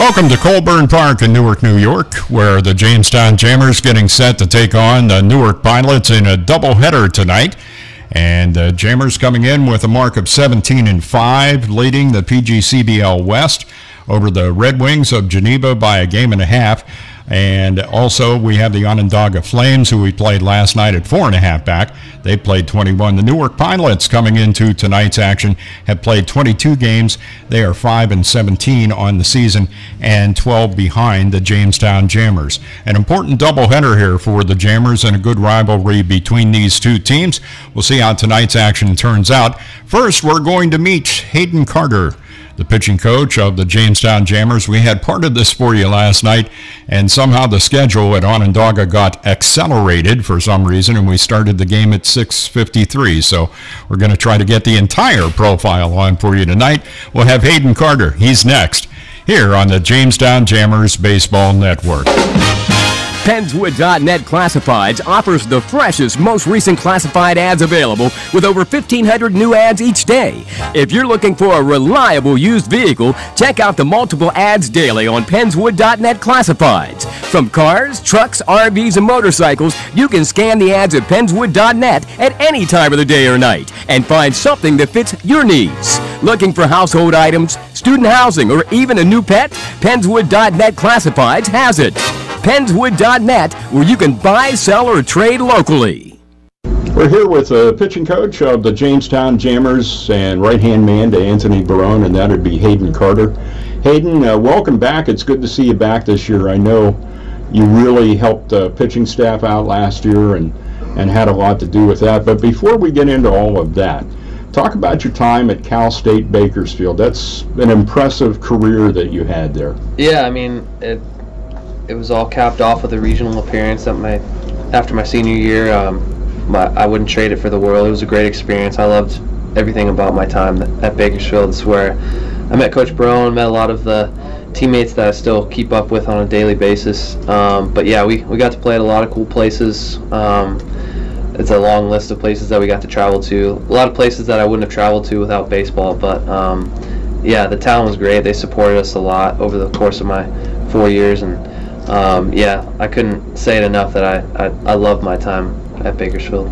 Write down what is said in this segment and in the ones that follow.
Welcome to Colburn Park in Newark, New York, where the Jamestown Jammers getting set to take on the Newark Pilots in a doubleheader tonight. And the Jammers coming in with a mark of 17-5, leading the PGCBL West over the Red Wings of Geneva by a game and a half. And also we have the Onondaga Flames, who we played last night at 4.5 back. They played 21. The Newark Pilots coming into tonight's action have played 22 games. They are 5-17 on the season and 12 behind the Jamestown Jammers. An important doubleheader here for the Jammers and a good rivalry between these two teams. We'll see how tonight's action turns out. First, we're going to meet Hayden Carter, the pitching coach of the Jamestown Jammers. We had part of this for you last night, and somehow the schedule at Onondaga got accelerated for some reason, and we started the game at 6:53. So we're going to try to get the entire profile on for you tonight. We'll have Hayden Carter. He's next here on the Jamestown Jammers Baseball Network. Penswood.net Classifieds offers the freshest, most recent classified ads available with over 1,500 new ads each day. If you're looking for a reliable used vehicle, check out the multiple ads daily on Penswood.net Classifieds. From cars, trucks, RVs, and motorcycles, you can scan the ads at Penswood.net at any time of the day or night and find something that fits your needs. Looking for household items, student housing, or even a new pet? Penswood.net Classifieds has it. Penswood.net, where you can buy, sell, or trade locally. We're here with the pitching coach of the Jamestown Jammers and right-hand man to Anthony Barone, and that would be Hayden Carter. Hayden, welcome back. It's good to see you back this year. I know you really helped the pitching staff out last year and had a lot to do with that. But before we get into all of that, talk about your time at Cal State Bakersfield. That's an impressive career that you had there. Yeah, I mean, it was all capped off with a regional appearance after my senior year. I wouldn't trade it for the world. It was a great experience. I loved everything about my time at Bakersfield. It's where I met Coach Barone, met a lot of the teammates that I still keep up with on a daily basis. But yeah, we got to play at a lot of cool places. It's a long list of places that we got to travel to. A lot of places that I wouldn't have traveled to without baseball. But yeah, the town was great. They supported us a lot over the course of my 4 years, and yeah, I couldn't say it enough that I loved my time at Bakersfield.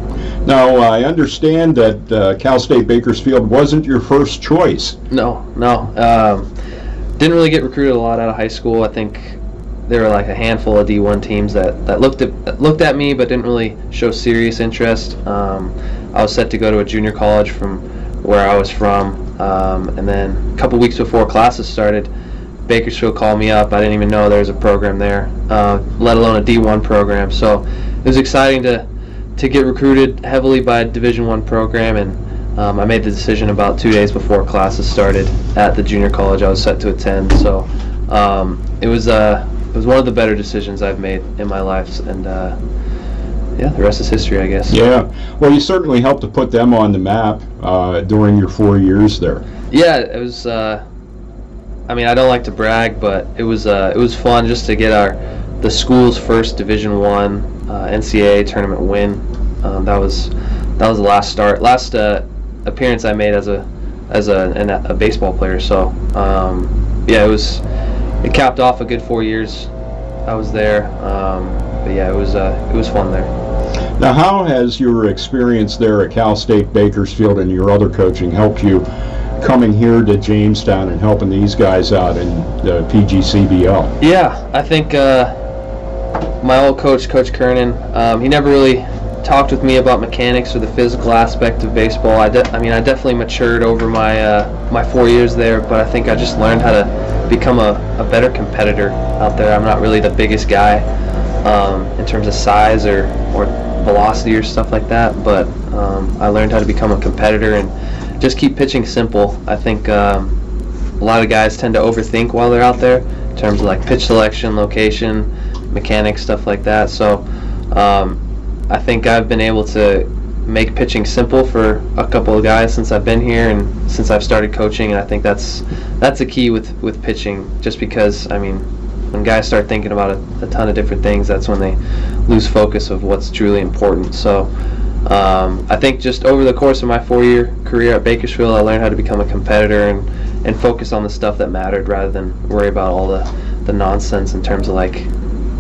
Now, I understand that Cal State Bakersfield wasn't your first choice. No. Didn't really get recruited a lot out of high school. I think there were like a handful of D1 teams that looked at me but didn't really show serious interest. I was set to go to a junior college from where I was from, and then a couple weeks before classes started, Bakersfield called me up. I didn't even know there was a program there, let alone a D1 program. So it was exciting to get recruited heavily by a Division I program, and I made the decision about 2 days before classes started at the junior college I was set to attend. So it was one of the better decisions I've made in my life, and yeah, the rest is history, I guess. Yeah, well, you certainly helped to put them on the map during your 4 years there. Yeah, it was. I mean, I don't like to brag, but it was fun just to get the school's first Division I NCAA tournament win. That was the last appearance I made as a baseball player. So yeah, it capped off a good 4 years. I was there, but yeah, it was fun there. Now, how has your experience there at Cal State Bakersfield and your other coaching helped you coming here to Jamestown and helping these guys out in the PGCBL? Yeah, I think my old coach, Coach Kernan, he never really talked with me about mechanics or the physical aspect of baseball. I definitely matured over my 4 years there, but I think I just learned how to become a better competitor out there. I'm not really the biggest guy in terms of size or velocity or stuff like that, but I learned how to become a competitor and just keep pitching simple. I think a lot of guys tend to overthink while they're out there in terms of like pitch selection, location, mechanics, stuff like that. So I think I've been able to make pitching simple for a couple of guys since I've been here and since I've started coaching, and I think that's the key with pitching, just because, I mean, when guys start thinking about a ton of different things, that's when they lose focus of what's truly important. So I think just over the course of my 4-year career at Bakersfield, I learned how to become a competitor and focus on the stuff that mattered rather than worry about all the nonsense in terms of like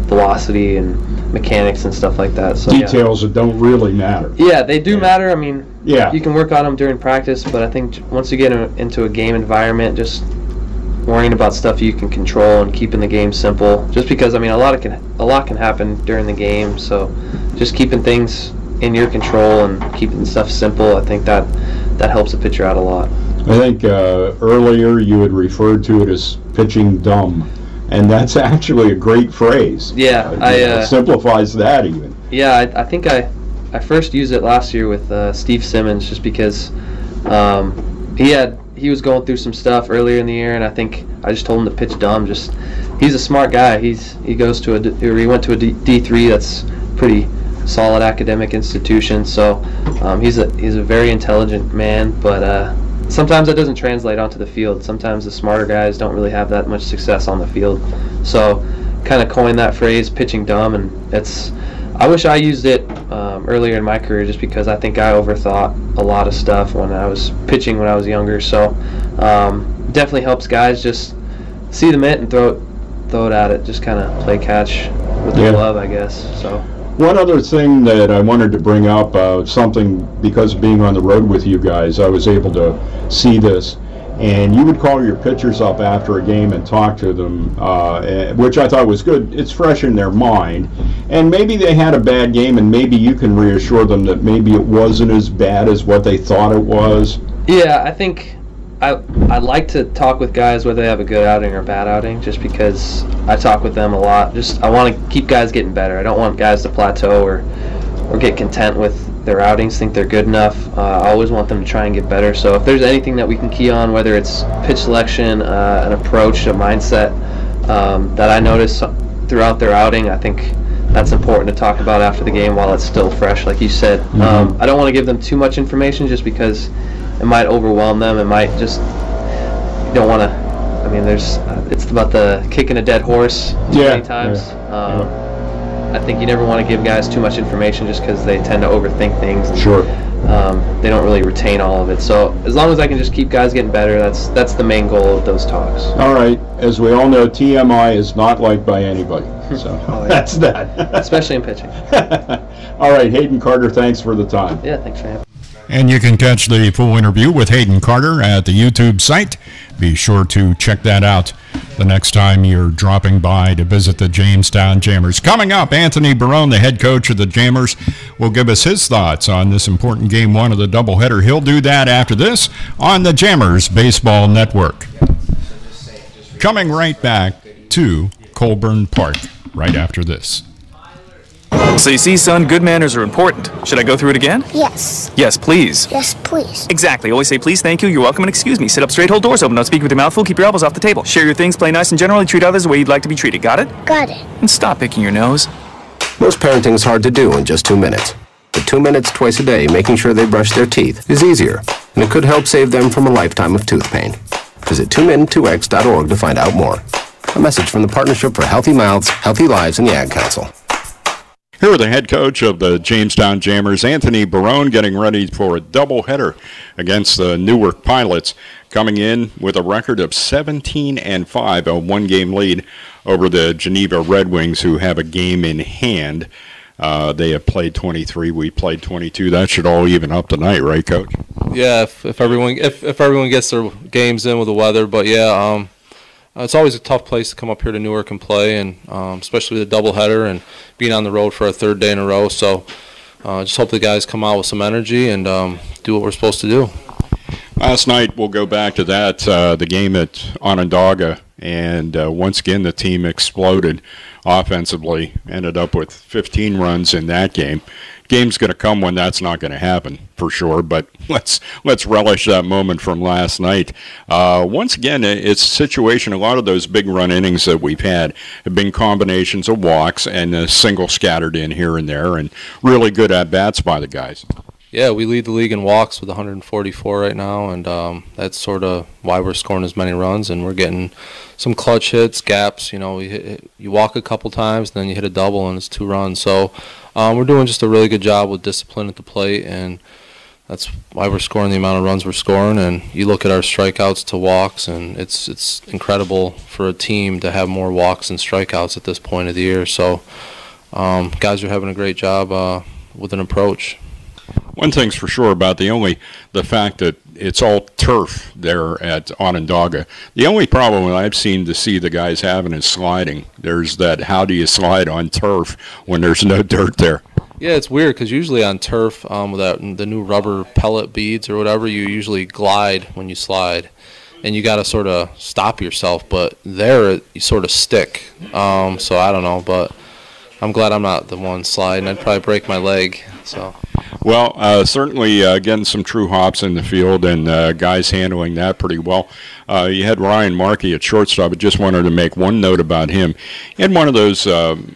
velocity and mechanics and stuff like that. So details that don't really matter. Yeah, they do matter. I mean, yeah, you can work on them during practice, but I think once you get into a game environment, just worrying about stuff you can control and keeping the game simple. Just because, I mean, a lot can happen during the game, so just keeping things in your control and keeping stuff simple, I think that helps a pitcher out a lot. I think earlier you had referred to it as pitching dumb, and that's actually a great phrase. Yeah, it simplifies that even. Yeah, I think I first used it last year with Steve Simmons, just because he was going through some stuff earlier in the year, and I think I just told him to pitch dumb. Just, he's a smart guy. He went to a D3 that's pretty solid academic institution, so he's a very intelligent man, but sometimes that doesn't translate onto the field. Sometimes the smarter guys don't really have that much success on the field. So kind of coined that phrase, pitching dumb, and I wish I used it earlier in my career, just because I think I overthought a lot of stuff when I was pitching when I was younger. So definitely helps guys just see the mitt and throw it at it, just kind of play catch with the glove, I guess. So. One other thing that I wanted to bring up, something, because of being on the road with you guys, I was able to see this, and you would call your pitchers up after a game and talk to them, which I thought was good. It's fresh in their mind, and maybe they had a bad game, and maybe you can reassure them that maybe it wasn't as bad as what they thought it was. Yeah, I think I like to talk with guys whether they have a good outing or a bad outing, just because I talk with them a lot. I want to keep guys getting better. I don't want guys to plateau or get content with their outings, think they're good enough. I always want them to try and get better. So if there's anything that we can key on, whether it's pitch selection, an approach, a mindset that I notice throughout their outing, I think that's important to talk about after the game while it's still fresh, like you said. I don't want to give them too much information, just because it might overwhelm them. It might just, you don't want to, I mean, it's about the kicking a dead horse many times. I think you never want to give guys too much information, just because they tend to overthink things. And, sure. They don't really retain all of it. So as long as I can just keep guys getting better, that's the main goal of those talks. All right. As we all know, TMI is not liked by anybody. So that's that. Especially in pitching. All right, Hayden Carter, thanks for the time. Yeah, thanks for having me. And you can catch the full interview with Hayden Carter at the YouTube site. Be sure to check that out the next time you're dropping by to visit the Jamestown Jammers. Coming up, Anthony Barone, the head coach of the Jammers, will give us his thoughts on this important Game 1 of the doubleheader. He'll do that after this on the Jammers Baseball Network. Coming right back to Colburn Park right after this. So you see, son, good manners are important. Should I go through it again? Yes. Yes, please. Yes, please. Exactly. Always say please, thank you, you're welcome, and excuse me. Sit up straight, hold doors open, don't speak with your mouth full, keep your elbows off the table. Share your things, play nice, and generally treat others the way you'd like to be treated. Got it? Got it. And stop picking your nose. Most parenting is hard to do in just 2 minutes. But 2 minutes twice a day, making sure they brush their teeth, is easier, and it could help save them from a lifetime of tooth pain. Visit 2min2x.org to find out more. A message from the Partnership for Healthy Mouths, Healthy Lives, and the Ad Council. Here with the head coach of the Jamestown Jammers, Anthony Barone, getting ready for a doubleheader against the Newark Pilots, coming in with a record of 17-5, a one-game lead over the Geneva Red Wings, who have a game in hand. They have played 23. We played 22. That should all even up tonight, right, Coach? Yeah, if everyone gets their games in with the weather, but yeah. It's always a tough place to come up here to Newark and play, and especially with a doubleheader and being on the road for a third day in a row. So just hope the guys come out with some energy and do what we're supposed to do. Last night, we'll go back to that, the game at Onondaga, and once again the team exploded offensively, ended up with 15 runs in that game. Game's going to come when that's not going to happen, for sure, but let's relish that moment from last night. Once again, it's a situation, a lot of those big run innings that we've had have been combinations of walks and a single scattered in here and there, and really good at-bats by the guys. Yeah, we lead the league in walks with 144 right now, and that's sort of why we're scoring as many runs, and we're getting some clutch hits, gaps. You know, you walk a couple times, then you hit a double, and it's 2 runs. So we're doing just a really good job with discipline at the plate, and that's why we're scoring the amount of runs we're scoring. And you look at our strikeouts to walks, and it's incredible for a team to have more walks than strikeouts at this point of the year. So guys are having a great job with an approach. One thing's for sure about the fact that it's all turf there at Onondaga. The only problem that I've seen to see the guys having is sliding. There's that, how do you slide on turf when there's no dirt there? Yeah, it's weird because usually on turf, with the new rubber pellet beads or whatever, you usually glide when you slide, and you got to sort of stop yourself. But there, you sort of stick. So I don't know, but I'm glad I'm not the one sliding. I'd probably break my leg. So. Well, certainly getting some true hops in the field and guys handling that pretty well. You had Ryan Markey at shortstop. I just wanted to make one note about him. He had one of those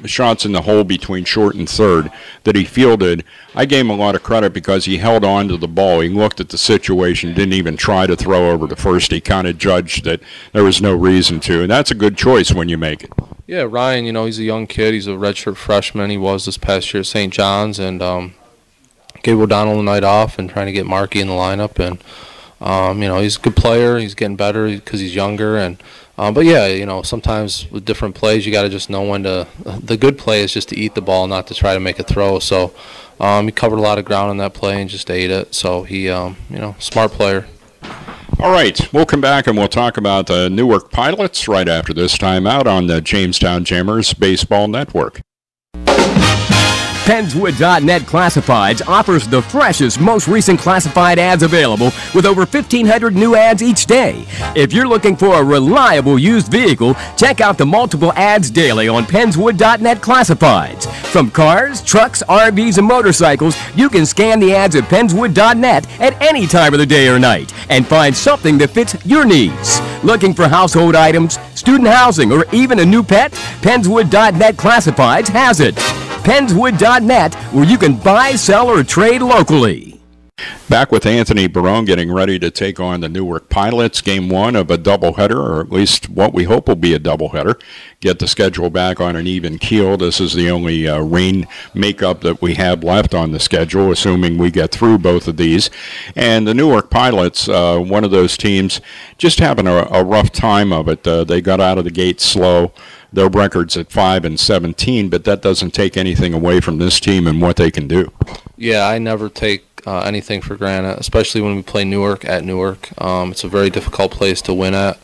shots in the hole between short and third that he fielded. I gave him a lot of credit because he held on to the ball. He looked at the situation, didn't even try to throw over to first. He kind of judged that there was no reason to, and that's a good choice when you make it. Yeah, Ryan, he's a young kid. He's a redshirt freshman. He was this past year at St. John's, and gave O'Donnell the night off and trying to get Markey in the lineup. And, he's a good player. He's getting better because he's younger. And but, yeah, sometimes with different plays, you got to just know when to – the good play is just to eat the ball, not to try to make a throw. So he covered a lot of ground on that play and just ate it. So he, smart player. All right, we'll come back and we'll talk about the Newark Pilots right after this timeout on the Jamestown Jammers Baseball Network. Pennswood.net Classifieds offers the freshest, most recent classified ads available with over 1,500 new ads each day. If you're looking for a reliable used vehicle, check out the multiple ads daily on Pennswood.net Classifieds. From cars, trucks, RVs, and motorcycles, you can scan the ads at Pennswood.net at any time of the day or night and find something that fits your needs. Looking for household items, student housing, or even a new pet? Pennswood.net Classifieds has it. Pennswood.net, where you can buy, sell, or trade locally. Back with Anthony Barone getting ready to take on the Newark Pilots, game one of a doubleheader, or at least what we hope will be a doubleheader. Get the schedule back on an even keel. This is the only rain makeup that we have left on the schedule, assuming we get through both of these. And the Newark Pilots, one of those teams, just having a rough time of it. They got out of the gate slow. Their record's at 5-17, but that doesn't take anything away from this team and what they can do. Yeah, I never take anything for granted, especially when we play Newark at Newark. It's a very difficult place to win at,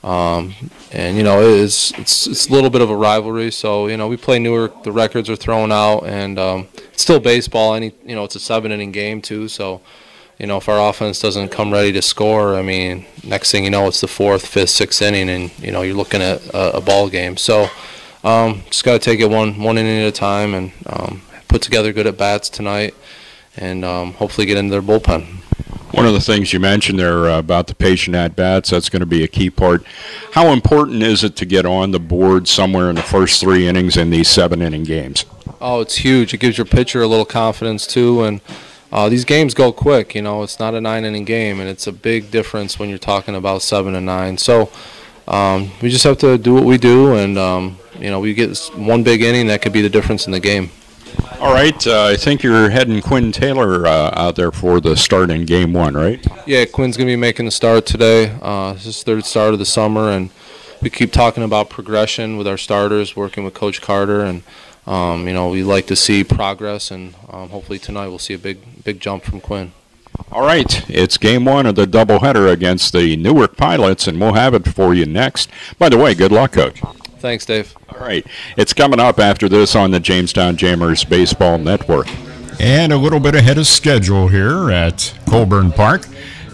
and it's a little bit of a rivalry. So we play Newark, the records are thrown out, and it's still baseball. It's a 7-inning game too. So if our offense doesn't come ready to score, I mean, next thing you know, it's the 4th, 5th, 6th inning, and you're looking at a ball game. So just got to take it one inning at a time and put together good at bats tonight, and hopefully get into their bullpen. One of the things you mentioned there about the patient at-bats, that's going to be a key part. How important is it to get on the board somewhere in the first 3 innings in these 7-inning games? Oh, it's huge. It gives your pitcher a little confidence too, and these games go quick. It's not a 9-inning game, and it's a big difference when you're talking about 7 and 9. So we just have to do what we do, and we get one big inning that could be the difference in the game. All right, I think you're heading Quinn Taylor out there for the start in game one, right? Yeah, Quinn's going to be making the start today. It's his 3rd start of the summer, and we keep talking about progression with our starters, working with Coach Carter, and we like to see progress, and hopefully tonight we'll see a big jump from Quinn. All right, it's game one of the doubleheader against the Newark Pilots, and we'll have it for you next. By the way, good luck, Coach. Thanks, Dave. All right, it's coming up after this on the Jamestown Jammers Baseball Network. And a little bit ahead of schedule here at Colburn Park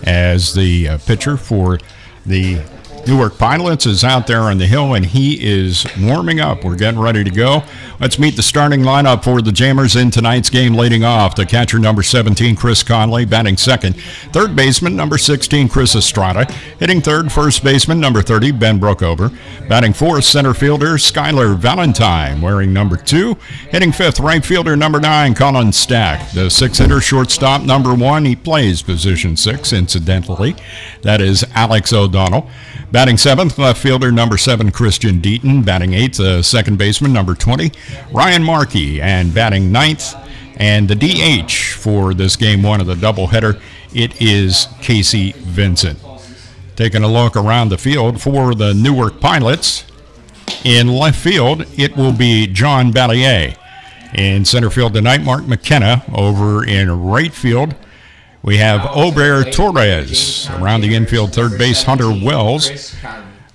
as the pitcher for the Newark Pilots is out there on the hill, and he is warming up. We're getting ready to go. Let's meet the starting lineup for the Jammers in tonight's game. Leading off, the catcher, number 17, Chris Conley, batting second. Third baseman, number 16, Chris Estrada. Hitting third, first baseman, number 30, Ben Brookover. Batting fourth, center fielder, Skylar Valentine, wearing number 2. Hitting fifth, right fielder, number 9, Colin Stack. The 6-hitter, shortstop, number 1. He plays position 6, incidentally. That is Alex O'Donnell. Batting seventh, left fielder, number 7, Christian Deaton. Batting eighth, second baseman, number 20, Ryan Markey. And batting ninth, and the DH for this game one of the doubleheader. It is Casey Vincent. Taking a look around the field for the Newark Pilots. In left field, it will be John Ballier. In center field tonight, Mark McKenna. Over in right field, we have Ober Torres. Around the infield, third base, Hunter Wells.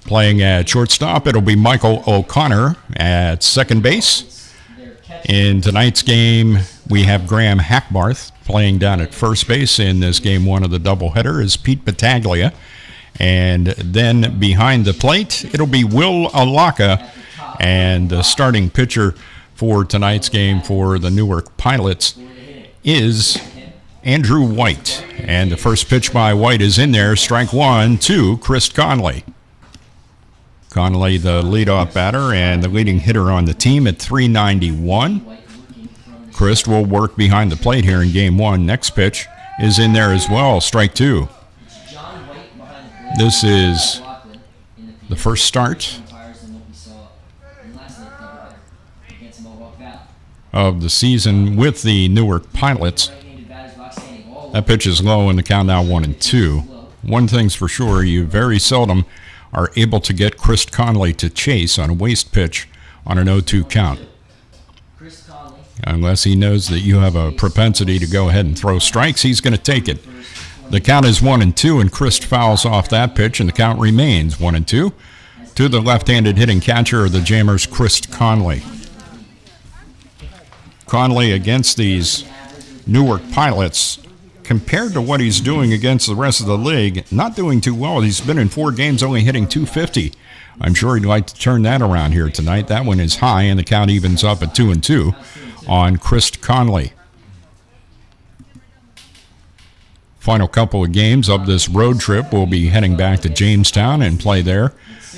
Playing at shortstop, it'll be Michael O'Connor at second base. In tonight's game, we have Graham Hackbarth playing down at first base. In this game one of the doubleheader is Pete Battaglia. And then behind the plate, it'll be Will Alaka. And the starting pitcher for tonight's game for the Newark Pilots is Andrew White. And the first pitch by White is in there. Strike one to Chris Conley. Conley, the leadoff batter and the leading hitter on the team at .391. Chris will work behind the plate here in game one. Next pitch is in there as well. Strike two. This is the first start of the season with the Newark Pilots. That pitch is low in the count now 1-2. One thing's for sure, you very seldom are able to get Chris Conley to chase on a waste pitch on an 0-2 count. Unless he knows that you have a propensity to go ahead and throw strikes, he's going to take it. The count is 1-2, and Chris fouls off that pitch, and the count remains 1-2 to the left-handed hitting catcher of the Jammers, Chris Conley. Conley against these Newark Pilots, compared to what he's doing against the rest of the league, not doing too well. He's been in 4 games only hitting .250. I'm sure he'd like to turn that around here tonight. That one is high, and the count evens up at 2-2 on Chris Conley. Final couple of games of this road trip. We'll be heading back to Jamestown and play there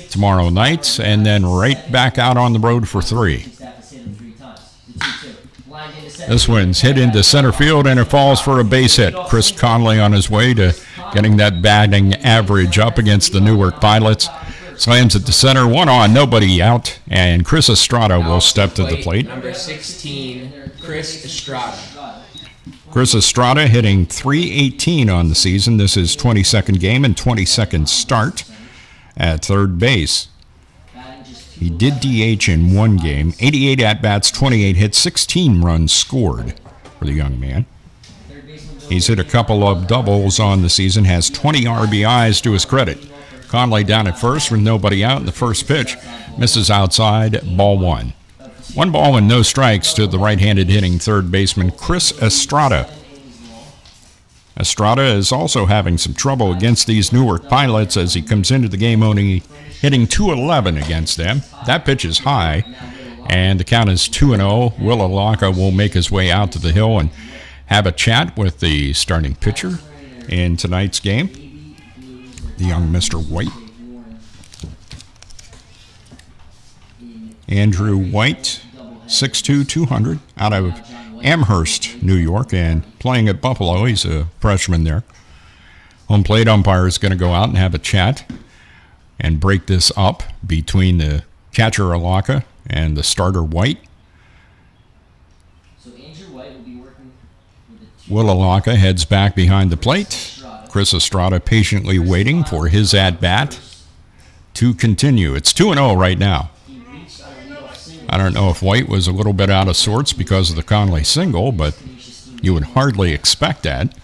tomorrow night, and then right back out on the road for 3. This one's hit into center field, and it falls for a base hit. Chris Conley on his way to getting that batting average up against the Newark Pilots. Slams it to center, 1 on, nobody out, and Chris Estrada will step to the plate. Number 16, Chris Estrada. Chris Estrada hitting .318 on the season. This is 22nd game and 22nd start at third base. He did DH in 1 game, 88 at-bats, 28 hits, 16 runs scored for the young man. He's hit a couple of doubles on the season, has 20 RBIs to his credit. Conley down at first with nobody out in the first pitch. Misses outside, ball 1. 1 ball and no strikes to the right-handed hitting third baseman, Chris Estrada. Estrada is also having some trouble against these Newark Pilots as he comes into the game only hitting .211 against them. That pitch is high, and the count is 2-0. Will Alaka will make his way out to the hill and have a chat with the starting pitcher in tonight's game, the young Mr. White. Andrew White, 6'2", 200, out of Amherst, New York, and playing at Buffalo. He's a freshman there. Home plate umpire is going to go out and have a chat and break this up between the catcher Alaka and the starter White. Will Alaka heads back behind the plate. Chris Estrada patiently waiting for his at-bat to continue. It's 2-0 right now. I don't know if White was a little bit out of sorts because of the Conley single, but you would hardly expect that.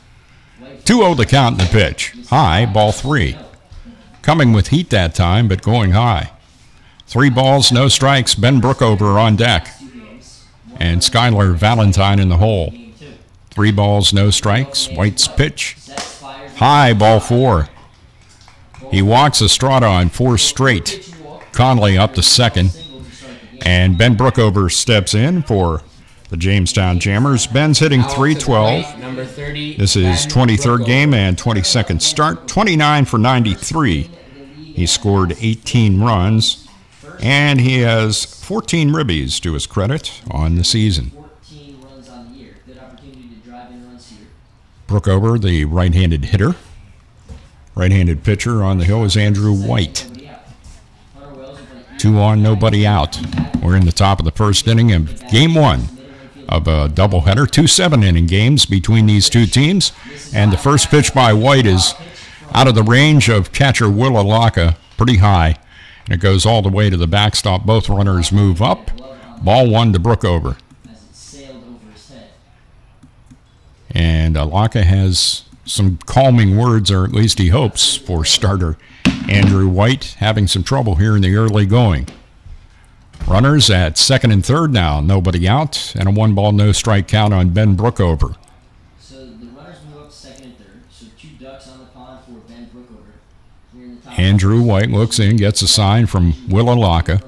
2-0 the count in the pitch. High, ball 3. Coming with heat that time, but going high. 3 balls, no strikes. Ben Brookover on deck. And Skylar Valentine in the hole. 3 balls, no strikes. White's pitch. High, ball 4. He walks Estrada on 4 straight. Conley up to second. And Ben Brookover steps in for the Jamestown Jammers. Ben's hitting .312. This is 23rd game and 22nd start. 29 for 93. He scored 18 runs, and he has 14 ribbies to his credit on the season. Brookover, the right-handed hitter. Right-handed pitcher on the hill is Andrew White. 2 on, nobody out. We're in the top of the first inning of game 1 of a doubleheader. 2 7-inning games between these two teams. And the first pitch by White is out of the range of catcher Willa Laka, pretty high. And it goes all the way to the backstop. Both runners move up. Ball 1 to Brookover. And Laka has some calming words, or at least he hopes, for starter Andrew White, having some trouble here in the early going. Runners at second and third now, nobody out, and a 1-ball, no strike count on Ben Brookover. So the runners move up to second and third, so 2 ducks on the pond for Ben Brookover. Andrew White looks in, gets a sign from Willa Laka,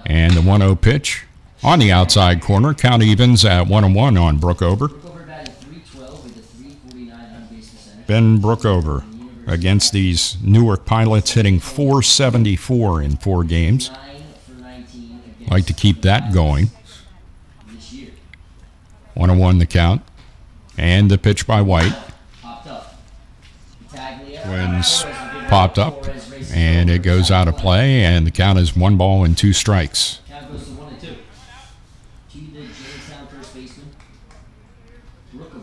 and the 1-0 pitch on the outside corner. Count evens at 1-1 on Brookover. Ben Brookover against these Newark Pilots, hitting .474 in 4 games. Like to keep that going. 1-1 the count. And the pitch by White. Wins popped up, and it goes out of play, and the count is 1 ball and 2 strikes.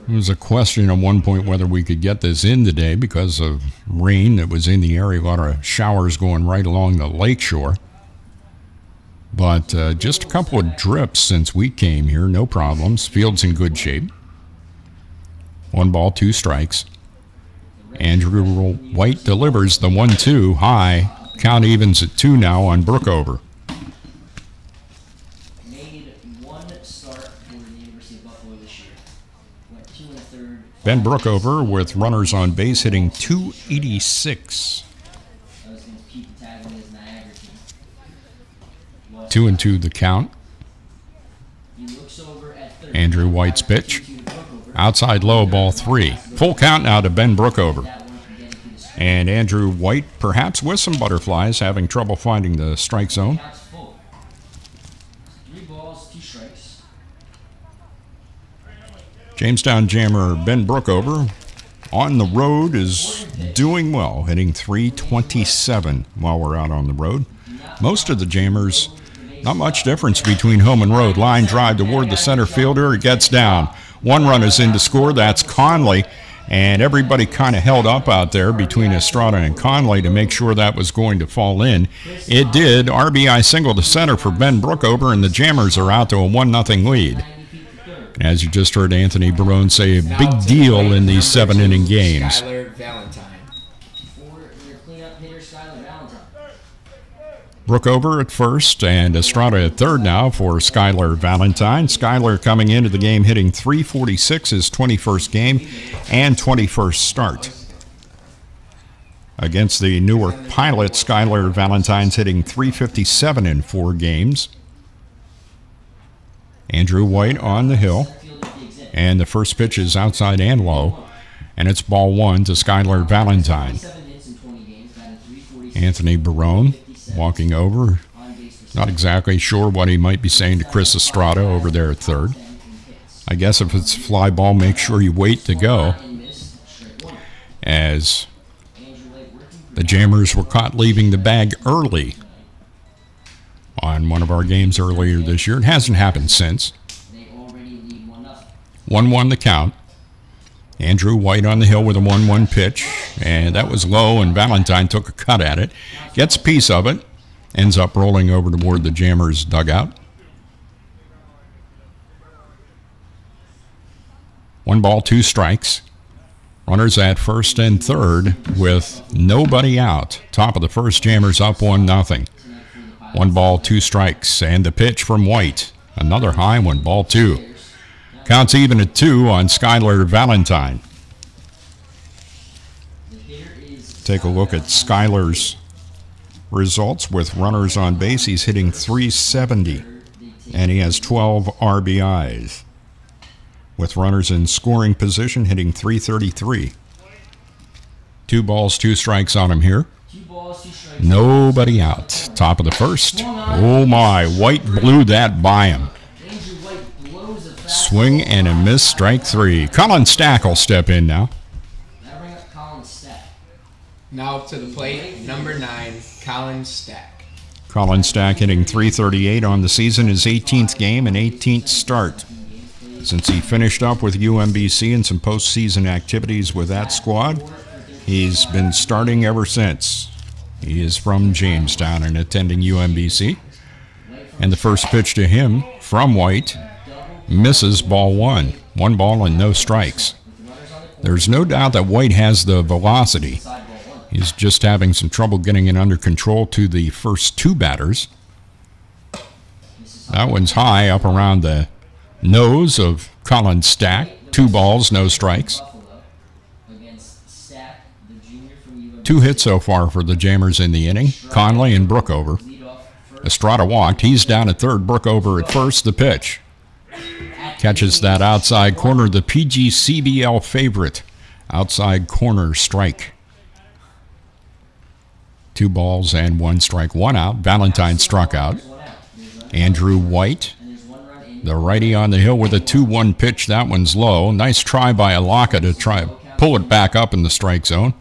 There was a question at one point whether we could get this in today because of rain that was in the area. A lot of showers going right along the lakeshore. But just a couple of drips since we came here, no problems. Field's in good shape. 1 ball, 2 strikes. Andrew White delivers the 1-2 high. Count evens at 2 now on Brookover. Ben Brookover with runners on base, hitting .286. 2-2 the count. Andrew White's pitch. Outside low, ball 3. Full count now to Ben Brookover. And Andrew White, perhaps with some butterflies, having trouble finding the strike zone. Jamestown Jammer Ben Brookover on the road is doing well, hitting .327 while we're out on the road. Most of the Jammers, not much difference between home and road. Line drive toward the center fielder. It gets down. 1 run is in to score. That's Conley. And everybody kind of held up out there between Estrada and Conley to make sure that was going to fall in. It did. RBI single to center for Ben Brookover, and the Jammers are out to a 1-0 lead. As you just heard Anthony Barone say, a big deal in these 7-inning games. Brookover at first and Estrada at third now for Skylar Valentine. Skylar coming into the game hitting .346, his 21st game and 21st start. Against the Newark Pilots, Skylar Valentine's hitting .357 in 4 games. Andrew White on the hill, and the first pitch is outside and low, and it's ball 1 to Skylar Valentine. Anthony Barone walking over, not exactly sure what he might be saying to Chris Estrada over there at third. I guess if it's a fly ball, make sure you wait to go, as the Jammers were caught leaving the bag early on one of our games earlier this year. It hasn't happened since. 1-1 the count. Andrew White on the hill with a 1-1 pitch, and that was low, and Valentine took a cut at it. Gets a piece of it, ends up rolling over toward the Jammers' dugout. 1 ball, 2 strikes. Runners at first and third with nobody out. Top of the first, Jammers up 1-0. 1 ball, 2 strikes, and the pitch from White. Another high one, ball 2. Counts even at 2 on Skylar Valentine. Take a look at Skylar's results with runners on base. He's hitting .370, and he has 12 RBIs. With runners in scoring position, hitting .333. 2 balls, 2 strikes on him here. Nobody out. Top of the first. Oh my, White blew that by him. Swing and a miss, strike 3. Colin Stack will step in now. Now up to the plate, number 9, Colin Stack. Colin Stack hitting .338 on the season, his 18th game and 18th start since he finished up with UMBC and some postseason activities with that squad. He's been starting ever since. He is from Jamestown and attending UMBC. And the first pitch to him from White misses ball one. 1 ball and no strikes. There's no doubt that White has the velocity. He's just having some trouble getting it under control to the first 2 batters. That one's high up around the nose of Colin Stack. 2 balls, no strikes. 2 hits so far for the Jammers in the inning. Conley and Brookover. Estrada walked. He's down at third. Brookover at first. The pitch. Catches that outside corner. The PGCBL favorite. Outside corner strike. 2 balls and 1 strike. 1 out. Valentine struck out. Andrew White, the righty on the hill with a 2-1 pitch. That one's low. Nice try by Alaka to try pull it back up in the strike zone,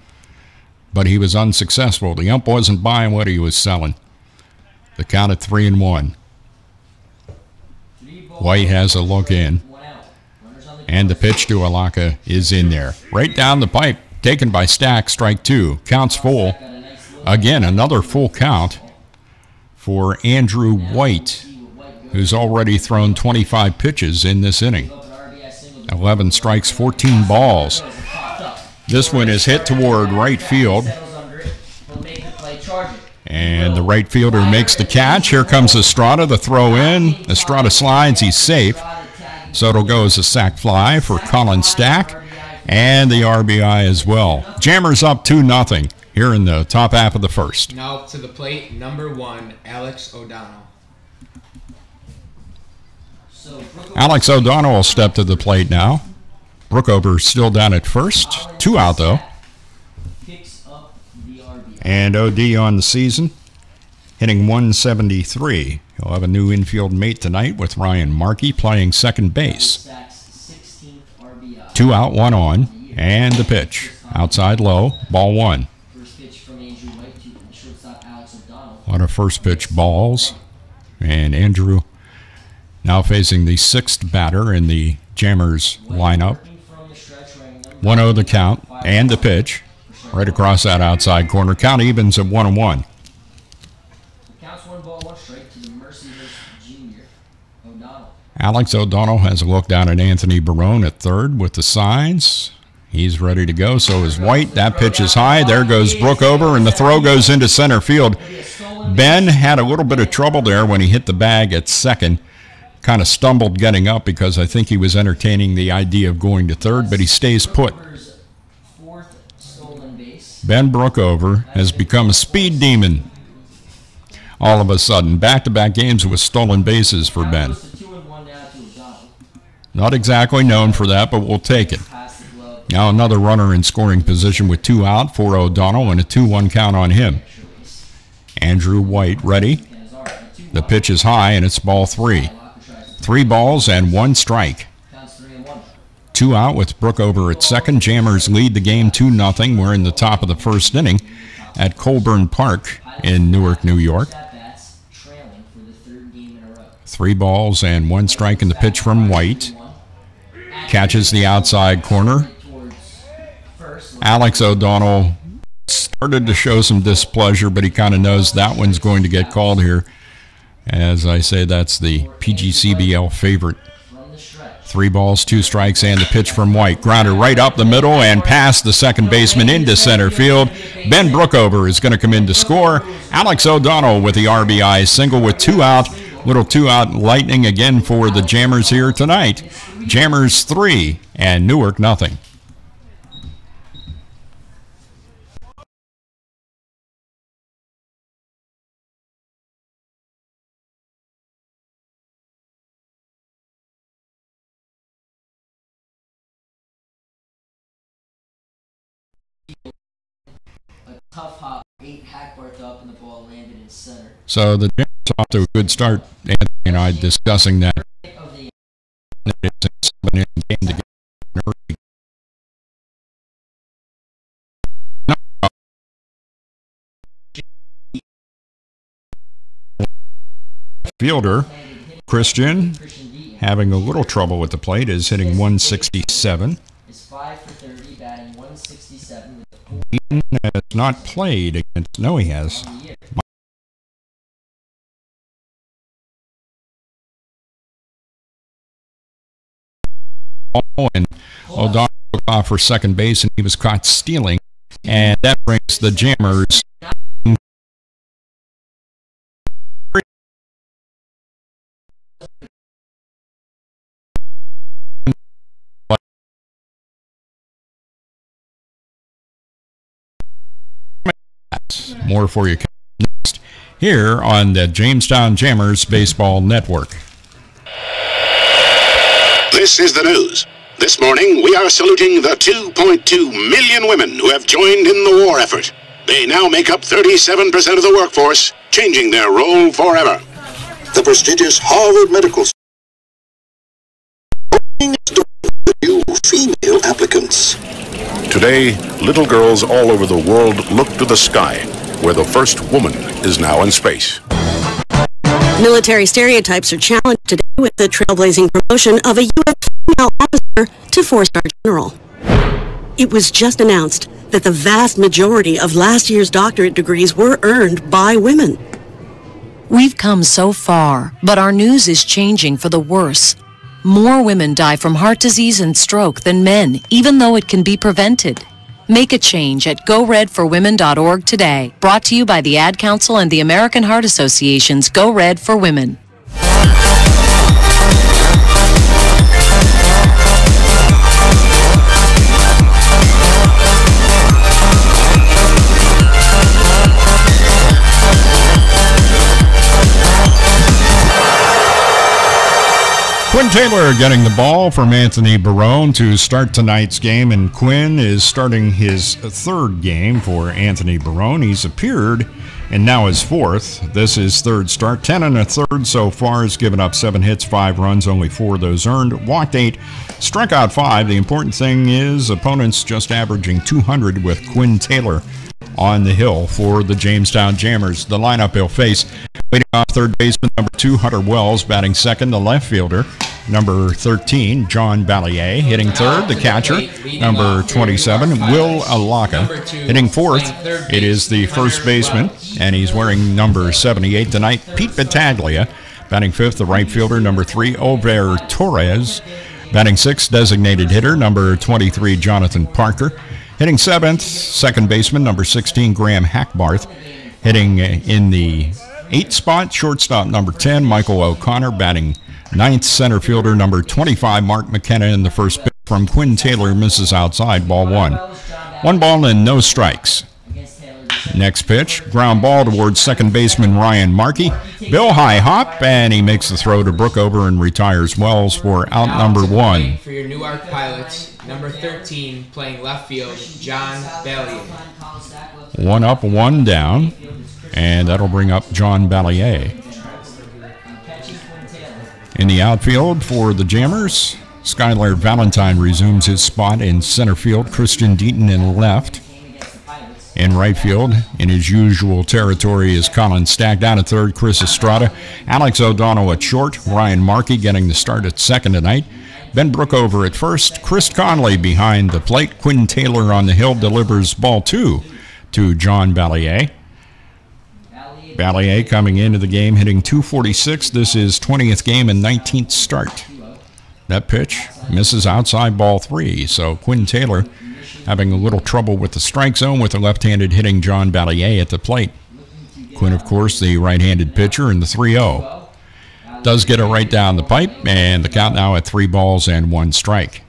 but he was unsuccessful. The ump wasn't buying what he was selling. The count at 3-1. White has a look in, and the pitch to Alaka is in there. Right down the pipe, taken by Stack, strike 2. Counts full. Again, another full count for Andrew White, who's already thrown 25 pitches in this inning. 11 strikes, 14 balls. This one is hit toward right field. And the right fielder makes the catch. Here comes Estrada, the throw in. Estrada slides, he's safe. So it'll go as a sac fly for Colin Stack. And the RBI as well. Jammers up 2-0 here in the top half of the first. Now to the plate, number 1, Alex O'Donnell. Alex O'Donnell will step to the plate now. Brookover still down at first. 2 out, though. And OD on the season, hitting .173. He'll have a new infield mate tonight with Ryan Markey playing second base. 2 out, 1 on, and the pitch. Outside low, ball 1. A lot of first pitch balls. And Andrew now facing the 6th batter in the Jammers lineup. 1-0 the count, and the pitch. Right across that outside corner. Count evens at 1-1. Alex O'Donnell has a look down at Anthony Barone at third with the signs. He's ready to go. So is White. That pitch is high. There goes Brookover, and the throw goes into center field. Ben had a little bit of trouble there when he hit the bag at second. Kind of stumbled getting up because I think he was entertaining the idea of going to third, but he stays put. Ben Brookover has become a speed demon. All of a sudden, back-to-back games with stolen bases for Ben. Not exactly known for that, but we'll take it. Now another runner in scoring position with 2 out for O'Donnell and a 2-1 count on him. Andrew White ready. The pitch is high, and it's ball 3. 3 balls and 1 strike. 2 out with Brookover at second. Jammers lead the game 2-0. We're in the top of the first inning at Colburn Park in Newark, New York. 3 balls and 1 strike in the pitch from White. Catches the outside corner. Alex O'Donnell started to show some displeasure, but he kind of knows that one's going to get called here. As I say, that's the PGCBL favorite. 3 balls, 2 strikes, and the pitch from White. Grounder right up the middle and past the second baseman into center field. Ben Brookover is going to come in to score. Alex O'Donnell with the RBI single with 2 out. Little 2-out lightning again for the Jammers here tonight. Jammers 3 and Newark nothing. Tough hop, 8 hackworth up, and the ball landed in center. So the Jammers off to a good start. Anthony and I discussing that. fielder, Christian, having a little trouble with the plate, is hitting 167. Is 5 for 30, batting 167 Eaton has not played against. No, he has. on the year. And O'Donnell took off for second base, and he was caught stealing. And that brings the Jammers more for you next here on the Jamestown Jammers Baseball Network. This is the news. This morning, we are saluting the 2.2 million women who have joined in the war effort. They now make up 37% of the workforce, changing their role forever. The prestigious Harvard Medical School new female applicants. Today, little girls all over the world look to the sky, where the first woman is now in space. Military stereotypes are challenged today with the trailblazing promotion of a U.S. female officer to 4-star general. It was just announced that the vast majority of last year's doctorate degrees were earned by women. We've come so far, but our news is changing for the worse. More women die from heart disease and stroke than men, even though it can be prevented. Make a change at GoRedForWomen.org today. Brought to you by the Ad Council and the American Heart Association's Go Red for Women. Quinn Taylor getting the ball from Anthony Barone to start tonight's game, and Quinn is starting his third game for Anthony Barone. He's appeared and now his fourth. This is third start, 10 and a third so far. Has given up 7 hits, 5 runs, only 4 of those earned. Walked 8, struck out 5. The important thing is opponents just averaging 200 with Quinn Taylor on the hill for the Jamestown Jammers. The lineup he'll face: waiting off third baseman number 2, Hunter Wells. Batting second, the left fielder number 13, John Ballier. Hitting third, the catcher number 27, Will Alaka. Hitting fourth, it is the first baseman, and he's wearing number 78 tonight, Pete Battaglia. Batting fifth, the right fielder number 3, Over Torres. Batting sixth, designated hitter number 23, Jonathan Parker. Hitting seventh, second baseman number 16, Graham Hackbarth. Hitting in the 8th spot, shortstop number 10, Michael O'Connor. Batting ninth, center fielder number 25, Mark McKenna. In the first pitch from Quinn Taylor, misses outside, ball 1. 1 ball and no strikes. Next pitch, ground ball towards second baseman Ryan Markey. Bill high hop, and he makes the throw to Brookover and retires Wells for out number 1. For your Newark Pilots, number 13, playing left field, John Ballier. 1 up, 1 down, and that'll bring up John Ballier. In the outfield for the Jammers, Skylar Valentine resumes his spot in center field. Christian Deaton in left. In right field, in his usual territory, is Colin Stack. Down at third, Chris Estrada. Alex O'Donnell at short. Ryan Markey getting the start at second tonight. Ben Brookover at first. Chris Conley behind the plate. Quinn Taylor on the hill delivers ball 2 to John Ballier. Ballier coming into the game hitting .246. This is 20th game and 19th start. That pitch misses outside, ball 3. So Quinn Taylor having a little trouble with the strike zone with the left-handed hitting John Ballier at the plate. Quinn, of course, the right-handed pitcher in the 3-0. Does get it right down the pipe, and the count now at 3 balls and 1 strike.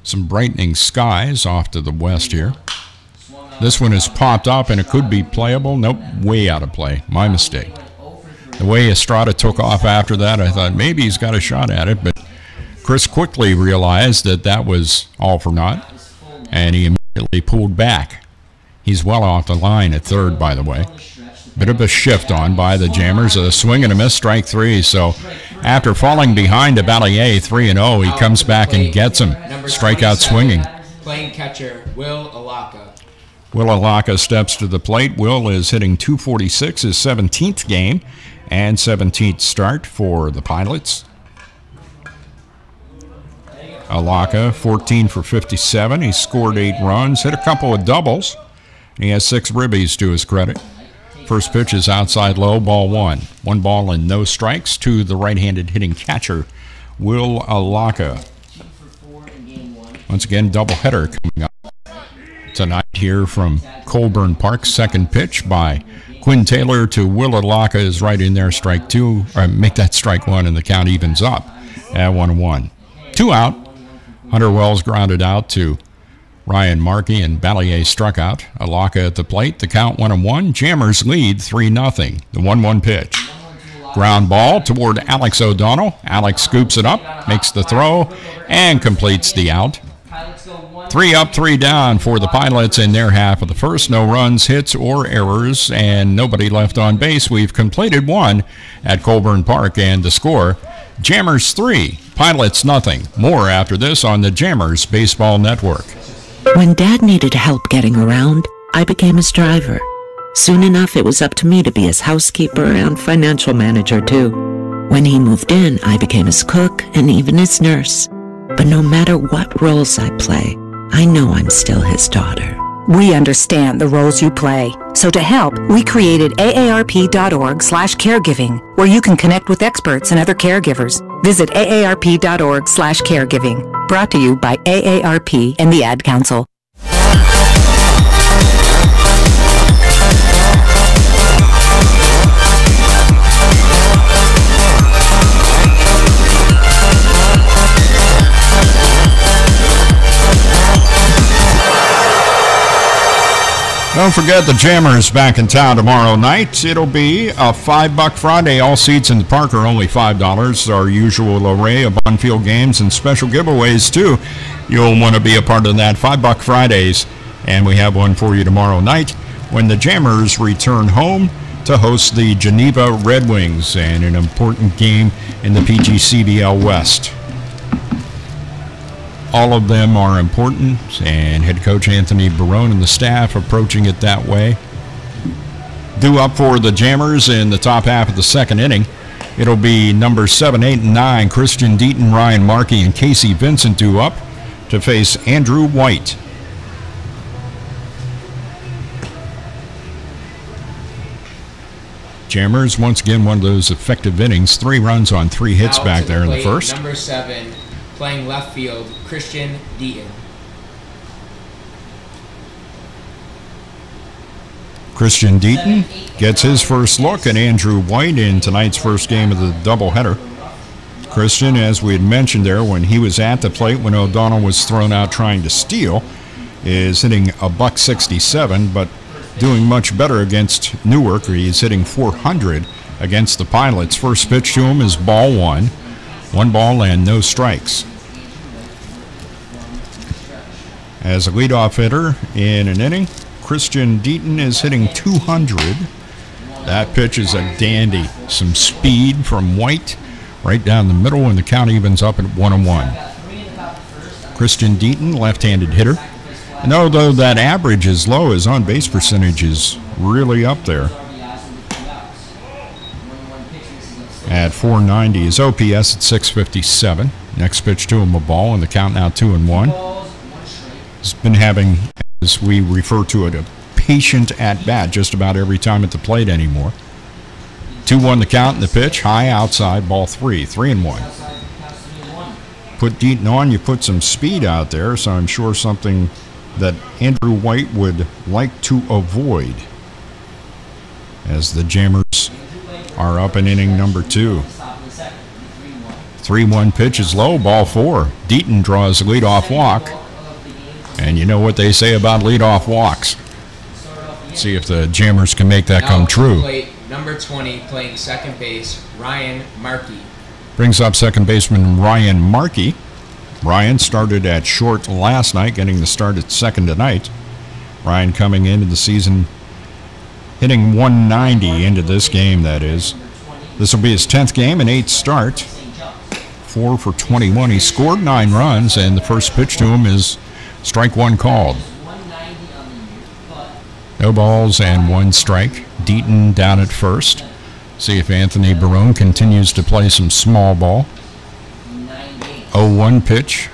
Some brightening skies off to the west here. This one has popped up, and it could be playable. Nope, way out of play. My mistake. The way Estrada took off after that, I thought maybe he's got a shot at it, but Chris quickly realized that that was all for naught, and he immediately pulled back. He's well off the line at third, by the way. Bit of a shift on by the Jammers. A swing and a miss, strike 3. So after falling behind to Ballier 3-0, he comes back and gets him. Strikeout swinging. Playing catcher, Will Alaka. Will Alaka steps to the plate. Will is hitting .246, his 17th game and 17th start for the Pilots. Alaka, 14 for 57. He scored 8 runs, hit a couple of doubles. He has 6 ribbies to his credit. First pitch is outside low, ball 1. 1 ball and no strikes to the right-handed hitting catcher, Will Alaka. Once again, doubleheader coming up tonight here from Colburn Park. Second pitch by Quinn Taylor to Will Alaka is right in there, strike 2, or make that strike 1, and the count evens up at 1-1. 2 out. Hunter Wells grounded out to Ryan Markey, and Ballier struck out. Alaka at the plate. The count 1-1. Jammers lead 3-0. The 1-1 pitch. Ground ball toward Alex O'Donnell. Alex scoops it up, makes the throw, and completes the out. 3 up, 3 down for the Pilots in their half of the first. No runs, hits, or errors, and nobody left on base. We've completed 1 at Colburn Park, and the score, Jammers 3, Pilots nothing. More after this on the Jammers Baseball Network. When Dad needed help getting around, I became his driver. Soon enough, it was up to me to be his housekeeper and financial manager, too. When he moved in, I became his cook and even his nurse. But no matter what roles I play, I know I'm still his daughter. We understand the roles you play. So to help, we created aarp.org/caregiving, where you can connect with experts and other caregivers. Visit aarp.org/caregiving. Brought to you by AARP and the Ad Council. Don't forget the Jammers back in town tomorrow night. It'll be a $5 Friday. All seats in the park are only $5. Our usual array of on-field games and special giveaways, too. You'll want to be a part of that. $5 Fridays. And we have one for you tomorrow night when the Jammers return home to host the Geneva Red Wings, and an important game in the PGCBL West. All of them are important, and head coach Anthony Barone and the staff approaching it that way. Due up for the Jammers in the top half of the second inning. It'll be numbers 7, 8, and 9, Christian Deaton, Ryan Markey, and Casey Vincent due up to face Andrew White. Jammers, once again, one of those effective innings. 3 runs on 3 hits back there in the first. Number 7, playing left field, Christian Deaton. Christian Deaton gets his first look at Andrew White in tonight's first game of the doubleheader. Christian, as we had mentioned there, when he was at the plate when O'Donnell was thrown out trying to steal, is hitting a $167, but doing much better against Newark. He's hitting .400 against the Pilots. First pitch to him is ball 1. 1 ball and no strikes. As a leadoff hitter in an inning, Christian Deaton is hitting .200. That pitch is a dandy. Some speed from White right down the middle, and the count evens up at 1-1. Christian Deaton, left-handed hitter. And although that average is low, his on-base percentage is really up there. At .490, his OPS at .657. Next pitch to him, a ball, and the count now 2-1. He's been having, as we refer to it, a patient at-bat just about every time at the plate anymore. 2-1 the count and the pitch, high outside, ball 3, 3-1. Put Deaton on, you put some speed out there, so I'm sure something that Andrew White would like to avoid as the Jammers are up in inning number 2. 3-1 pitch is low, ball 4. Deaton draws a leadoff walk, and you know what they say about leadoff walks. See if the Jammers can make that come true. Number 20, playing second base, Ryan Markey. Brings up second baseman Ryan Markey. Ryan started at short last night, getting the start at second tonight. Ryan coming into the season hitting .190 into this game, that is. This will be his 10th game and 8th start. 4 for 21. He scored 9 runs, and the first pitch to him is strike 1 called. No balls and 1 strike. Deaton down at first. See if Anthony Barone continues to play some small ball. 0-1 pitch.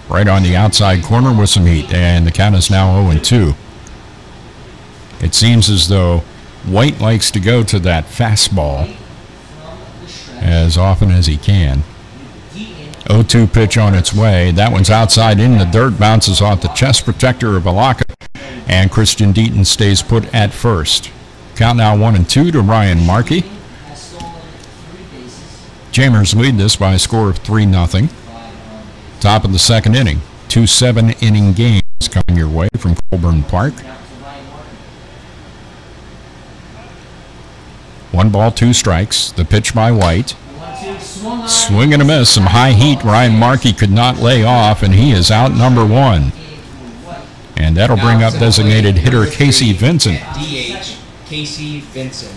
Right on the outside corner with some heat. And the count is now 0-2. It seems as though White likes to go to that fastball as often as he can. 0-2 pitch on its way. That one's outside in the dirt, bounces off the chest protector of Alaka, and Christian Deaton stays put at first. Count now 1-2 to Ryan Markey. Jamers lead this by a score of 3-0. Top of the second inning. 2 7-inning games coming your way from Colburn Park. 1 ball, 2 strikes. The pitch by White. Swing and a miss, some high heat. Ryan Markey could not lay off, and he is out number 1. And that'll bring up designated hitter Casey Vincent. DH, Casey Vincent.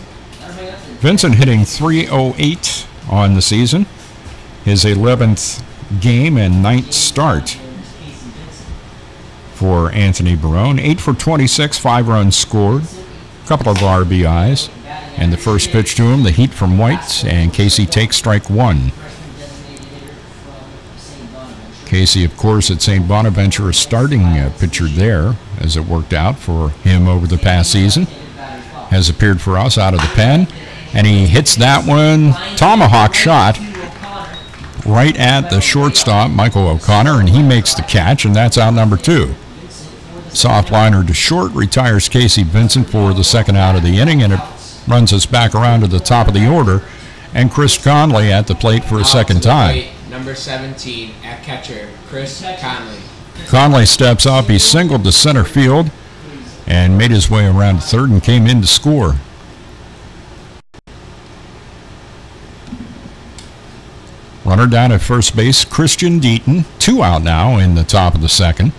Vincent hitting .308 on the season. His 11th game and 9th start for Anthony Barone. 8 for 26, 5 runs scored, a couple of RBIs. And the first pitch to him, the heat from White, and Casey takes strike 1. Casey, of course, at St. Bonaventure, a starting pitcher there, as it worked out for him over the past season. Has appeared for us out of the pen, and he hits that one, tomahawk shot, right at the shortstop, Michael O'Connor, and he makes the catch, and that's out number 2. Soft liner to short, retires Casey Vincent for the second out of the inning, and it runs us back around to the top of the order, and Chris Conley at the plate for a second time. Number 17 at catcher, Chris Conley. Conley steps up. He singled to center field and made his way around to third and came in to score. Runner down at first base, Christian Deaton. 2 out now in the top of the second.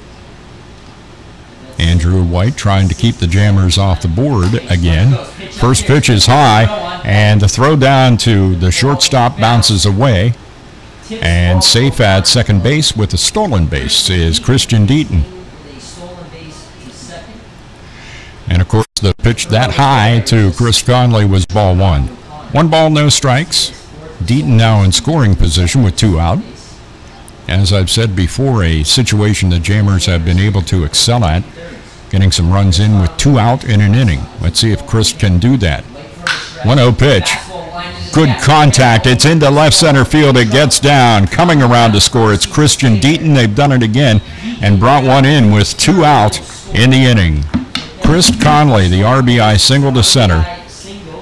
Andrew White trying to keep the Jammers off the board again. First pitch is high, and the throw down to the shortstop bounces away. And safe at second base with a stolen base is Christian Deaton. And of course, the pitch that high to Chris Conley was ball 1. 1 ball, no strikes. Deaton now in scoring position with 2 out. As I've said before, a situation the Jammers have been able to excel at, getting some runs in with 2 out in an inning. Let's see if Chris can do that. 1-0 pitch. Good contact. It's into left center field. It gets down. Coming around to score, it's Christian Deaton. They've done it again and brought one in with 2 out in the inning. Chris Conley, the RBI single to center.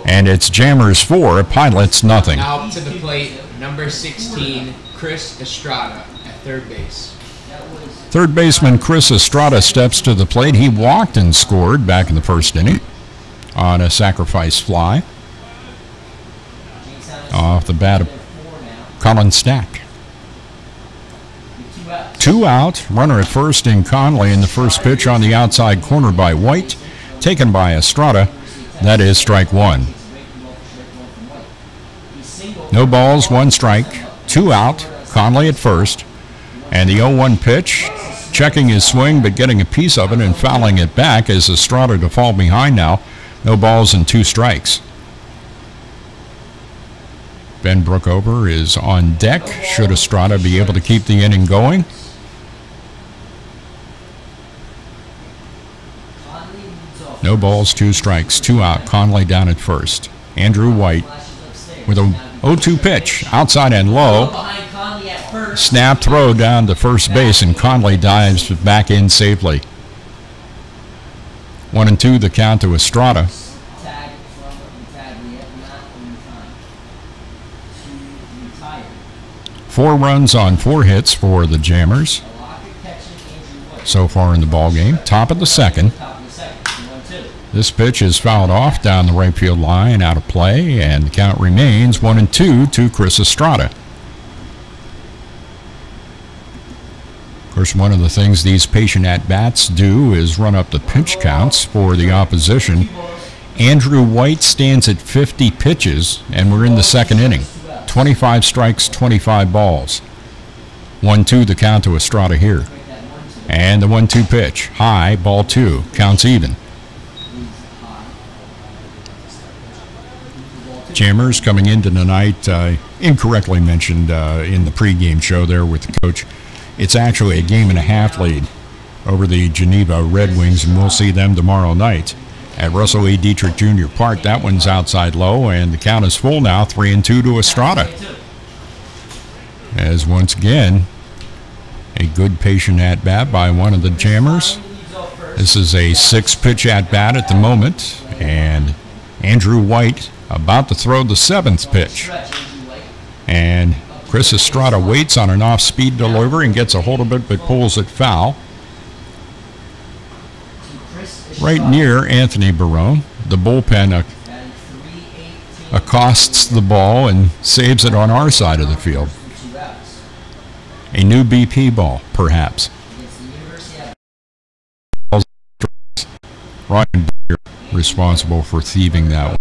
And it's Jammers 4, Pilots nothing. Now to the plate, number 16, Chris Estrada at third base. Third baseman Chris Estrada steps to the plate. He walked and scored back in the first inning on a sacrifice fly off the bat of Colin Stack. 2 out, runner at first in Conley, in the first pitch on the outside corner by White, taken by Estrada. That is strike 1. No balls, 1 strike, 2 out, Conley at first, and the 0-1 pitch, checking his swing but getting a piece of it and fouling it back as Estrada to fall behind now. No balls and 2 strikes. Ben Brookover is on deck. Should Estrada be able to keep the inning going? No balls, 2 strikes, 2 out. Conley down at first. Andrew White with a 0-2 pitch, outside and low. Snap throw down to first base, and Conley dives back in safely. 1-2 the count to Estrada. 4 runs on 4 hits for the Jammers so far in the ball game. Top of the second. This pitch is fouled off down the right field line, out of play, and the count remains 1-2 to Chris Estrada. Of course, one of the things these patient at-bats do is run up the pitch counts for the opposition. Andrew White stands at 50 pitches, and we're in the second inning. 25 strikes, 25 balls. 1-2 the count to Estrada here. And the 1-2 pitch. High, ball 2. Counts even. Jammers coming into tonight, incorrectly mentioned in the pregame show there with the coach. It's actually a 1.5 lead over the Geneva Red Wings, and we'll see them tomorrow night at Russell E. Dietrich Jr. Park. That one's outside low, and the count is full now, 3-2 to Estrada. As once again, a good patient at-bat by one of the Jammers. This is a 6-pitch at-bat at the moment, and Andrew White about to throw the 7th pitch. And Chris Estrada waits on an off-speed delivery and gets a hold of it, but pulls it foul. Right near Anthony Barone, the bullpen accosts the ball and saves it on our side of the field. A new BP ball, perhaps. Ryan Baker responsible for thieving that one.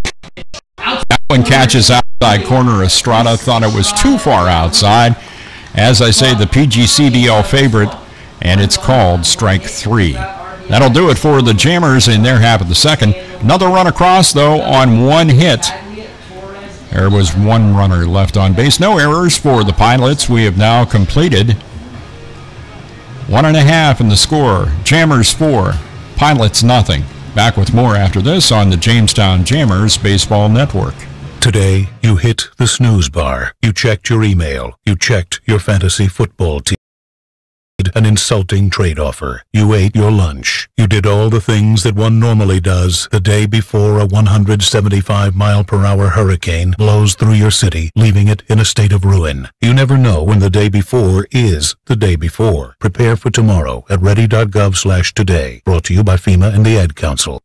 That one catches outside corner. Estrada thought it was too far outside. As I say, the PGCBL favorite, and it's called strike 3. That'll do it for the Jammers in their half of the second. Another run across, though, on one hit. There was one runner left on base. No errors for the Pilots. We have now completed 1.5 in the score. Jammers 4, Pilots nothing. Back with more after this on the Jamestown Jammers Baseball Network. Today, you hit the snooze bar. You checked your email. You checked your fantasy football team. An insulting trade offer. You ate your lunch. You did all the things that one normally does the day before a 175-mile-per-hour hurricane blows through your city, leaving it in a state of ruin. You never know when the day before is the day before. Prepare for tomorrow at ready.gov/today. Brought to you by FEMA and the Ad Council.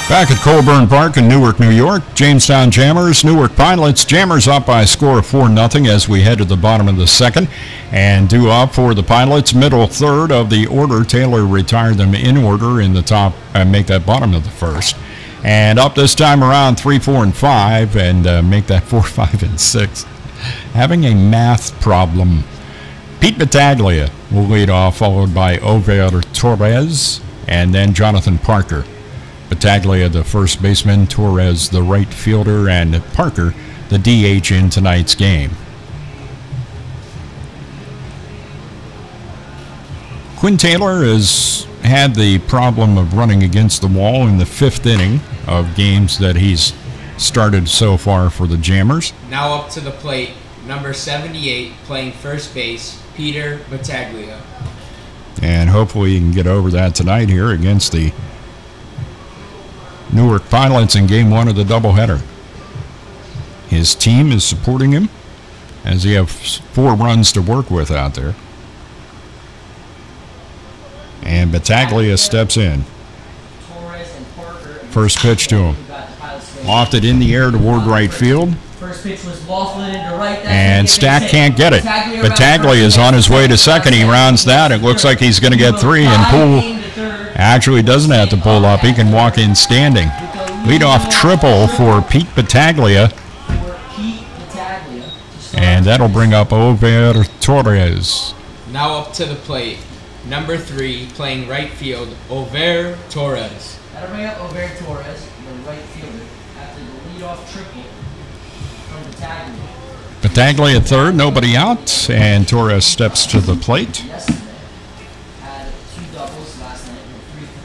Back at Colburn Park in Newark, New York, Jamestown Jammers, Newark Pilots. Jammers up by a score of 4-0 as we head to the bottom of the second. And due up for the Pilots, middle third of the order. Taylor retired them in order in the top and make that bottom of the first. And up this time around 3, 4, and 5 and make that 4, 5, and 6. Having a math problem. Pete Battaglia will lead off, followed by Over Torres and then Jonathan Parker. Battaglia, the first baseman, Torres, the right fielder, and Parker, the DH in tonight's game. Quinn Taylor has had the problem of running against the wall in the 5th inning of games that he's started so far for the Jammers. Now up to the plate, number 78, playing first base, Peter Battaglia. And hopefully he can get over that tonight here against the Newark Pilots in Game 1 of the doubleheader. His team is supporting him as he has 4 runs to work with out there. And Battaglia steps in. First pitch to him. Lofted in the air toward right field. First pitch was lofted into right. And Stack can't get it. Battaglia is on his way to second. He rounds that. It looks like he's going to get 3, and Poole actually doesn't have to pull up. He can walk in standing. Leadoff triple for Pete Battaglia. And that'll bring up Over Torres. Now up to the plate, number 3, playing right field, Over Torres. That'll bring up Over Torres, the right fielder, after the leadoff triple from Battaglia. Battaglia at third, nobody out, and Torres steps to the plate.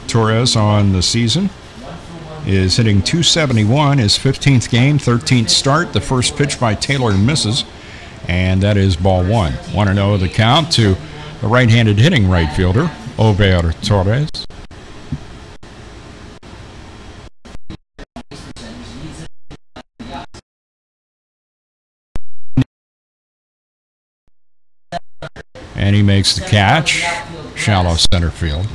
Torres on the season is hitting .271, his 15th game, 13th start. The first pitch by Taylor misses, and that is ball 1. 1-0 the count to the right-handed hitting right fielder, Over Torres. And he makes the catch, shallow center field.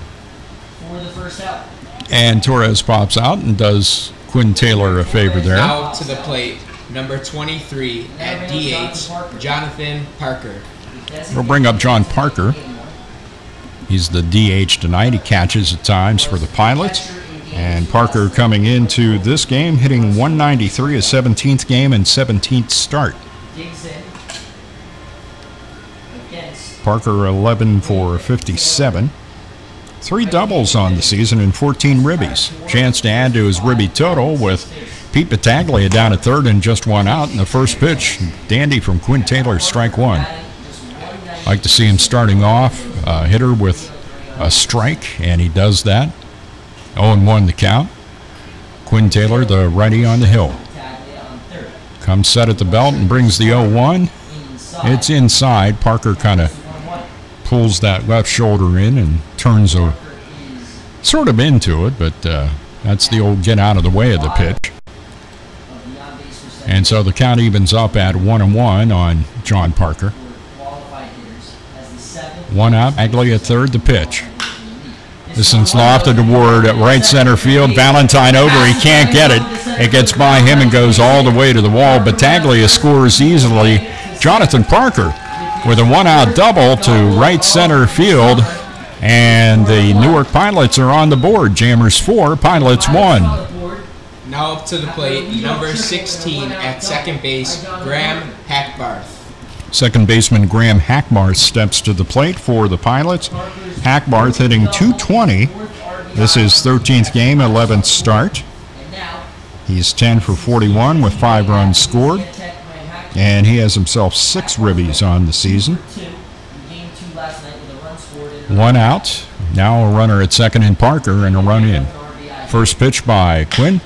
And Torres pops out and does Quinn Taylor a favor there. Now to the plate, number 23 at DH, Jonathan Parker. We'll bring up John Parker. He's the DH tonight. He catches at times for the Pilots. And Parker coming into this game, hitting 193, a 17th game and 17th start. Parker 11 for 57. 3 doubles on the season and 14 ribbies. Chance to add to his ribby total with Pete Battaglia down at third and just 1 out in the first pitch. Dandy from Quinn Taylor, strike 1. Like to see him starting off, hitter with a strike, and he does that. 0-1 the count. Quinn Taylor, the righty on the hill. Comes set at the belt and brings the 0-1. It's inside. Parker kind of pulls that left shoulder in and turns sort of into it, but that's the old get out of the way of the pitch. And so the count evens up at 1-1 on John Parker. 1 out, Bagley at third, the pitch. This one's lofted toward right center field. Valentine over, he can't get it. It gets by him and goes all the way to the wall. Battaglia scores easily. Jonathan Parker with a 1-out double to right center field. And the Newark Pilots are on the board. Jammers 4, Pilots 1. Now up to the plate, number 16 at second base, Graham Hackbarth. Second baseman Graham Hackbarth steps to the plate for the Pilots. Hackbarth hitting .220. This is 13th game, 11th start. He's 10 for 41 with 5 runs scored. And he has himself 6 ribbies on the season. 1 out. Now a runner at second in Parker and a run in. First pitch by Quinn.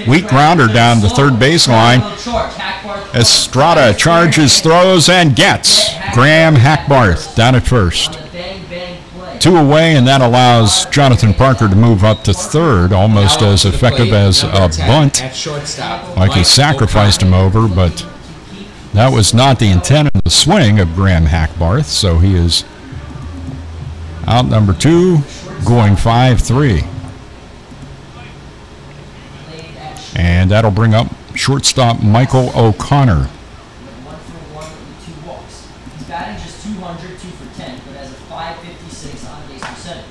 Weak grounder down the third baseline. Estrada charges, throws, and gets Graham Hackbarth down at first. 2 away, and that allows Jonathan Parker to move up to third, almost as effective as a bunt. Like he sacrificed him over, but that was not the intent of the swing of Graham Hackbarth, so he is out number 2, going 5-3. And that'll bring up shortstop Michael O'Connor.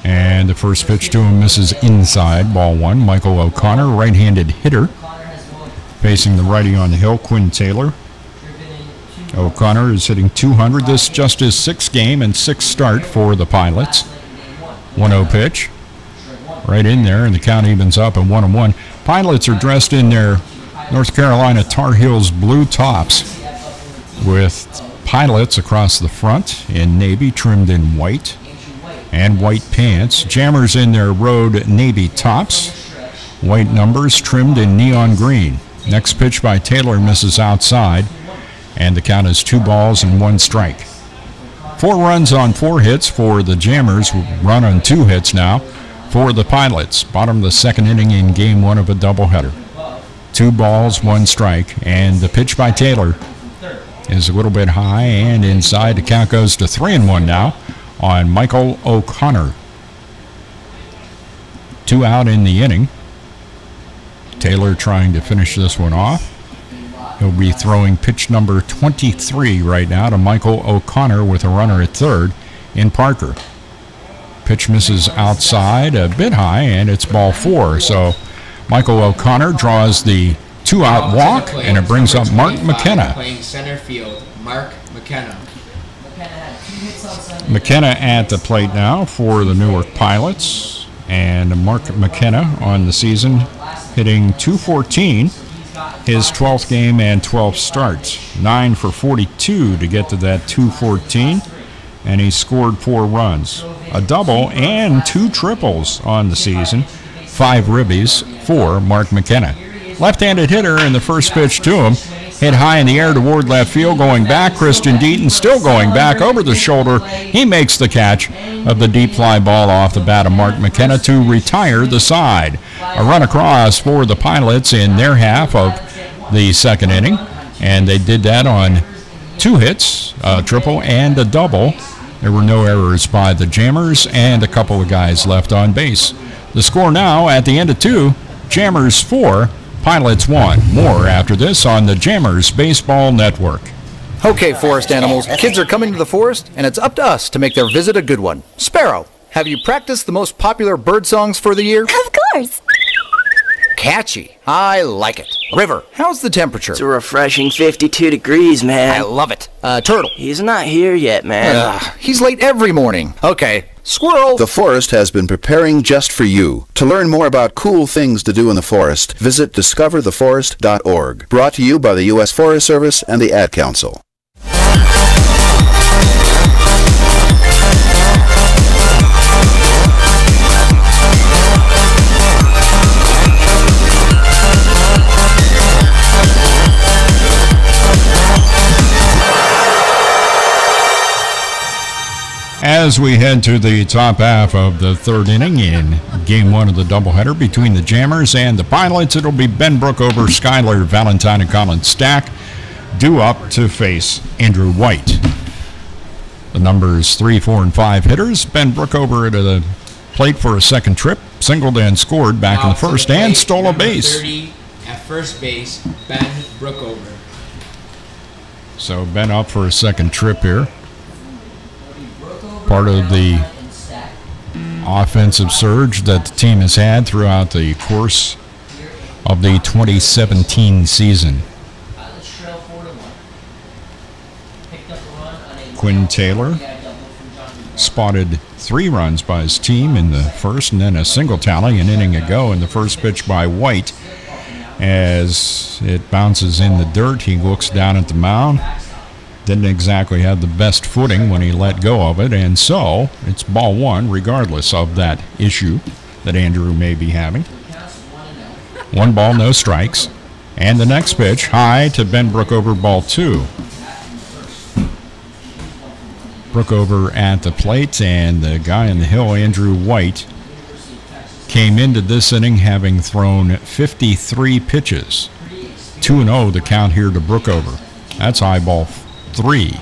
And the first pitch to him misses inside, ball 1. Michael O'Connor, right-handed hitter, facing the righty on the hill, Quinn Taylor. O'Connor is hitting .200. This just his 6th game and 6th start for the Pilots. 1-0 pitch. Right in there, and the count evens up at 1-1. Pilots are dressed in their North Carolina Tar Heels blue tops with pilots across the front in navy trimmed in white and white pants. Jammers in their road navy tops, white numbers trimmed in neon green. Next pitch by Taylor misses outside, and the count is 2 balls and 1 strike. 4 runs on 4 hits for the Jammers, run on 2 hits now for the Pilots. Bottom of the 2nd inning in game 1 of a doubleheader. 2 balls, 1 strike, and the pitch by Taylor is a little bit high and inside. The count goes to 3-1 now on Michael O'Connor. 2 out in the inning. Taylor trying to finish this one off. He'll be throwing pitch number 23 right now to Michael O'Connor with a runner at third in Parker. Pitch misses outside, a bit high, and it's ball 4. So Michael O'Connor draws the 2-out walk, and it brings up Mark McKenna. Playing center field, Mark McKenna. McKenna at the plate now for the Newark Pilots, and Mark McKenna on the season hitting .214, his 12th game and 12th starts. 9 for 42 to get to that .214, and he scored 4 runs. A double and 2 triples on the season. 5 ribbies for Mark McKenna. Left-handed hitter, in the first pitch to him, hit high in the air toward left field, going back. Christian Deaton still going back over the shoulder. He makes the catch of the deep fly ball off the bat of Mark McKenna to retire the side. A run across for the Pilots in their half of the 2nd inning, and they did that on 2 hits, a triple and a double. There were no errors by the Jammers and a couple of guys left on base. The score now at the end of 2, Jammers 4, Pilots 1. More after this on the Jammers Baseball Network. Okay, forest animals, kids are coming to the forest, and it's up to us to make their visit a good one. Sparrow, have you practiced the most popular bird songs for the year? Of course. Catchy. I like it. River, how's the temperature? It's a refreshing 52 degrees, man. I love it. Turtle. He's not here yet, man. He's late every morning. Okay. Squirrel. The forest has been preparing just for you. To learn more about cool things to do in the forest, visit discovertheforest.org. Brought to you by the U.S. Forest Service and the Ad Council. As we head to the top half of the third inning in Game 1 of the doubleheader between the Jammers and the Pilots, it'll be Ben Brookover, Skyler Valentine, and Colin Stack due up to face Andrew White. The numbers 3, 4, and 5 hitters. Ben Brookover at the plate for a second trip, singled and scored back in the first, and stole a base. 30 at first base, Ben Brookover. So Ben up for a second trip here. Part of the offensive surge that the team has had throughout the course of the 2017 season. Quinn Taylor spotted 3 runs by his team in the first, and then a single tally an inning ago in the first pitch by White. As it bounces in the dirt, he looks down at the mound. Didn't exactly have the best footing when he let go of it, and so it's ball 1 regardless of that issue that Andrew may be having. 1 ball, no strikes, and the next pitch high to Ben Brookover, ball 2. Brookover at the plate, and the guy on the hill, Andrew White, came into this inning having thrown 53 pitches. 2-0 the count here to Brookover. That's high ball 3.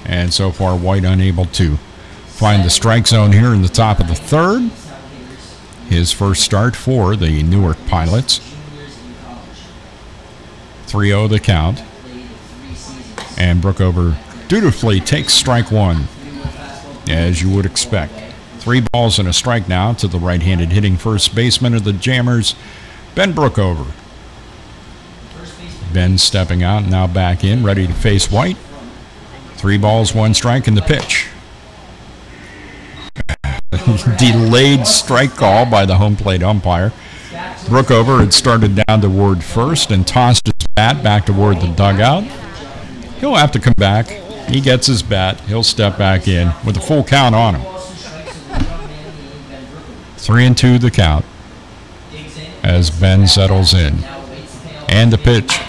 And so far White unable to find the strike zone here in the top of the third. His first start for the Newark Pilots. 3-0 the count. And Brookover dutifully takes strike 1, as you would expect. 3 balls and a strike now to the right-handed hitting first baseman of the Jammers, Ben Brookover. Ben stepping out, now back in, ready to face White. 3 balls, 1 strike in the pitch. Delayed strike call by the home plate umpire. Brookover had started down toward first and tossed his bat back toward the dugout. He'll have to come back. He gets his bat. He'll step back in with a full count on him. 3-2 the count as Ben settles in. And the pitch.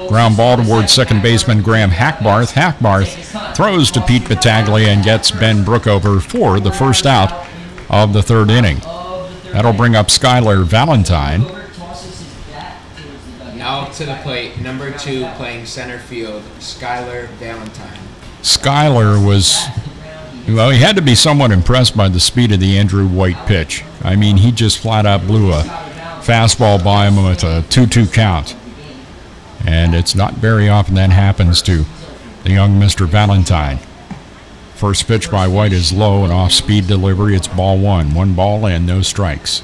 Ground ball towards second baseman Graham Hackbarth. Hackbarth throws to Pete Battaglia and gets Ben Brookover for the first out of the third inning. That'll bring up Skyler Valentine. Now to the plate, number 2 playing center field, Skyler Valentine. Skyler was, well, he had to be somewhat impressed by the speed of the Andrew White pitch. I mean, he just flat out blew a fastball by him with a 2-2 count. And it's not very often that happens to the young Mr. Valentine. First pitch by White is low, an off-speed delivery. It's ball 1. 1 ball and no strikes.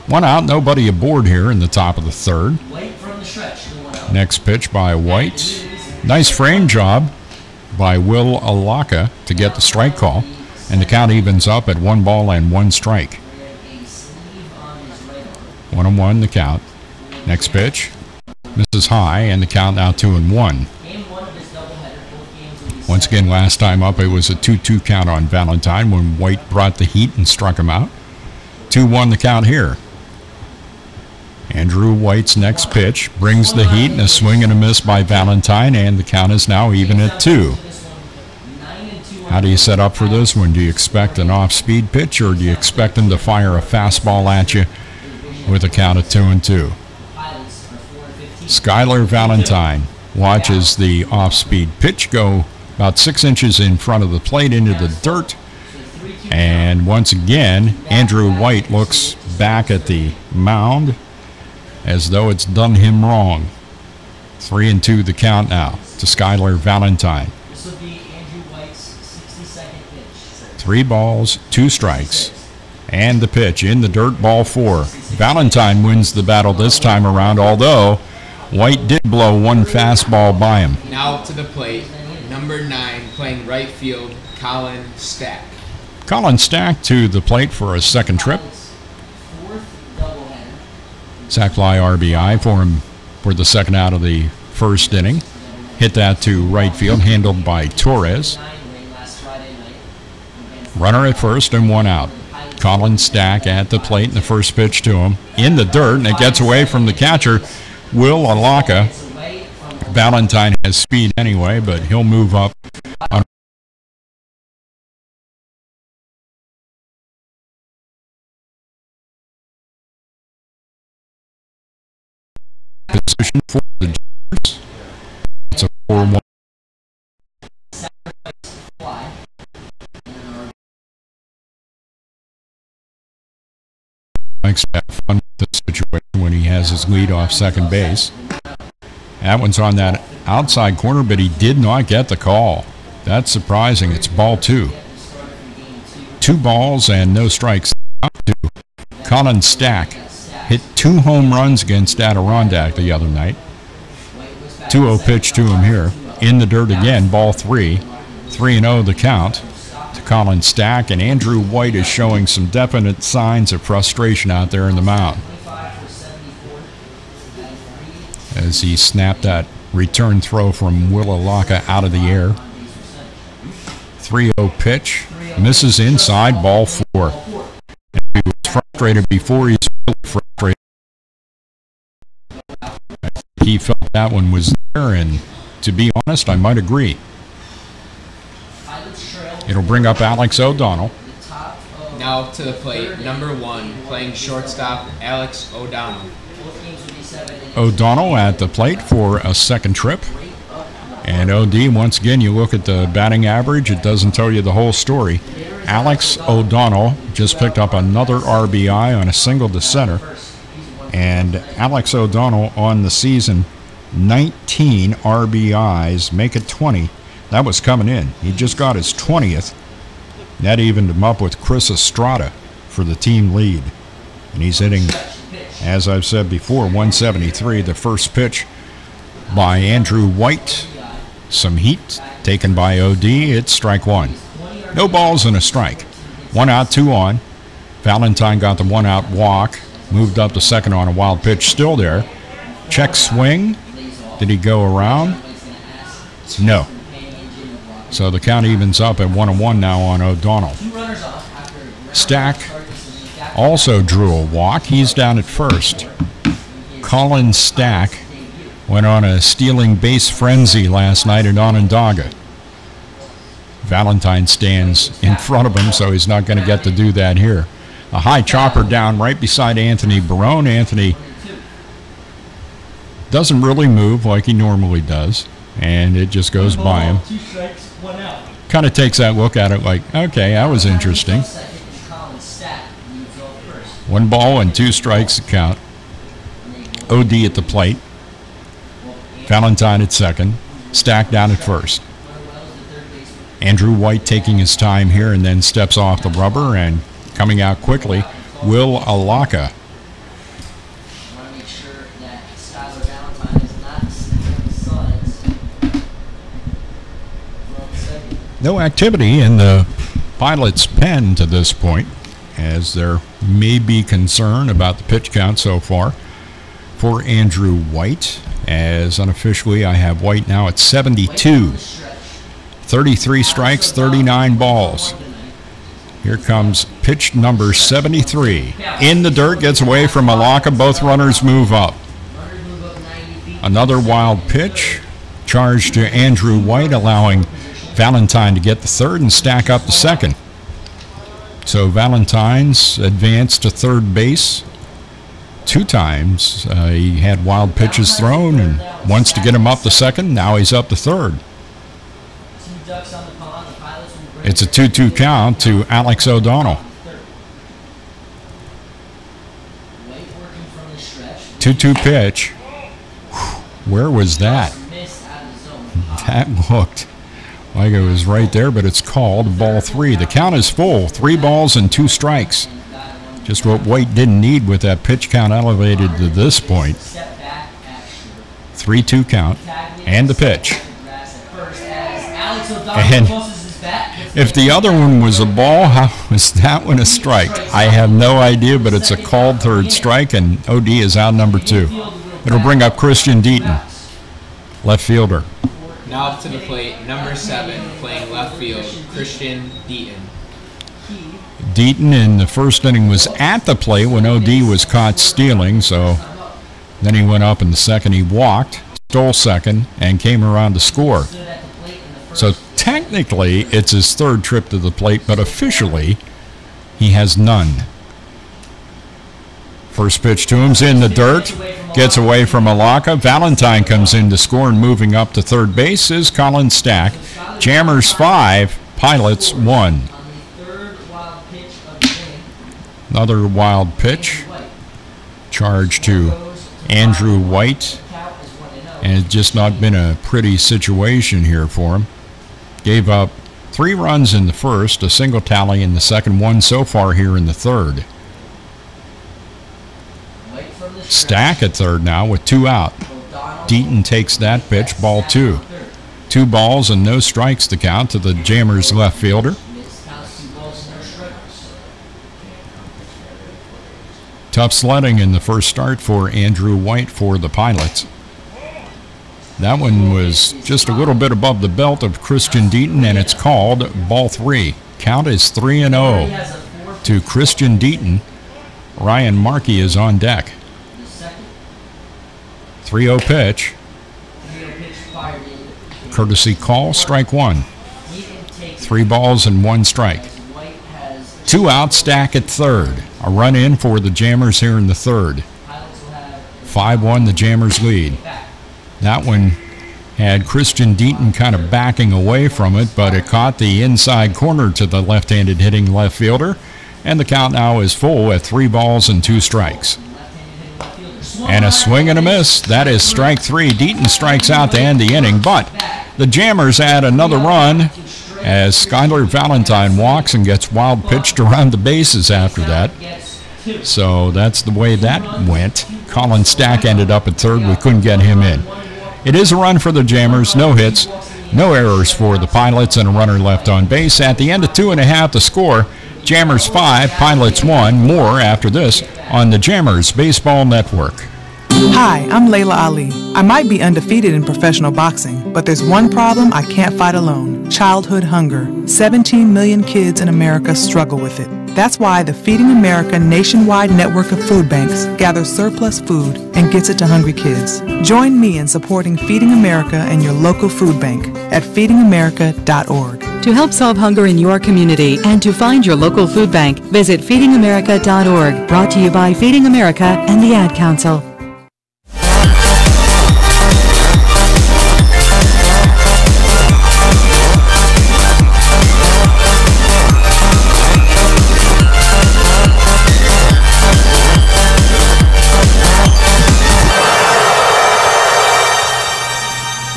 1 out, nobody aboard here in the top of the third. Next pitch by White. Nice frame job by Will Alaka to get the strike call. And the count evens up at 1 ball and 1 strike. 1-1 the count. Next pitch misses high, and the count now 2-1. Once again, last time up it was a 2-2 count on Valentine when White brought the heat and struck him out. 2-1 the count here. Andrew White's next pitch brings the heat, and a swing and a miss by Valentine, and the count is now even at 2. How do you set up for this one? Do you expect an off-speed pitch, or do you expect him to fire a fastball at you with a count of 2-2? Skyler Valentine watches the off-speed pitch go about 6 inches in front of the plate into the dirt. And once again, Andrew White looks back at the mound as though it's done him wrong. 3-2 the count now to Skyler Valentine. 3 balls, 2 strikes. And the pitch in the dirt, ball 4. Valentine wins the battle this time around, although White did blow one fastball by him. Now to the plate, number 9, playing right field, Colin Stack. Colin Stack to the plate for a second trip. Sac fly RBI for him for the second out of the first inning. Hit that to right field, handled by Torres. Runner at first and 1 out. Colin Stack at the plate, and the first pitch to him in the dirt, and it gets away from the catcher, Will Alaka. Valentine has speed anyway, but he'll move up on position for the Jammers. It's a 4-1. Likes to have fun with the situation when he has his lead off second base. That one's on that outside corner, but he did not get the call. That's surprising. It's ball 2. 2 balls and no strikes. Up to Colin Stack. Hit 2 home runs against Adirondack the other night. 2-0 pitch to him here. In the dirt again, ball 3. 3-0 the count to Colin Stack, and Andrew White is showing some definite signs of frustration out there in the mound as he snapped that return throw from Will Alaka out of the air. 3-0 pitch, misses inside, ball 4. And he was frustrated before, he's really frustrated. He felt that one was there, and to be honest, I might agree. It'll bring up Alex O'Donnell. Now to the plate, number 1, playing shortstop, Alex O'Donnell. O'Donnell at the plate for a second trip. And OD, once again, you look at the batting average, it doesn't tell you the whole story. Alex O'Donnell just picked up another RBI on a single to center. And Alex O'Donnell on the season, 19 RBIs, make it 20. That was coming in. He just got his 20th. That evened him up with Chris Estrada for the team lead. And he's hitting, as I've said before, 173. The first pitch by Andrew White. Some heat taken by OD. It's strike 1. No balls and a strike. 1 out, 2 on. Valentine got the 1 out walk. Moved up to second on a wild pitch. Still there. Check swing. Did he go around? No. So the count evens up at 1-1 now on O'Donnell. Stack also drew a walk. He's down at first. Colin Stack went on a stealing base frenzy last night at Onondaga. Valentine stands in front of him, so he's not going to get to do that here. A high chopper down right beside Anthony Barone. Anthony doesn't really move like he normally does, and it just goes by him. Kind of takes that look at it like, okay, that was interesting. 1 ball and 2 strikes to count. OD at the plate. Valentine at second. Stack down at first. Andrew White taking his time here and then steps off the rubber, and coming out quickly, Will Alaka. No activity in the Pilots' pen to this point, as there may be concern about the pitch count so far for Andrew White, as unofficially I have White now at 72. 33 strikes, 39 balls. Here comes pitch number 73. In the dirt, gets away from Alaka. Both runners move up. Another wild pitch. Charge to Andrew White, allowing Valentine to get the third and Stack up the second. So Valentine's advanced to third base 2 times. He had wild pitches thrown and wants to get him up the second. Now he's up the third. It's a 2-2 count to Alex O'Donnell. 2-2 pitch. Where was that? That looked like it was right there, but it's called ball 3. The count is full. 3 balls and 2 strikes. Just what White didn't need with that pitch count elevated to this point. 3-2 count, and the pitch. And if the other one was a ball, how was that one a strike? I have no idea, but it's a called third strike, and OD is out number 2. It'll bring up Christian Deaton, left fielder. Now up to the plate, number 7, playing left field, Christian Deaton. Deaton in the first inning was at the plate when OD was caught stealing, so then he went up in the second. He walked, stole second, and came around to score. So technically, it's his third trip to the plate, but officially, he has none. First pitch to him's in the dirt, gets away from Alaka. Valentine comes in to score, and moving up to third base is Colin Stack. Jammers 5, Pilots 1. Another wild pitch. Charge to Andrew White. And it's just not been a pretty situation here for him. Gave up 3 runs in the first, a single tally in the second, 1 so far here in the third. Stack at third now with 2 out. Deaton takes that pitch, ball 2. 2 balls and no strikes to count to the Jammers left fielder. Tough sledding in the first start for Andrew White for the Pilots. That one was just a little bit above the belt of Christian Deaton, and it's called ball 3. Count is 3-0 to Christian Deaton. Ryan Markey is on deck. 3-0 pitch. Courtesy call, strike 1. 3 balls and 1 strike. 2 out, Stack at third. A run in for the Jammers here in the third. 5-1 the Jammers lead. That one had Christian Deaton kind of backing away from it, but it caught the inside corner to the left-handed hitting left fielder, and the count now is full at 3 balls and 2 strikes. And a swing and a miss. That is strike 3. Deaton strikes out to end the inning, but the Jammers add another run as Skylar Valentine walks and gets wild pitched around the bases after that. So that's the way that went. Colin Stack ended up at third. We couldn't get him in. It is a run for the Jammers. No hits, no errors for the Pilots, and a runner left on base. At the end of 2.5 to score, Jammers 5, Pilots 1. More after this on the Jammers Baseball Network. Hi, I'm Layla Ali. I might be undefeated in professional boxing, but there's one problem I can't fight alone: childhood hunger. 17 million kids in America struggle with it. That's why the Feeding America nationwide network of food banks gathers surplus food and gets it to hungry kids. Join me in supporting Feeding America and your local food bank at feedingamerica.org. To help solve hunger in your community and to find your local food bank, visit feedingamerica.org. Brought to you by Feeding America and the Ad Council.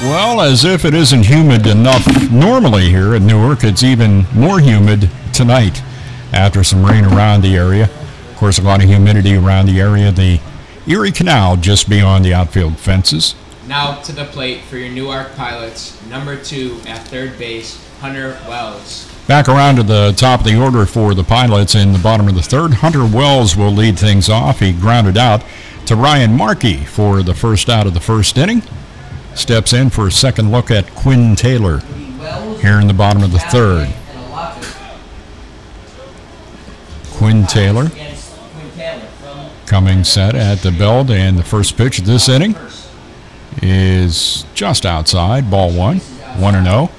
Well, as if it isn't humid enough normally here in Newark, it's even more humid tonight after some rain around the area. Of course, a lot of humidity around the area. The Erie Canal just beyond the outfield fences. Now to the plate for your Newark Pilots, number 2 at third base, Hunter Wells. Back around to the top of the order for the Pilots in the bottom of the third. Hunter Wells will lead things off. He grounded out to Ryan Markey for the first out of the first inning. Steps in for a second look at Quinn Taylor here in the bottom of the third. Quinn Taylor coming set at the belt, and the first pitch of this inning is just outside, ball 1, 1-0.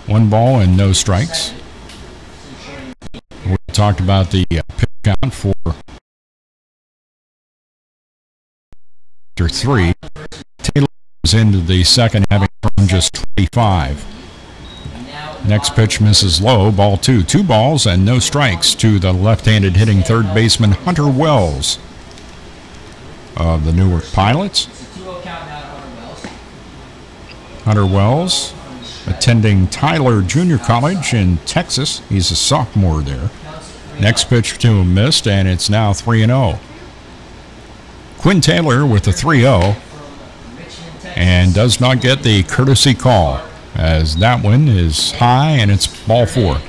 1 ball and no strikes. We talked about the pitch count for 3. Taylor is into the second, having thrown just 25. Next pitch misses low, ball 2. 2 balls and no strikes to the left-handed hitting third baseman Hunter Wells of the Newark Pilots. Hunter Wells attending Tyler Junior College in Texas. He's a sophomore there. Next pitch to him missed, and it's now 3-0. Quinn Taylor with a 3-0 and does not get the courtesy call, as that one is high and it's ball 4.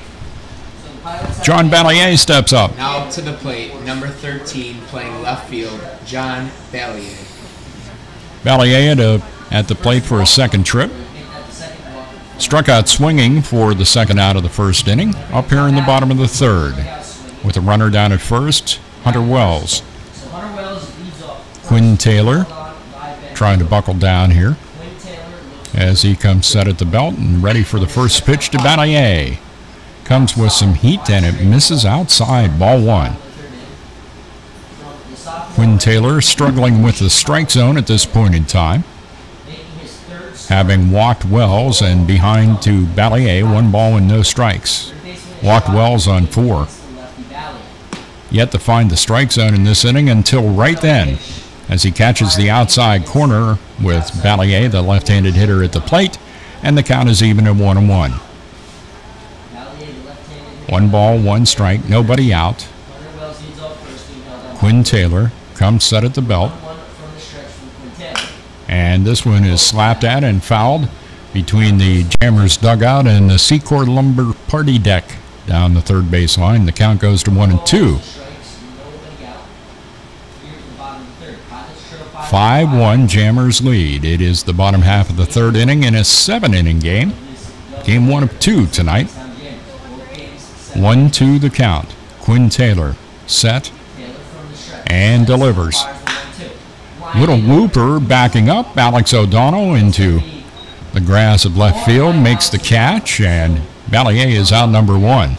John Ballier steps up. Now to the plate, number 13, playing left field, John Ballier. Ballier at the plate for a second trip. Struck out swinging for the second out of the first inning, up here in the bottom of the third. With a runner down at first, Hunter Wells. Quinn Taylor trying to buckle down here as he comes set at the belt and ready for the first pitch to Ballier. Comes with some heat and it misses outside, ball 1. Quinn Taylor struggling with the strike zone at this point in time, having walked Wells and behind to Ballier, 1 ball and no strikes. Walked Wells on 4. Yet to find the strike zone in this inning until right then, as he catches the outside corner with Ballier, the left-handed hitter, at the plate, and the count is even at 1-1. 1 ball, 1 strike, nobody out. Quinn Taylor comes set at the belt, and this one is slapped at and fouled between the Jammers dugout and the Secor Lumber party deck down the third base line. The count goes to 1-2. 5-1 Jammers lead. It is the bottom half of the third inning in a 7-inning game. Game 1 of 2 tonight. 1-2 the count. Quinn Taylor set and delivers. Little whooper backing up. Alex O'Donnell into the grass of left field makes the catch, and Ballier is out number 1.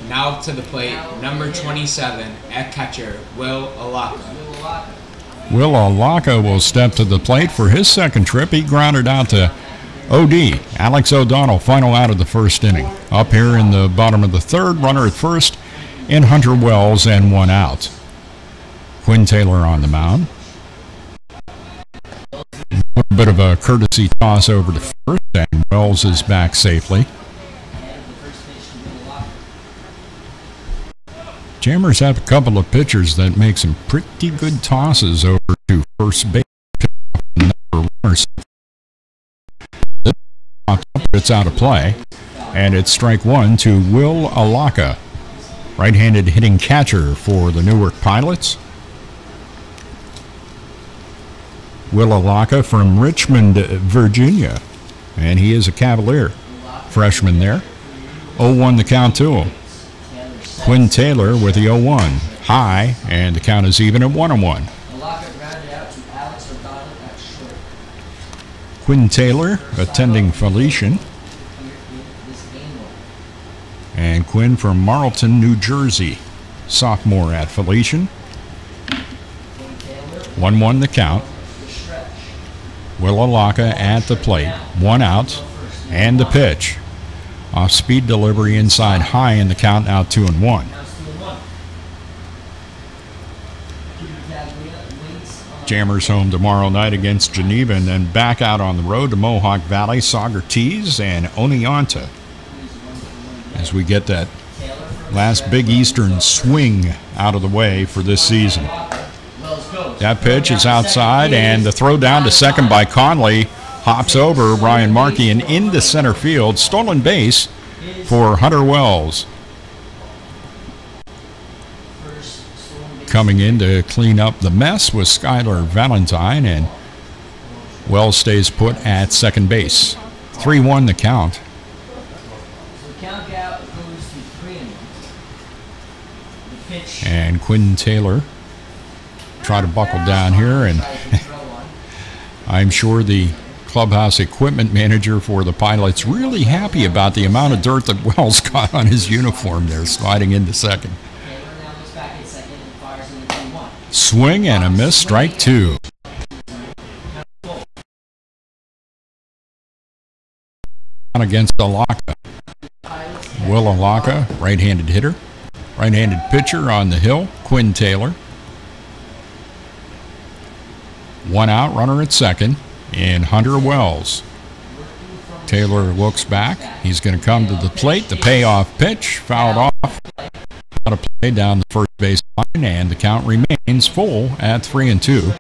Now to the plate, number 27, at catcher, Will Alaka. Will Alaka will step to the plate for his second trip. He grounded out to OD. Alex O'Donnell, final out of the first inning. Up here in the bottom of the third, runner at first in Hunter Wells and 1 out. Quinn Taylor on the mound. A little bit of a courtesy toss over to first, and Wells is back safely. Jammers have a couple of pitchers that make some pretty good tosses over to first base. It's out of play, and it's strike 1 to Will Alaka, right-handed hitting catcher for the Newark Pilots. Will Alaka from Richmond, Virginia, and he is a Cavalier freshman there. 0-1 the count to him. Quinn Taylor with the 0-1, high, and the count is even at 1-1. Quinn Taylor attending Felician, and Quinn from Marlton, New Jersey, sophomore at Felician. 1-1 the count. Will Alaka at the plate, 1 out, and the pitch. Off-speed delivery inside high, in the count now 2-1. Jammers home tomorrow night against Geneva, and then back out on the road to Mohawk Valley, Saugerties, and Oneonta, as we get that last Big Eastern swing out of the way for this season. That pitch is outside, and the throw down to second by Conley hops over Ryan Markey and into center field. Stolen base for Hunter Wells. Coming in to clean up the mess was Skylar Valentine, and Wells stays put at second base. 3-1 the count. And Quinn Taylor try to buckle down here, and I'm sure the clubhouse equipment manager for the Pilots really happy about the amount of dirt that Wells got on his uniform there, sliding into second. Swing and a miss, strike 2. Against Alaka. Will Alaka, right-handed hitter. Right-handed pitcher on the hill, Quinn Taylor. One out, runner at second, and Hunter Wells. Taylor looks back. He's going to come to the plate. The payoff pitch, fouled off. Out of play down the first base line, and the count remains full at 3-2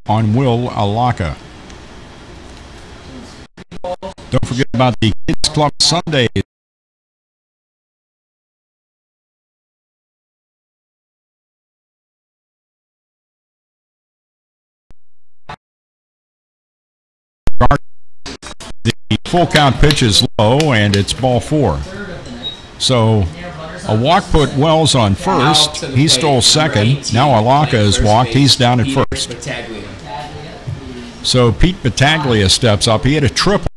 on Will Alaka. Don't forget about the Kids Club Sunday. The full count pitch is low, and it's ball 4. So a walk put Wells on first. He stole second. Now Alaka is walked. He's down at first. So Pete Battaglia steps up. He had a triple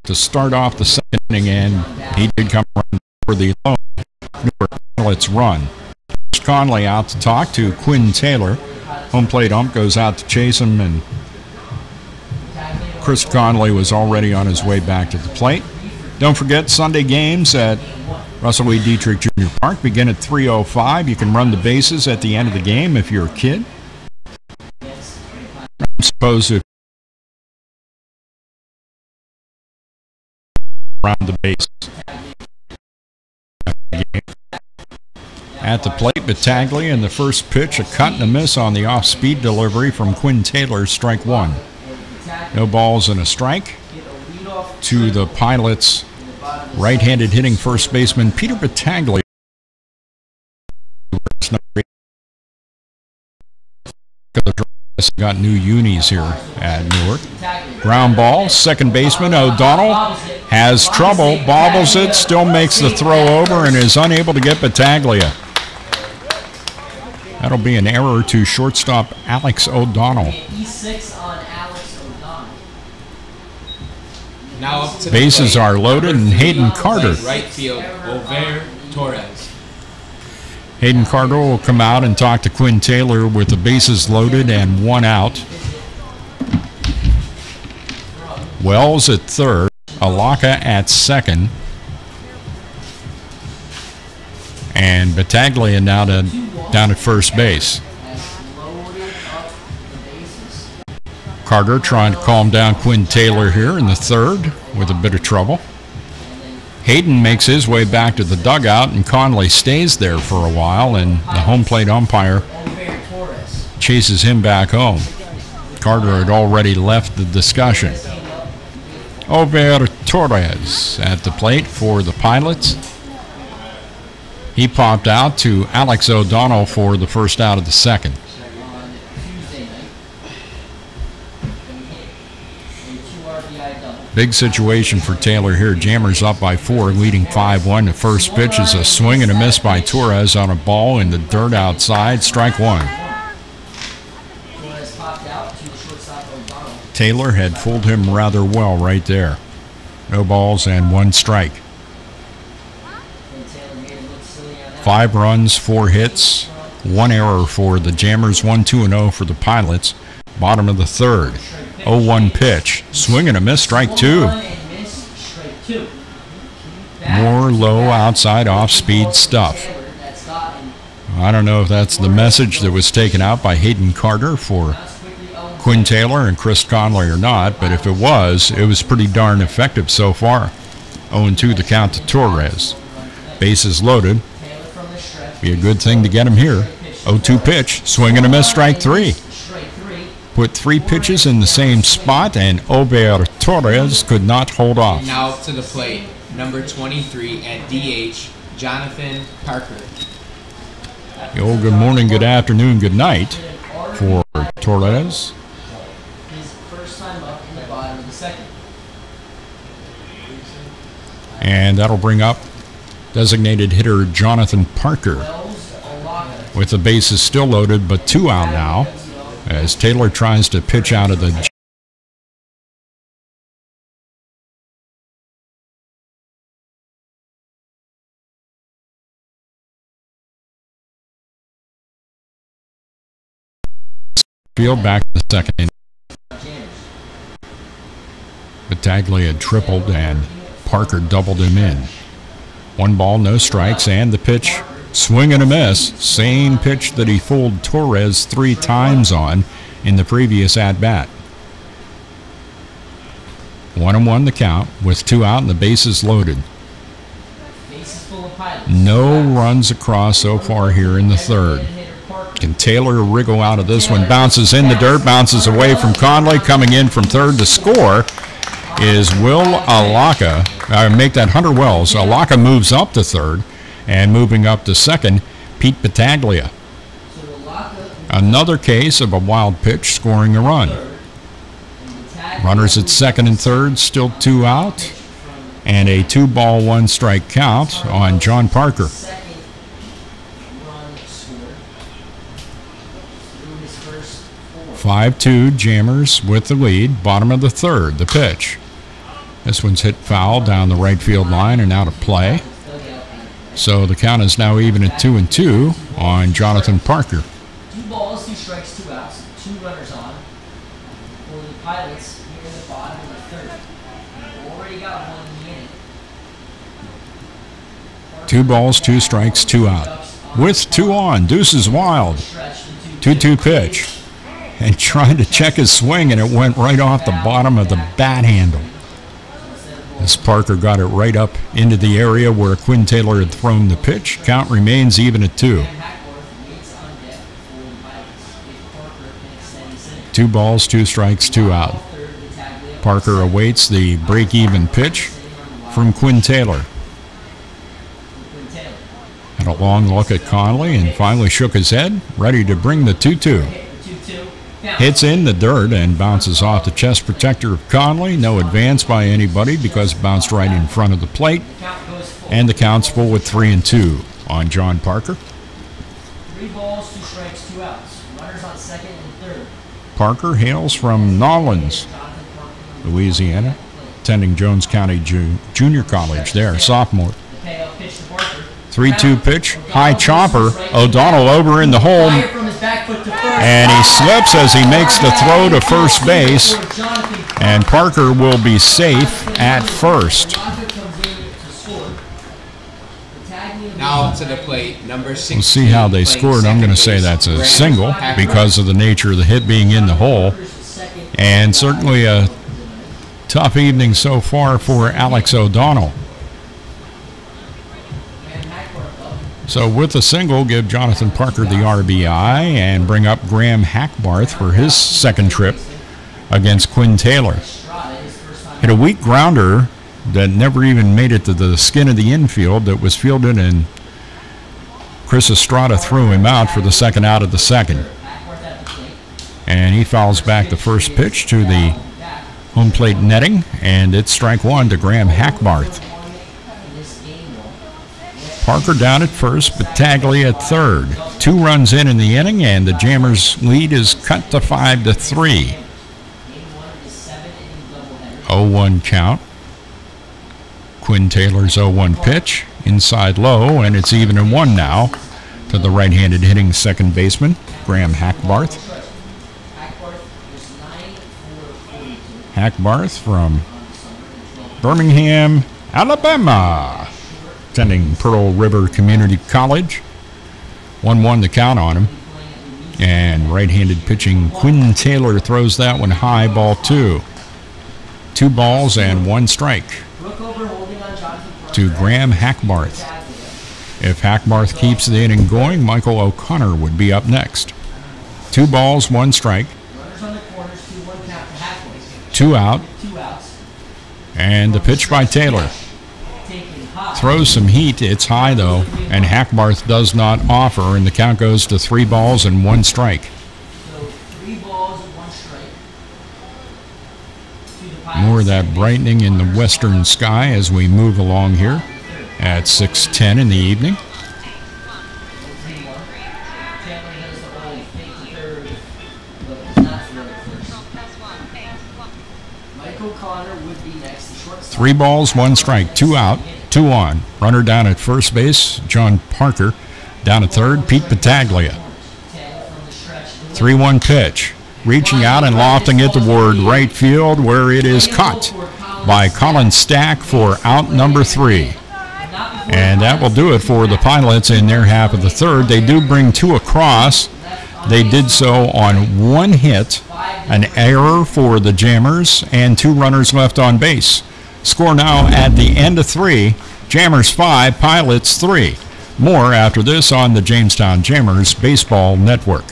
to start off the second inning, and he did come around for the lone Newark Pilots run. Conley out to talk to Quinn Taylor. Home plate ump goes out to chase him, and Chris Conley was already on his way back to the plate. Don't forget, Sunday games at Russell E. Dietrich Jr. Park begin at 3:05. You can run the bases at the end of the game if you're a kid. I'm supposed to around the base. At the plate, Battaglia in the first pitch, a cut and a miss on the off-speed delivery from Quinn Taylor, strike 1. No balls and a strike to the Pilots' right-handed hitting first baseman Peter Battaglia. Got new unis here at Newark. Ground ball, second baseman O'Donnell has trouble, bobbles it, still makes the throw over, and is unable to get Battaglia. That'll be an error to shortstop Alex O'Donnell. Now up to bases are loaded, and Hayden Carter. Right field, Over Torres. Hayden Carter will come out and talk to Quinn Taylor with the bases loaded and one out. Wells at third, Alaka at second, and Battaglia now down at first base. Carter trying to calm down Quinn Taylor here in the third with a bit of trouble. Hayden makes his way back to the dugout, and Conley stays there for a while, and the home plate umpire chases him back home. Carter had already left the discussion. Over Torres at the plate for the Pilots. He popped out to Alex O'Donnell for the first out of the second. Big situation for Taylor here. Jammers up by 4, leading 5-1. The first pitch is a swing and a miss by Torres on a ball in the dirt outside. Strike 1. Taylor had fooled him rather well right there. No balls and 1 strike. 5 runs, 4 hits, 1 error for the Jammers. 1-2-0 for the Pilots. Bottom of the third. 0-1 pitch. Swing and a miss, strike 2. More low outside off-speed stuff. I don't know if that's the message that was taken out by Hayden Carter for Quinn Taylor and Chris Conley or not, but if it was pretty darn effective so far. 0-2 the count to Torres. Bases loaded. Be a good thing to get him here. 0-2 pitch. Swing and a miss, strike 3. Put 3 pitches in the same spot, and Over Torres could not hold off. Now up to the plate, number 23 at DH, Jonathan Parker. The old good morning, good afternoon, good night for Torres. His first time up in the bottom of the second. And that'll bring up designated hitter Jonathan Parker. With the bases still loaded, but 2 out now, as Taylor tries to pitch out of the field. Back to the second inning. Battaglia had tripled and Parker doubled him in. 1 ball, no strikes, and the pitch, swing and a miss. Same pitch that he fooled Torres 3 times on in the previous at-bat. 1-1 the count with 2 out and the bases loaded. No runs across so far here in the third. Can Taylor wriggle out of this one? Bounces in the dirt, bounces away from Conley. Coming in from third to score is Will Alaka. Make that Hunter Wells. Alaka moves up to third, and moving up to second, Pete Battaglia. Another case of a wild pitch scoring a run. Runners at second and third, still 2 out, and a 2-ball, 1-strike count on John Parker. 5-2 Jammers with the lead, bottom of the third, the pitch. This one's hit foul down the right field line and out of play. So the count is now even at 2-2 on Jonathan Parker. 2 balls, 2 strikes, 2 outs, 2 runners on for the Pilots here in the bottom of the third. Already got one in the inning. 2 balls, 2 strikes, 2 out. With 2 on, Deuces wild. 2-2 pitch. And trying to check his swing, and it went right off the bottom of the bat handle. As Parker got it right up into the area where Quinn Taylor had thrown the pitch. Count remains even at 2. 2 balls, 2 strikes, 2 out. Parker awaits the break-even pitch from Quinn Taylor. Had a long look at Conley and finally shook his head, ready to bring the 2-2. Hits in the dirt and bounces off the chest protector of Conley. No advance by anybody because it bounced right in front of the plate. And the count's full with 3-2 on John Parker. 3 balls, 2 strikes, 2 outs. Runners on second and third. Parker hails from Nolens, Louisiana, attending Jones County Junior College there, sophomore. 3-2 pitch, high chopper. O'Donnell over in the hole, and he slips as he makes the throw to first base, and Parker will be safe at first. Now to the plate, number 16. We'll see how they scored. I'm going to say that's a single because of the nature of the hit being in the hole, and certainly a tough evening so far for Alex O'Donnell. So with a single, give Jonathan Parker the RBI and bring up Graham Hackbarth for his second trip against Quinn Taylor. Hit a weak grounder that never even made it to the skin of the infield that was fielded, and Chris Estrada threw him out for the second out of the second. And he fouls back the first pitch to the home plate netting, and it's strike 1 to Graham Hackbarth. Parker down at first, Battaglia at third. 2 runs in the inning, and the Jammers' lead is cut to 5-3. 0-1 count. Quinn Taylor's 0-1 pitch, inside low, and it's even at 1 now to the right-handed hitting second baseman, Graham Hackbarth. Hackbarth from Birmingham, Alabama, attending Pearl River Community College. 1-1 the count on him. And right-handed pitching Quinn Taylor throws that one high, ball 2. 2 balls and 1 strike to Graham Hackbarth. If Hackbarth keeps the inning going, Michael O'Connor would be up next. 2 balls, 1 strike. 2 out. And the pitch by Taylor. Throws some heat. It's high, though, and Hackbarth does not offer, and the count goes to 3 balls and 1 strike. More of that brightening in the western sky as we move along here at 6:10 in the evening. Three balls, 1 strike, 2 out, 2 on. Runner down at first base, John Parker. Down at third, Pete Battaglia. 3-1 pitch. Reaching out and lofting it toward right field, where it is caught by Colin Stack for out number 3. And that will do it for the Pilots in their half of the third. They do bring 2 across They did so on 1 hit, an error for the Jammers, and 2 runners left on base. Score now at the end of 3, Jammers 5, Pilots 3. More after this on the Jamestown Jammers Baseball Network.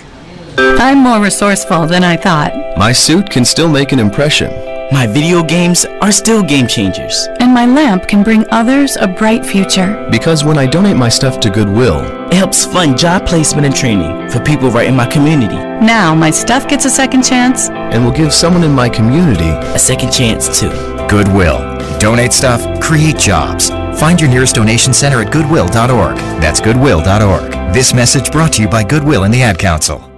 I'm more resourceful than I thought. My suit can still make an impression. My video games are still game changers. And my lamp can bring others a bright future. Because when I donate my stuff to Goodwill, it helps fund job placement and training for people right in my community. Now my stuff gets a second chance. And will give someone in my community a second chance too. Goodwill. Donate stuff, create jobs. Find your nearest donation center at goodwill.org. That's goodwill.org. This message brought to you by Goodwill and the Ad Council.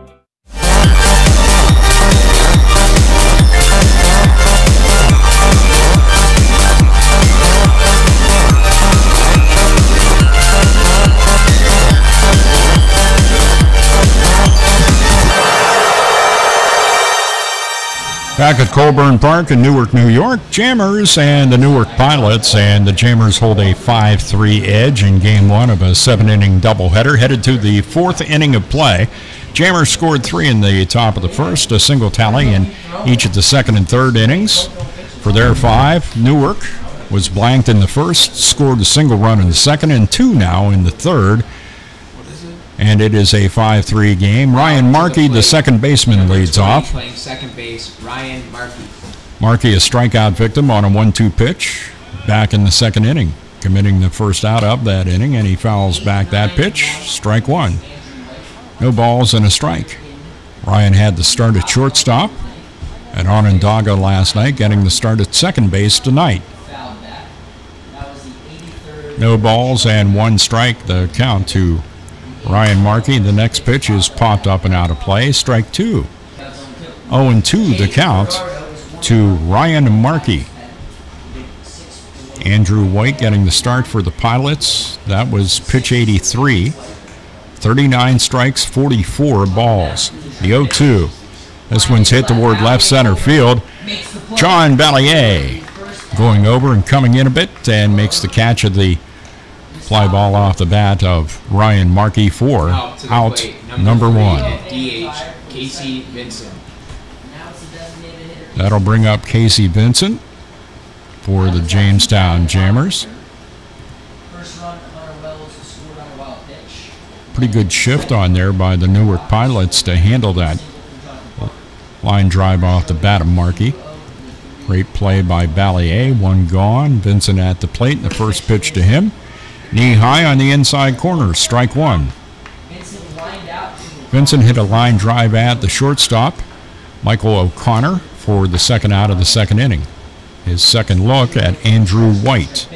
Back at Colburn Park in Newark, New York, Jammers and the Newark Pilots, and the Jammers hold a 5-3 edge in Game 1 of a 7-inning doubleheader, headed to the 4th inning of play. Jammers scored 3 in the top of the first, a single tally in each of the 2nd and 3rd innings. For their 5, Newark was blanked in the first, scored a single run in the 2nd, and 2 now in the 3rd. And it is a 5-3 game. Ryan Markey, the second baseman, leads off. Playing second base, Ryan Markey. Markey, a strikeout victim on a 1-2 pitch back in the 2nd inning, committing the first out of that inning, and he fouls back that pitch. Strike 1. No balls and a strike. Ryan had the start at shortstop at Onondaga last night, getting the start at second base tonight. No balls and 1 strike, the count to Ryan Markey. The next pitch is popped up and out of play. Strike 2. 0-2 the count to Ryan Markey. Andrew White getting the start for the Pilots. That was pitch 83. 39 strikes, 44 balls. The 0-2. This one's hit toward left center field. John Ballier going over and coming in a bit and makes the catch of the fly ball off the bat of Ryan Markey for out number 1. DH, Casey Vincent. That'll bring up Casey Vincent for the Jamestown Jammers. Pretty good shift on there by the Newark Pilots to handle that line drive off the bat of Markey. Great play by Ballier. 1 gone. Vincent at the plate. The first pitch to him. Knee high on the inside corner, strike 1. Vincent hit a line drive at the shortstop, Michael O'Connor, for the second out of the 2nd inning. His second look at Andrew White.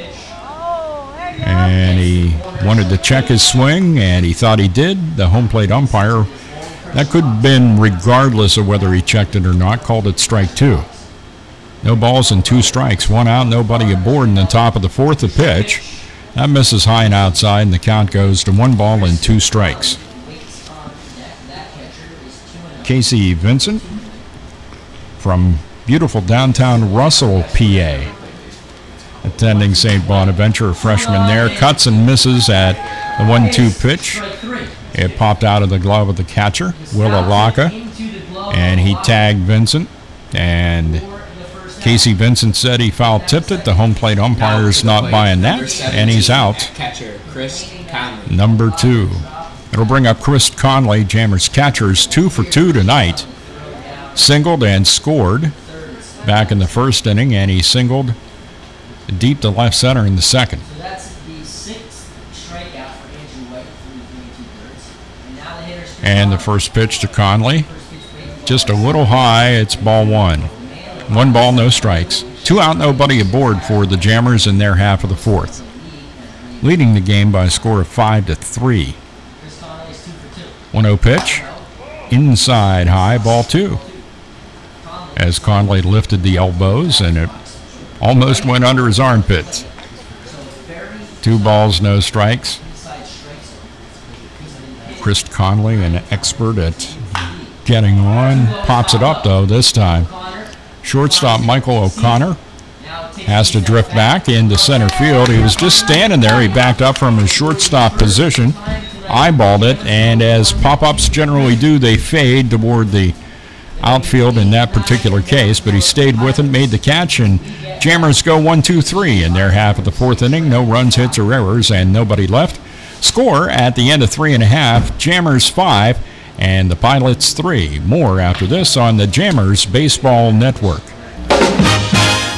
And he wanted to check his swing, and he thought he did. The home plate umpire, that could have been regardless of whether he checked it or not, called it strike 2. No balls and 2 strikes, 1 out, nobody aboard in the top of the 4th. The pitch. That misses high and outside, and the count goes to 1 ball and 2 strikes. Casey Vincent from beautiful downtown Russell, PA. Attending St. Bonaventure, a freshman there. Cuts and misses at the 1-2 pitch. It popped out of the glove of the catcher, Will Alaka, and he tagged Vincent. And Casey Vincent said he foul-tipped it. The home plate umpire's not buying that, and he's out. Catcher Chris Conley. Number 2. It'll bring up Chris Conley, Jammers catchers, 2 for 2 tonight. Singled and scored back in the 1st inning, and he singled deep to left center in the 2nd. And the first pitch to Conley, just a little high. It's ball 1. 1 ball, no strikes. 2 out, nobody aboard for the Jammers in their half of the 4th. Leading the game by a score of 5-3. 1-0 pitch. Inside high, ball 2. As Conley lifted the elbows, and it almost went under his armpits. 2 balls, no strikes. Chris Conley, an expert at getting on, pops it up, though, this time. Shortstop Michael O'Connor has to drift back into center field. He was just standing there. He backed up from his shortstop position, eyeballed it, and as pop-ups generally do, they fade toward the outfield in that particular case, but he stayed with it, made the catch, and Jammers go 1-2-3 in their half of the fourth inning. No runs, hits, or errors, and nobody left. Score at the end of 3.5, Jammers 5 and the Pilots 3. More after this on the Jammers Baseball Network.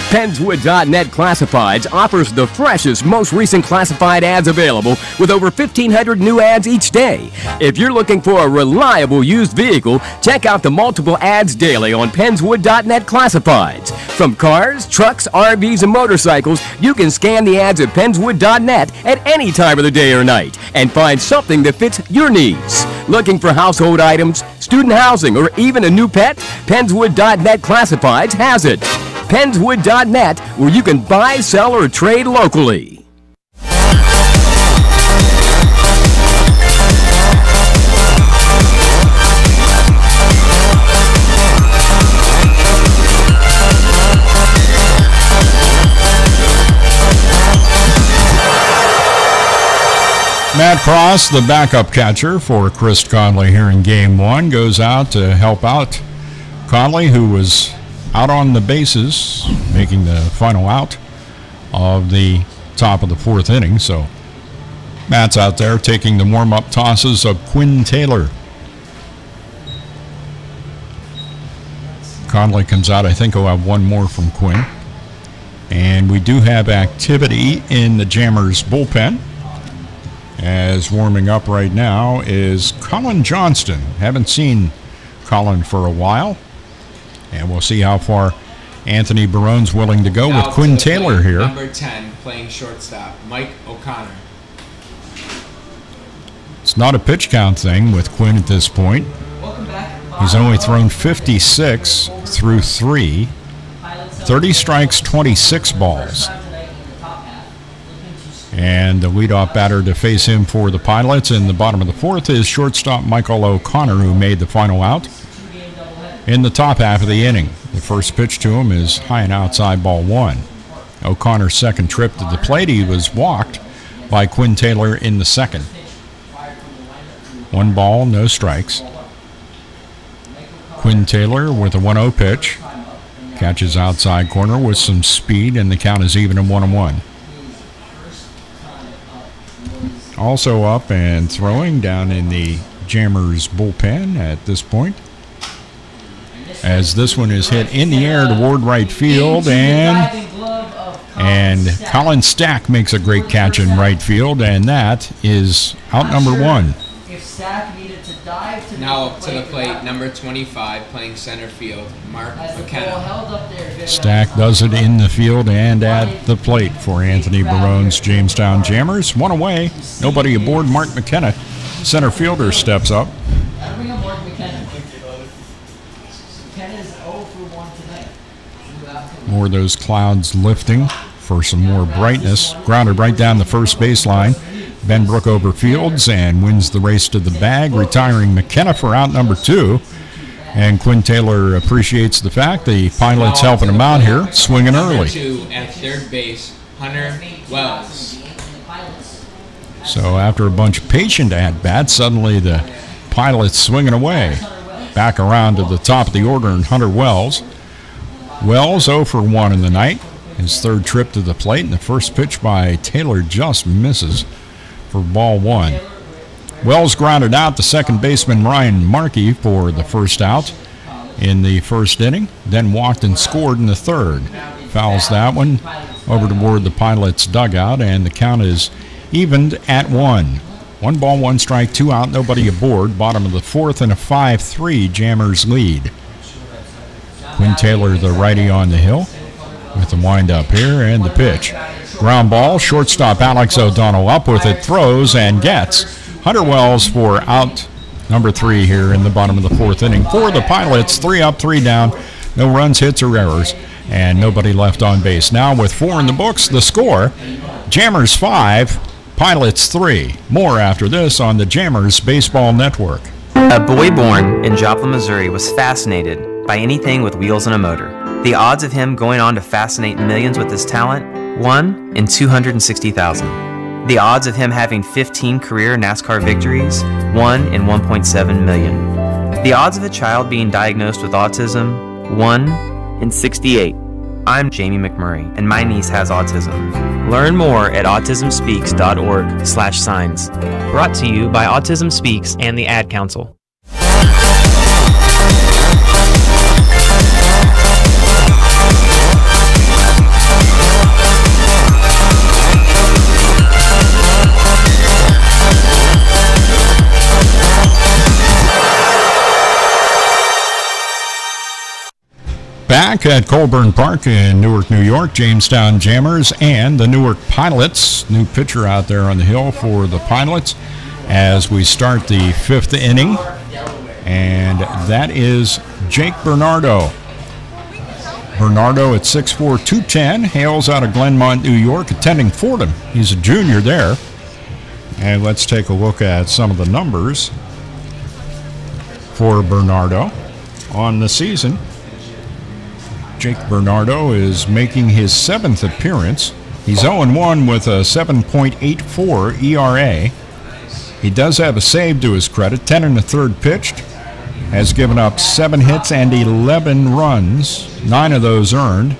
Pennswood.net Classifieds offers the freshest, most recent classified ads available with over 1,500 new ads each day. If you're looking for a reliable used vehicle, check out the multiple ads daily on Pennswood.net Classifieds. From cars, trucks, RVs, and motorcycles, you can scan the ads at Pennswood.net at any time of the day or night and find something that fits your needs. Looking for household items, student housing, or even a new pet? Pennswood.net Classifieds has it. Pennswood.net, where you can buy, sell, or trade locally. Matt Cross, the backup catcher for Chris Conley here in Game 1, goes out to help out Conley, who was out on the bases, making the final out of the top of the fourth inning. So Matt's out there taking the warm-up tosses of Quinn Taylor. Conley comes out. I think he'll have one more from Quinn. And we do have activity in the Jammers bullpen. As warming up right now is Colin Johnston. Haven't seen Colin for a while. And we'll see how far Anthony Barone's willing to go with Quinn Taylor here. Number 10, playing shortstop, Mike O'Connor. It's not a pitch count thing with Quinn at this point. He's only thrown 56 through 3. 30 strikes, 26 balls. And the leadoff batter to face him for the Pilots in the bottom of the fourth is shortstop Michael O'Connor, who made the final out in the top half of the inning. The first pitch to him is high and outside, ball 1. O'Connor's second trip to the plate, he was walked by Quinn Taylor in the second. 1 ball, no strikes. Quinn Taylor with a 1-0 pitch. Catches outside corner with some speed, and the count is even at 1-1. Also up and throwing down in the Jammers bullpen at this point, as this one is hit in the air toward right field, and Colin Stack makes a great catch in right field, and that is out number 1. If Stack needed to dive to now up to the plate, number 25, playing center field, Mark McKenna. Stack does it in the field and at the plate for Anthony Barone's Jamestown Jammers. 1 away, nobody aboard. Mark McKenna, center fielder, steps up. More of those clouds lifting for some more brightness. Grounded right down the first baseline. Ben Brook over Fields and wins the race to the bag, retiring McKenna for out number 2. And Quinn Taylor appreciates the fact the Pilots helping him out here, swinging early. 2 at third base, Hunter Wells. So after a bunch of patient at-bats, suddenly the Pilots swinging away. Back around to the top of the order and Hunter Wells. Wells 0 for 1 in the night. His third trip to the plate, and the first pitch by Taylor just misses for ball 1. Wells grounded out to second baseman Ryan Markey for the first out in the first inning, then walked and scored in the third. Fouls that one over toward the Pilots' dugout, and the count is evened at 1. 1 ball, 1 strike, 2 out, nobody aboard. Bottom of the fourth, and a 5-3 Jammers lead. Quinn Taylor, the righty on the hill, with the windup here and the pitch. Ground ball, shortstop Alex O'Donnell up with it, throws and gets Hunter Wells for out number 3 here in the bottom of the fourth inning. For the Pilots, 3 up, 3 down, no runs, hits, or errors, and nobody left on base. Now with 4 in the books, the score, Jammers 5, Pilots 3. More after this on the Jammers Baseball Network. A boy born in Joplin, Missouri was fascinated by anything with wheels and a motor. The odds of him going on to fascinate millions with his talent, 1 in 260,000. The odds of him having 15 career NASCAR victories, 1 in 1.7 million. The odds of a child being diagnosed with autism, 1 in 68. I'm Jamie McMurray, and my niece has autism. Learn more at autismspeaks.org/signs. Brought to you by Autism Speaks and the Ad Council. Back at Colburn Park in Newark, New York, Jamestown Jammers and the Newark Pilots. New pitcher out there on the hill for the Pilots as we start the 5th inning. And that is Jake Bernardo. Bernardo at 6'4", 210, hails out of Glenmont, New York, attending Fordham. He's a junior there. And let's take a look at some of the numbers for Bernardo on the season. Jake Bernardo is making his 7th appearance. He's 0-1 with a 7.84 ERA. He does have a save to his credit, 10 1/3 pitched. Has given up 7 hits and 11 runs, 9 of those earned.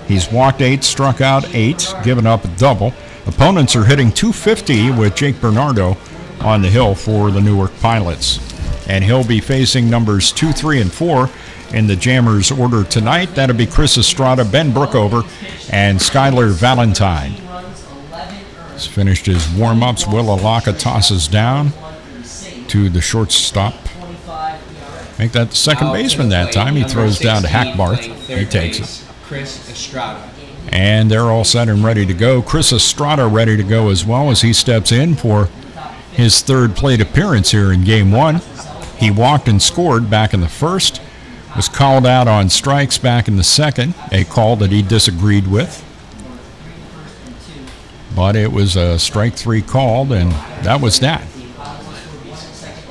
He's walked 8, struck out 8, given up a double. Opponents are hitting .250 with Jake Bernardo on the hill for the Newark Pilots. And he'll be facing numbers 2, 3, and 4 in the Jammers order tonight. That'll be Chris Estrada, Ben Brookover, and Skylar Valentine. He's finished his warm-ups. Will Alaka tosses down to the shortstop. Make that the second baseman that time. He throws down to Hackbarth. He takes it. Chris Estrada. And they're all set and ready to go. Chris Estrada ready to go as well as he steps in for his 3rd plate appearance here in Game 1. He walked and scored back in the 1st. Was called out on strikes back in the 2nd, a call that he disagreed with. But it was a strike 3 called, and that was that.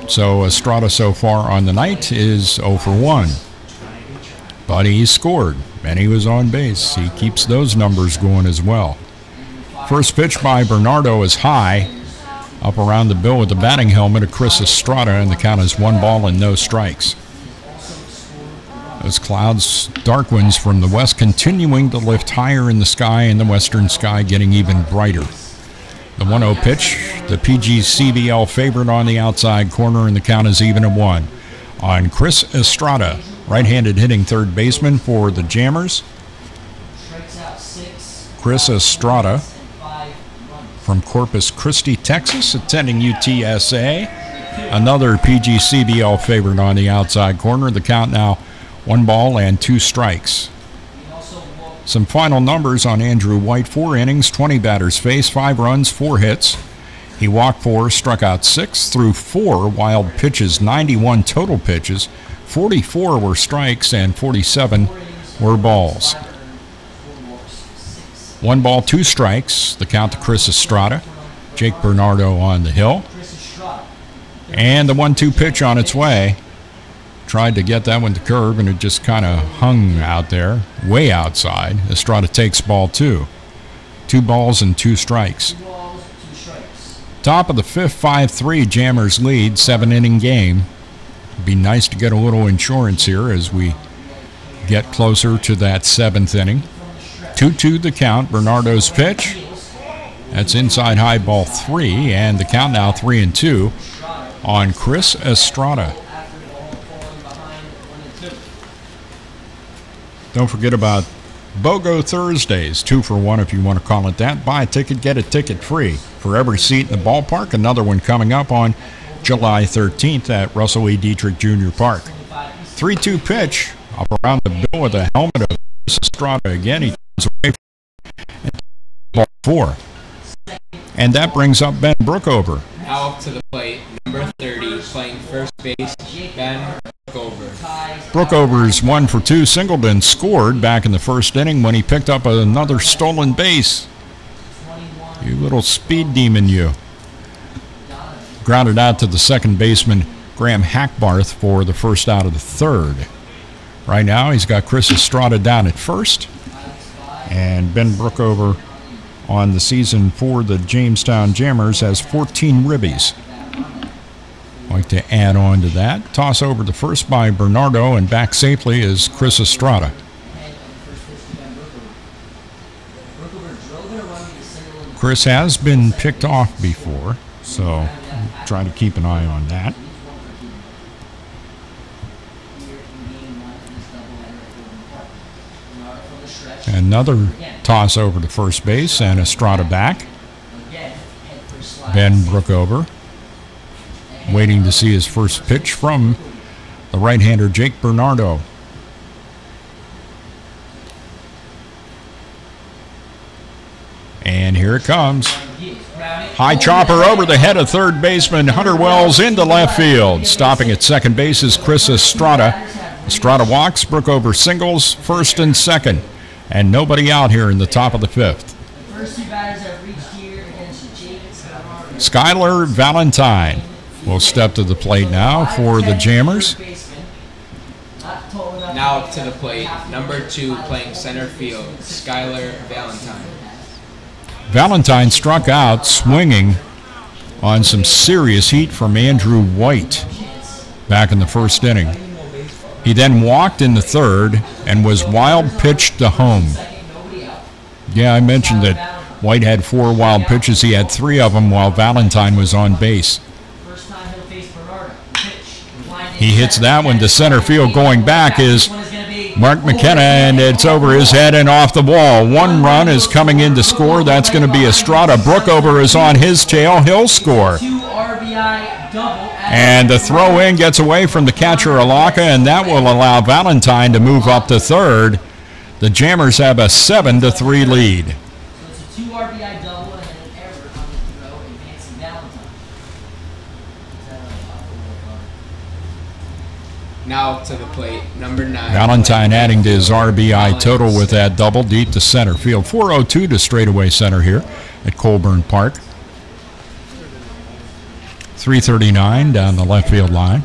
So Estrada so far on the night is 0 for 1. But he scored, and he was on base. He keeps those numbers going as well. First pitch by Bernardo is high, up around the bill with the batting helmet of Chris Estrada, and the count is 1 ball and no strikes. Those clouds, dark winds from the west continuing to lift higher in the sky, and the western sky getting even brighter. The 1-0 pitch, the PGCBL favorite on the outside corner, and the count is even at 1 on Chris Estrada, right-handed hitting 3rd baseman for the Jammers. Chris Estrada from Corpus Christi, Texas, attending UTSA. Another PGCBL favorite on the outside corner. The count now 1 ball and 2 strikes. Some final numbers on Andrew White. 4 innings, 20 batters faced, 5 runs, 4 hits. He walked 4, struck out 6, threw 4 wild pitches, 91 total pitches. 44 were strikes and 47 were balls. 1 ball, 2 strikes. The count to Chris Estrada. Jake Bernardo on the hill. And the 1-2 pitch on its way. Tried to get that one to curve, and it just kind of hung out there, way outside. Estrada takes ball 2. 2 balls and 2 strikes. Top of the 5th, 5-3, Jammers lead, 7-inning game. Be nice to get a little insurance here as we get closer to that 7th inning. 2-2 the count. Bernardo's pitch. That's inside high, ball 3, and the count now 3-2 on Chris Estrada. Don't forget about BOGO Thursdays, 2 for 1 if you want to call it that. Buy a ticket, get a ticket free for every seat in the ballpark. Another one coming up on July 13th at Russell E. Dietrich Jr. Park. 3-2 pitch up around the bill with a helmet of Chris Estrada again. He turns away from ball 4. And that brings up Ben Brookover. Now up to the plate, number 30, playing first base, Ben Brookover. Brookover's 1 for 2. Singleton scored back in the 1st inning when he picked up another stolen base. You little speed demon, you. Grounded out to the 2nd baseman, Graham Hackbarth, for the 1st out of the 3rd. Right now, he's got Chris Estrada down at 1st, and Ben Brookover on the season for the Jamestown Jammers, has 14 ribbies. Like to add on to that. Toss over to first by Bernardo, and back safely is Chris Estrada. Chris has been picked off before, so try to keep an eye on that. Another toss over to first base, and Estrada back. Ben Brookover waiting to see his first pitch from the right-hander Jake Bernardo. And here it comes. High chopper over the head of third baseman Hunter Wells into left field. Stopping at second base is Chris Estrada. Estrada walks, Brookover singles, first and second. And nobody out here in the top of the fifth. Skylar Valentine will step to the plate now for the Jammers. Now to the plate, number 2 playing center field, Skylar Valentine. Valentine struck out swinging on some serious heat from Andrew White back in the first inning. He then walked in the third and was wild pitched to home. Yeah, I mentioned that White had 4 wild pitches. He had 3 of them while Valentine was on base. He hits that one to center field. Going back is Mark McKenna, and it's over his head and off the wall. 1 run is coming in to score. That's going to be Estrada. Brookover is on his tail. He'll score. And the throw in gets away from the catcher Alaka, and that will allow Valentine to move up to third. The Jammers have a 7-3 lead. So it's a 2 RBI double and then an error on the throw, advancing Valentine. Now to the plate, number 9. Valentine adding to his RBI total with that double deep to center field. 4:02 to straightaway center here at Colburn Park. 339 down the left field line.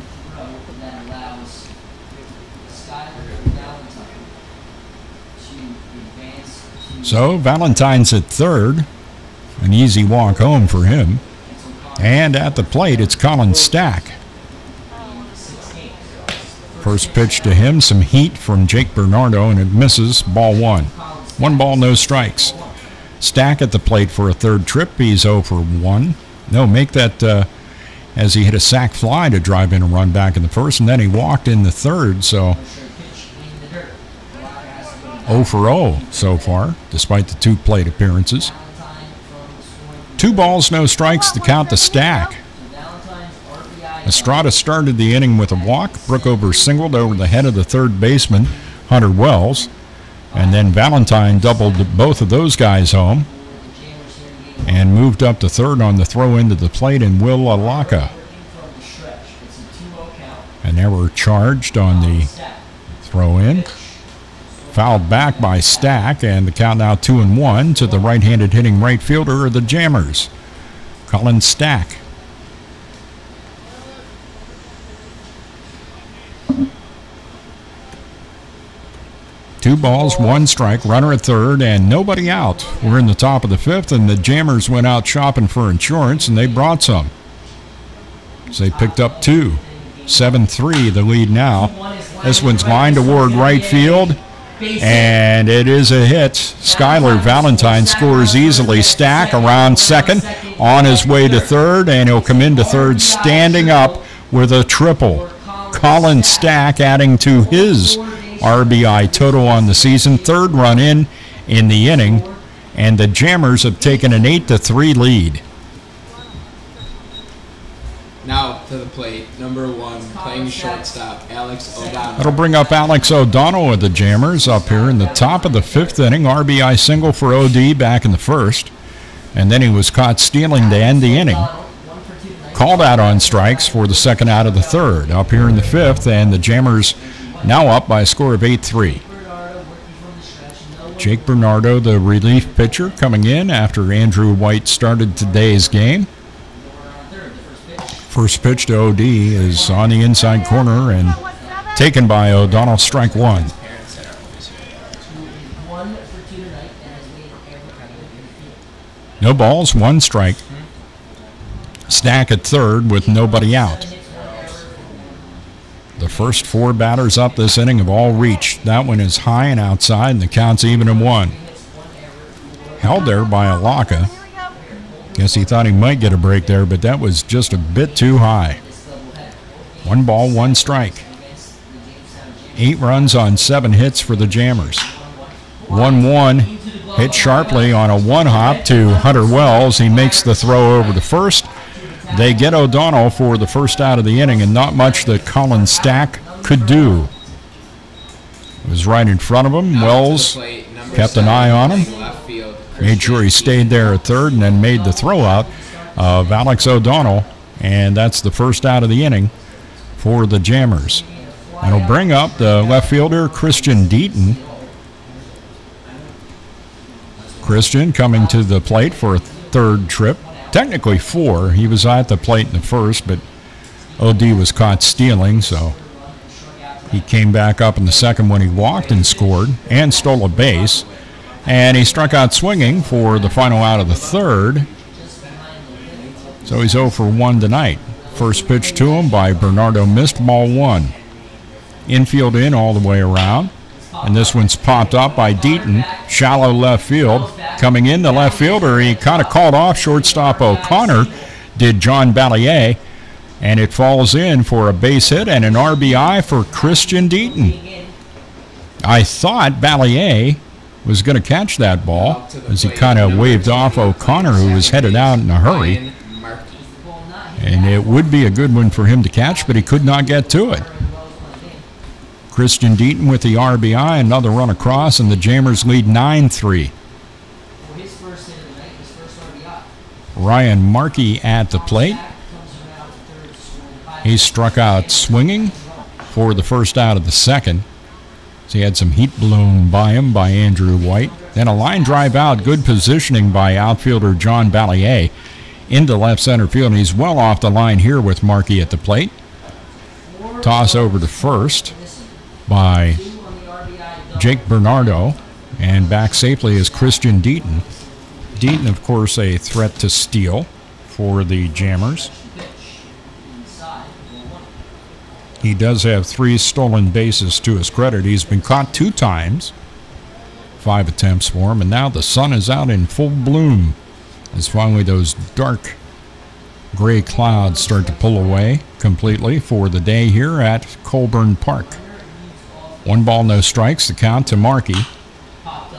So Valentine's at third. An easy walk home for him. And at the plate, it's Colin Stack. First pitch to him, some heat from Jake Bernardo, and it misses, ball 1. 1 ball, no strikes. Stack at the plate for a third trip. He's 0 for 1. No, make that as he hit a sac fly to drive in a run back in the first, and then he walked in the third, so 0 for 0 so far, despite the 2 plate appearances. 2 balls, no strikes to count the Stack. Estrada started the inning with a walk. Brookover singled over the head of the third baseman, Hunter Wells. And then Valentine doubled both of those guys home and moved up to third on the throw into the plate in Will Alaka. An error charged on the throw in. Fouled back by Stack, and the count now 2-1 to the right-handed hitting right fielder of the Jammers, Colin Stack. Two balls, 1 strike, runner at third, and nobody out. We're in the top of the fifth, and the Jammers went out shopping for insurance, and they brought some. So they picked up 2. 7-3 the lead now. This one's lined toward right field, and it is a hit. Skylar Valentine scores easily. Stack around second, on his way to third, and he'll come into third standing up with a triple. Colin Stack adding to his RBI total on the season. 3rd run in the inning, and the Jammers have taken an 8-3 lead. Now to the plate, number 1, playing shortstop, Alex O'Donnell. That'll bring up Alex O'Donnell of the Jammers up here in the top of the 5th inning. RBI single for OD back in the first, and then he was caught stealing to end the inning. Called out on strikes for the 2nd out of the 3rd. Up here in the 5th, and the Jammers now up by a score of 8-3. Jake Bernardo, the relief pitcher, coming in after Andrew White started today's game. First pitch to OD is on the inside corner and taken by O'Donnell, strike 1. No balls, 1 strike. Stack at third with nobody out. The first 4 batters up this inning have all reached. That one is high and outside, and the count's even at 1. Held there by Alaka. Guess he thought he might get a break there, but that was just a bit too high. 1 ball, 1 strike. 8 runs on 7 hits for the Jammers. 1-1 hit sharply on a 1-hop to Hunter Wells. He makes the throw over to first. They get O'Donnell for the first out of the inning, and not much that Colin Stack could do. It was right in front of him. Wells kept an eye on him, made sure he stayed there at third, and then made the throw out of Alex O'Donnell, and that's the first out of the inning for the Jammers. That'll bring up the left fielder, Christian Deaton. Christian coming to the plate for a 3rd trip. Technically 4. He was at the plate in the first, but OD was caught stealing, so he came back up in the second when he walked and scored and stole a base. And he struck out swinging for the final out of the 3rd. So he's 0 for 1 tonight. First pitch to him by Bernardo, missed, ball 1. Infield in all the way around. And this one's popped up by Deaton, shallow left field. Coming in, the left fielder, he kind of called off shortstop O'Connor, did John Ballier, and it falls in for a base hit and an RBI for Christian Deaton. I thought Ballier was going to catch that ball as he kind of waved off O'Connor, who was headed out in a hurry. And it would be a good one for him to catch, but he could not get to it. Christian Deaton with the RBI, another run across, and the Jammers lead 9-3. Ryan Markey at the plate. He struck out swinging for the first out of the second. So he had some heat blown by him by Andrew White. Then a line drive out, good positioning by outfielder John Ballier into left center field, and he's well off the line here with Markey at the plate. Toss over to first by Jake Bernardo, and back safely is Christian Deaton. Deaton, of course, a threat to steal for the Jammers. He does have 3 stolen bases to his credit. He's been caught 2 times, 5 attempts for him, and now the sun is out in full bloom as finally those dark gray clouds start to pull away completely for the day here at Colburn Park. 1 ball, no strikes, the count to Markey.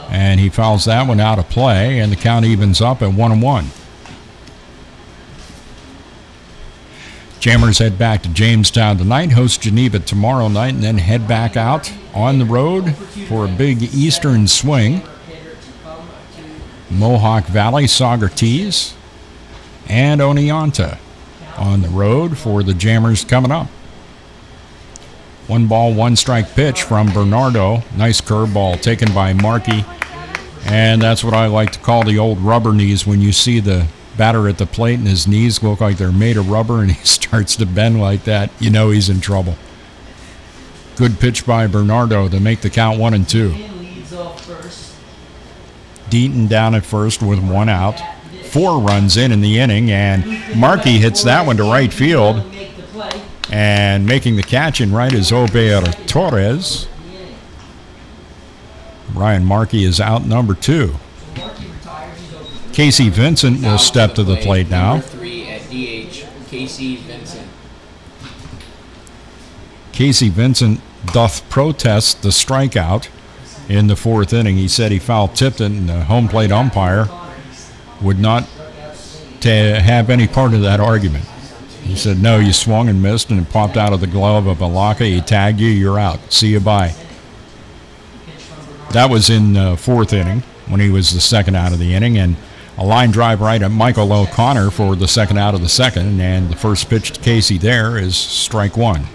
And he fouls that one out of play, and the count evens up at 1-1. Jammers head back to Jamestown tonight, host Geneva tomorrow night, and then head back out on the road for a big eastern swing. Mohawk Valley, Saugerties, and Oneonta on the road for the Jammers coming up. 1 ball, 1 strike pitch from Bernardo. Nice curveball taken by Markey. And that's what I like to call the old rubber knees. When you see the batter at the plate and his knees look like they're made of rubber and he starts to bend like that, you know he's in trouble. Good pitch by Bernardo to make the count 1-2. Deaton down at first with 1 out. 4 runs in the inning, and Markey hits that one to right field. And making the catch in right is Obeir Torres. Ryan Markey is out number 2. Casey Vincent will step to the plate now. Number 3 at DH, Casey Vincent. Casey Vincent doth protest the strikeout in the 4th inning. He said he foul-tipped it, and the home plate umpire would not have any part of that argument. He said, no, you swung and missed, and it popped out of the glove of Alaka. He tagged you, you're out. See you, bye. That was in the 4th inning when he was the 2nd out of the inning, and a line drive right at Michael O'Connor for the 2nd out of the 2nd, and the first pitch to Casey there is strike 1.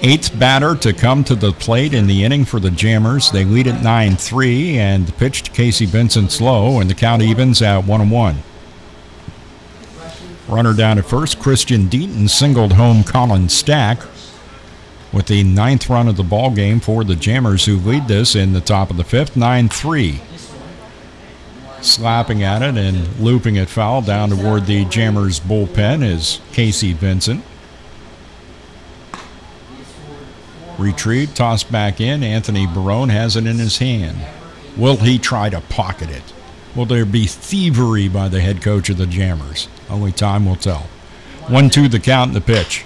8th batter to come to the plate in the inning for the Jammers. They lead at 9-3, and the pitch to Casey Vincent's low, and the count evens at 1-1. Runner down at first, Christian Deaton singled home Colin Stack with the 9th run of the ball game for the Jammers, who lead this in the top of the 5th, 9-3. Slapping at it and looping it foul down toward the Jammers bullpen is Casey Vincent. Retrieved, tossed back in. Anthony Barone has it in his hand. Will he try to pocket it? Will there be thievery by the head coach of the Jammers? Only time will tell. 1-2 the count and the pitch.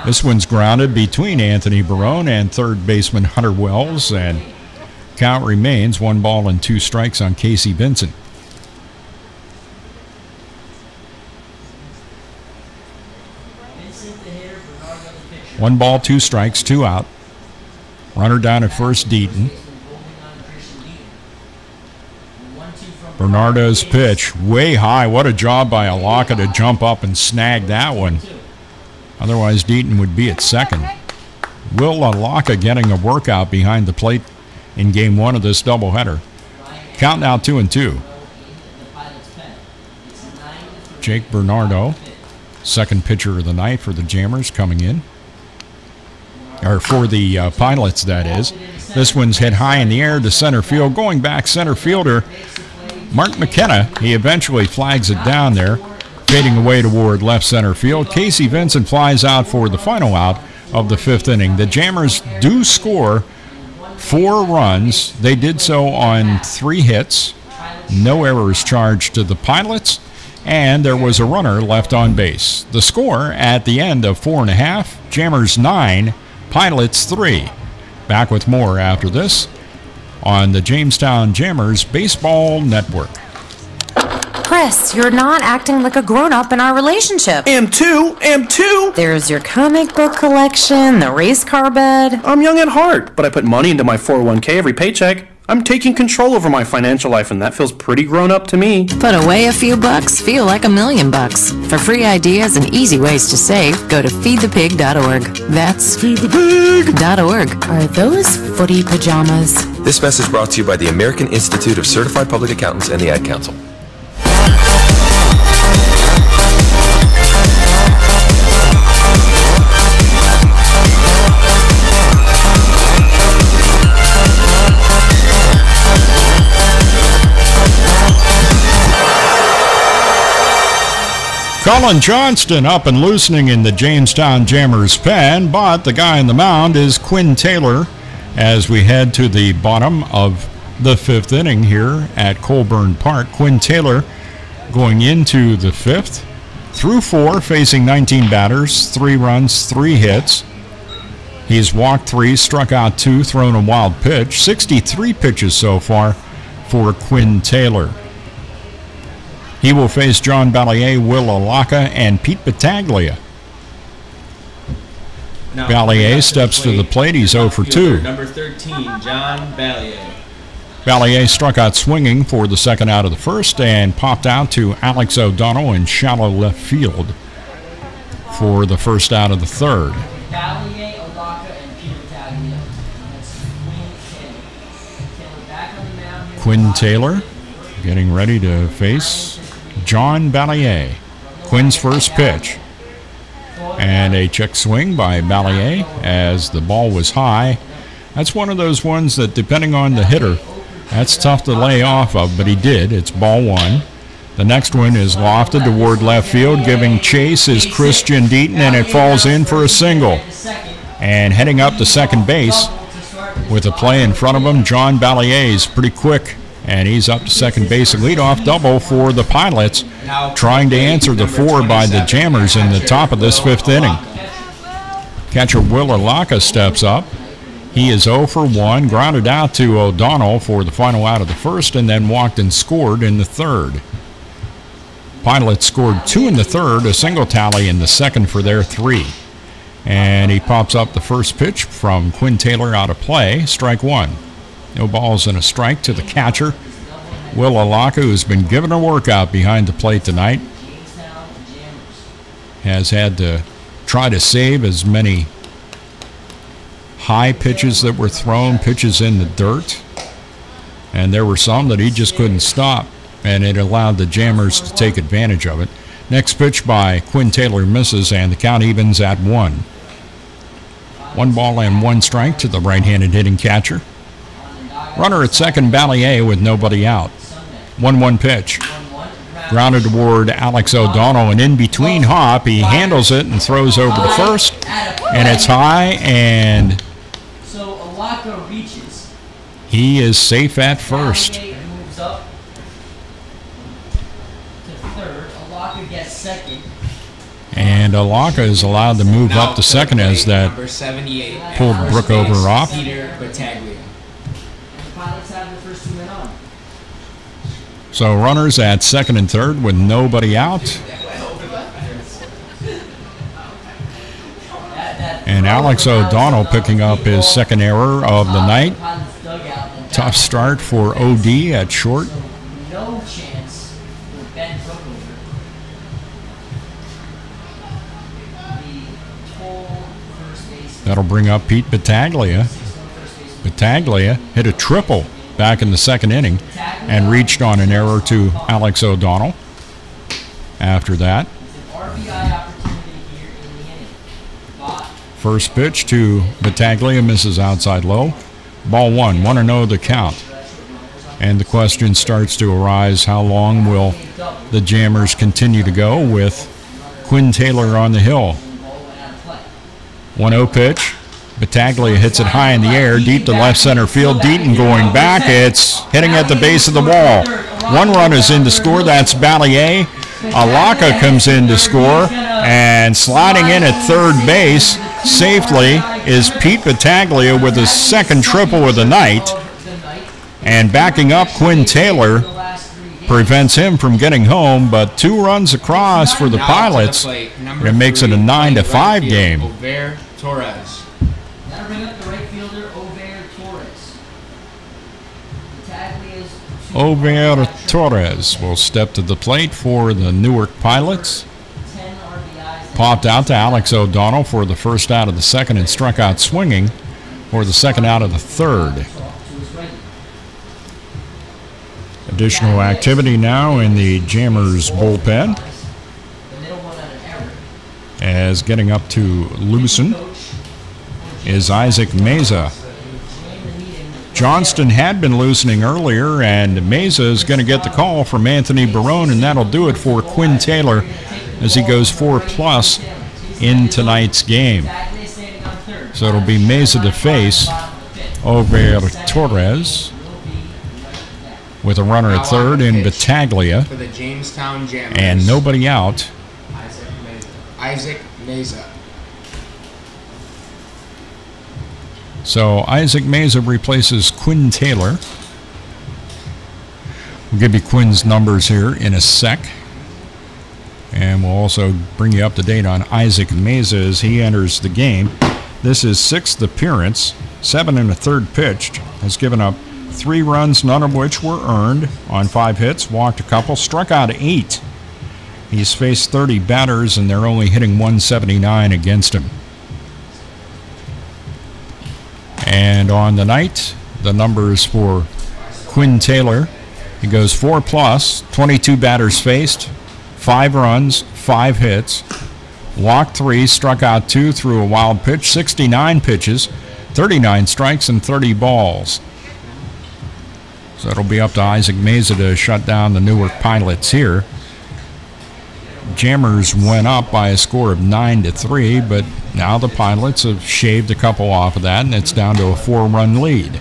This one's grounded between Anthony Barone and third baseman Hunter Wells, and count remains 1 ball and 2 strikes on Casey Vincent. One ball, 2 strikes, 2 out. Runner down at first, Deaton. Bernardo's pitch, way high. What a job by Alaka to jump up and snag that one. Otherwise, Deaton would be at second. Will Alaka getting a workout behind the plate in game 1 of this doubleheader. Count now 2-2. Jake Bernardo, second pitcher of the night for the Jammers, coming in. Or for the Pilots, that is. This one's hit high in the air to center field. Going back, center fielder Mark McKenna. He eventually flags it down there, fading away toward left center field. Casey Vincent flies out for the final out of the 5th inning. The Jammers do score 4 runs. They did so on 3 hits. No errors charged to the Pilots, and there was a runner left on base. The score at the end of 4.5, Jammers 9, Pilots 3. Back with more after this on the Jamestown Jammers Baseball Network. Chris, you're not acting like a grown-up in our relationship. Am too. There's your comic book collection, the race car bed. I'm young at heart, but I put money into my 401k every paycheck. I'm taking control over my financial life, and that feels pretty grown-up to me. Put away a few bucks, feel like $1 million. For free ideas and easy ways to save, go to feedthepig.org. That's feedthepig.org. Are those footy pajamas? This message brought to you by the American Institute of Certified Public Accountants and the Ad Council. Colin Johnston up and loosening in the Jamestown Jammers pen, but the guy in the mound is Quinn Taylor as we head to the bottom of the 5th inning here at Colburn Park. Quinn Taylor going into the 5th, through 4, facing 19 batters, 3 runs, 3 hits. He's walked 3, struck out 2, thrown a wild pitch. 63 pitches so far for Quinn Taylor. He will face John Ballier, Will Alaka, and Pete Battaglia. Ballier steps to the plate. He's 0 for 2. Number 13, John Ballier. Ballier struck out swinging for the second out of the 1st and popped out to Alex O'Donnell in shallow left field for the 1st out of the 3rd. Ballier, Alaka, and Pete Battaglia. That's Quinn Taylor. Back on the mound here. Quinn Taylor getting ready to face John Ballier. Quinn's first pitch. And a check swing by Ballier as the ball was high. That's one of those ones that, depending on the hitter, that's tough to lay off of, but he did. It's ball 1. The next one is lofted toward left field. Giving chase is Christian Deaton, and it falls in for a single. And heading up to second base with a play in front of him, John Ballier is pretty quick. And he's up to second base. A leadoff double for the Pilots, trying to answer the 4 by the Jammers in the top of this 5th inning. Catcher Will Alaka steps up. He is 0 for 1, grounded out to O'Donnell for the final out of the 1st, and then walked and scored in the 3rd. Pilots scored 2 in the 3rd, a single tally in the 2nd for their 3. And he pops up the first pitch from Quinn Taylor out of play, strike 1. No balls and a strike to the catcher, Will Alaka, who's been given a workout behind the plate tonight. Has had to try to save as many high pitches that were thrown, pitches in the dirt. And there were some that he just couldn't stop, and it allowed the Jammers to take advantage of it. Next pitch by Quinn Taylor misses, and the count evens at 1. 1 ball and 1 strike to the right-handed hitting catcher. Runner at second, Ballier, with nobody out. 1-1 pitch. Grounded toward Alex O'Donnell, and in between hop, he handles it and throws over to first, and it's high, and so Alaka reaches. He is safe at first. Moves up to third. Alaka gets second. And Alaka is allowed to move up to second as that pulled Brookover off. Peter Battaglia. The Pilots have the first 2 men on. So runners at second and third with nobody out. And Alex O'Donnell picking up his second error of the night. Tough start for OD at short. No chance for Ben Brookover. The tall first base. That'll bring up Pete Battaglia. Battaglia hit a triple back in the second inning and reached on an error to Alex O'Donnell after that. First pitch to Battaglia, misses outside low. Ball one, 1-0 the count. And the question starts to arise, how long will the Jammers continue to go with Quinn Taylor on the hill? 1-0 pitch. Battaglia hits it high in the air, deep to left center field. Deaton going back. It's hitting at the base of the wall. One run is in to score. That's Ballier. Alaka comes in to score. And sliding in at third base safely is Pete Battaglia with his second triple of the night. And backing up Quinn Taylor prevents him from getting home. But 2 runs across for the Pilots. And it makes it a 9-5 game. Torres. That'll bring up the right fielder, Ovair Torres. Ovair Torres will step to the plate for the Newark Pilots. Popped out to Alex O'Donnell for the first out of the second and struck out swinging for the second out of the third. Additional activity now in the Jammers bullpen, as getting up to loosen is Isaac Meza. Johnston had been loosening earlier, and Meza is going to get the call from Anthony Barone, and that'll do it for Quinn Taylor as he goes 4+ in tonight's game. So it'll be Meza to face Ovair Torres with a runner at third in Battaglia for the Jamestown Jammers. And nobody out. Isaac Meza. So Isaac Meza replaces Quinn Taylor. We'll give you Quinn's numbers here in a sec. And we'll also bring you up to date on Isaac Meza as he enters the game. This is 6th appearance, 7 1/3 pitched. Has given up 3 runs, none of which were earned on 5 hits. Walked a couple, struck out 8. He's faced 30 batters, and they're only hitting 179 against him. And on the night, the numbers for Quinn Taylor, he goes 4+, 22 batters faced, 5 runs, 5 hits, walked 3, struck out 2, threw a wild pitch, 69 pitches, 39 strikes, and 30 balls. So it'll be up to Isaac Meza to shut down the Newark Pilots here. Jammers went up by a score of 9-3, but now the Pilots have shaved a couple off of that, and it's down to a 4-run lead.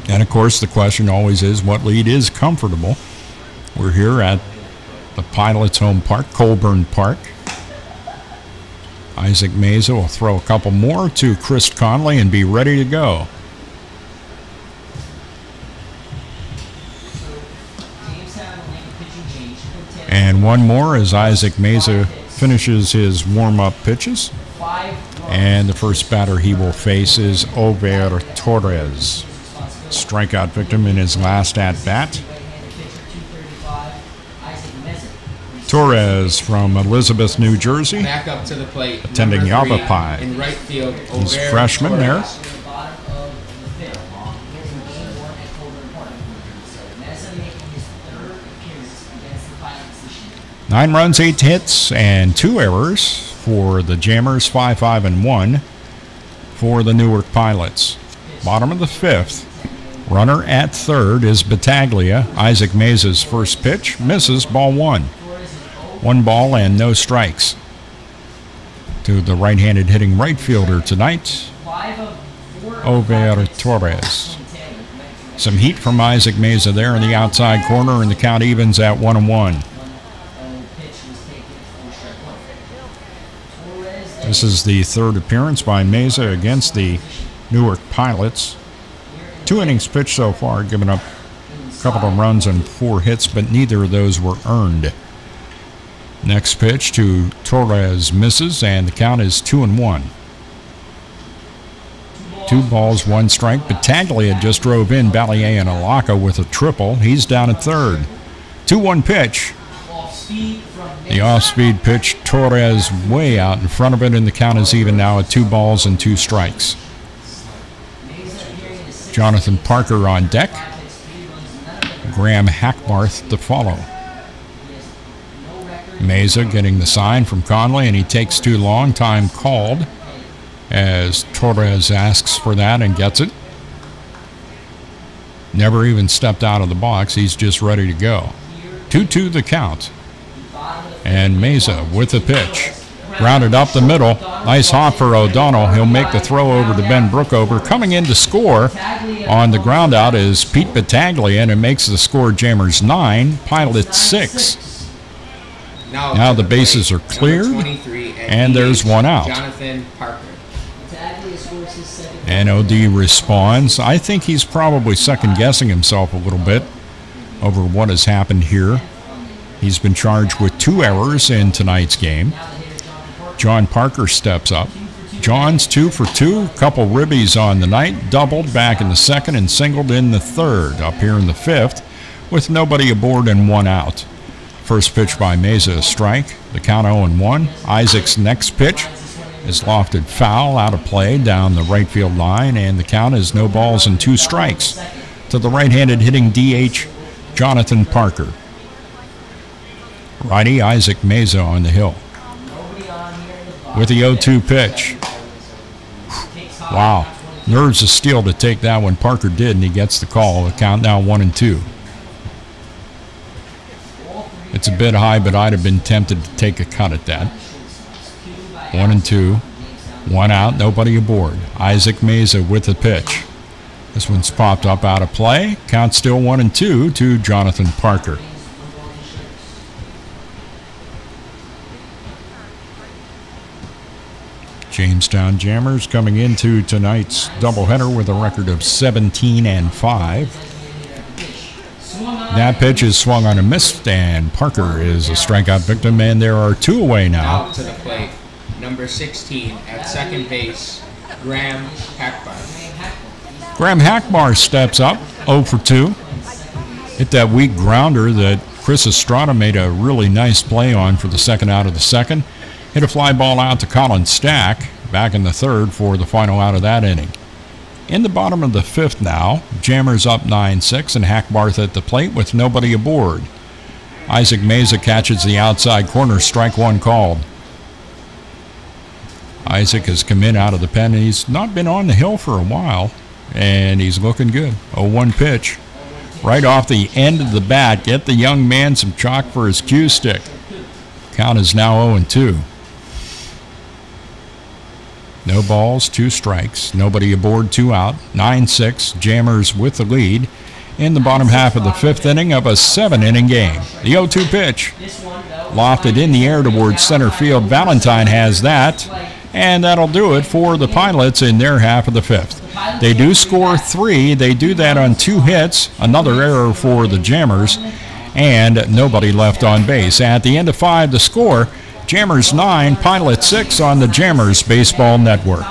And of course, the question always is, what lead is comfortable? We're here at the Pilots' home park, Colburn Park. Isaac Meza will throw a couple more to Chris Conley and be ready to go. And one more as Isaac Meza finishes his warm-up pitches. And the first batter he will face is Ovair Torres, strikeout victim in his last at-bat. Torres from Elizabeth, New Jersey, Back up to the plate, attending number 3 Yavapai. in right field. He's a Ovair freshman there. Torres. 9 runs, 8 hits, and 2 errors for the Jammers, 5-5-1 for the Newark Pilots. Bottom of the 5th, Runner at third is Battaglia. Isaac Mesa's first pitch misses, ball one. 1 ball and no strikes to the right-handed hitting right fielder tonight, Over Torres. Some heat from Isaac Mesa there in the outside corner, and the count evens at 1-1. This is the third appearance by Mesa against the Newark Pilots. 2 innings pitched so far, giving up a couple of runs and 4 hits, but neither of those were earned. Next pitch to Torres misses, and the count is 2-1. 2 balls, 1 strike. Battaglia just drove in Ballier and Alaka with a triple. He's down at third. 2-1 pitch. The off-speed pitch, Torres way out in front of it, and the count is even now at 2 balls and 2 strikes. Jonathan Parker on deck. Graham Hackbarth to follow. Mesa getting the sign from Conley, and he takes too long. Time called as Torres asks for that and gets it. Never even stepped out of the box. He's just ready to go. 2-2 the count. And Mesa with the pitch. Grounded up the middle. Nice hop for O'Donnell. He'll make the throw over to Ben Brookover. Coming in to score on the ground out is Pete Battaglia, and it makes the score Jammers 9, Pilots 6. Now the bases are cleared, and there's 1 out. Jonathan Parker. And OD responds. I think he's probably second-guessing himself a little bit over what has happened here. He's been charged with 2 errors in tonight's game. John Parker steps up. John's 2 for 2, couple ribbies on the night, doubled back in the second and singled in the third, up here in the fifth, with nobody aboard and 1 out. First pitch by Mesa, a strike. The count 0-1. Isaac's next pitch is lofted foul, out of play down the right field line, and the count is no balls and 2 strikes to the right-handed hitting DH, Jonathan Parker. Righty Isaac Mesa on the hill with the 0-2 pitch. Wow, nerves of steel to take that one. Parker did, and he gets the call. The count now 1-2. It's a bit high, but I'd have been tempted to take a cut at that. 1-2, 1 out, nobody aboard. Isaac Mesa with the pitch. This one's popped up out of play. Count still 1-2 to Jonathan Parker. Jamestown Jammers coming into tonight's doubleheader with a record of 17-5. That pitch is swung on a miss, and Parker is a strikeout victim, and there are 2 away now. Out to the plate, number 16 at second base, Graham Hackbar. Graham Hackbar steps up, 0 for 2. Hit that weak grounder that Chris Estrada made a really nice play on for the second out of the second. Hit a fly ball out to Colin Stack, back in the third for the final out of that inning. In the bottom of the fifth now, Jammers up 9-6, and Hackbarth at the plate with nobody aboard. Isaac Mesa catches the outside corner, strike 1 called. Isaac has come in out of the pen, and he's not been on the hill for a while, and he's looking good. 0-1 pitch. Right off the end of the bat, get the young man some chalk for his cue stick. Count is now 0-2. No balls, 2 strikes, nobody aboard, 2 out. 9-6, Jammers with the lead in the bottom half of the 5th inning of a 7-inning game. The 0-2 pitch, lofted in the air towards center field. Valentine has that, and that'll do it for the Pilots in their half of the 5th. They do score 3. They do that on 2 hits, another error for the Jammers, and nobody left on base. At the end of 5, the score, Jammers 9, Pilots 6 on the Jammers Baseball Network.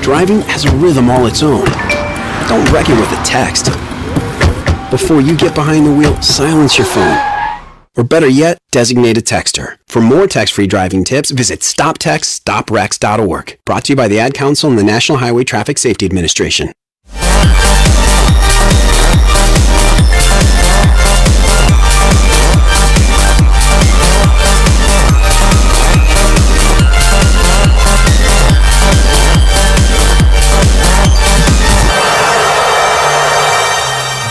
Driving has a rhythm all its own. Don't wreck it with a text. Before you get behind the wheel, silence your phone. Or better yet, designate a texter. For more text-free driving tips, visit StopTextStopWrecks.org. Brought to you by the Ad Council and the National Highway Traffic Safety Administration.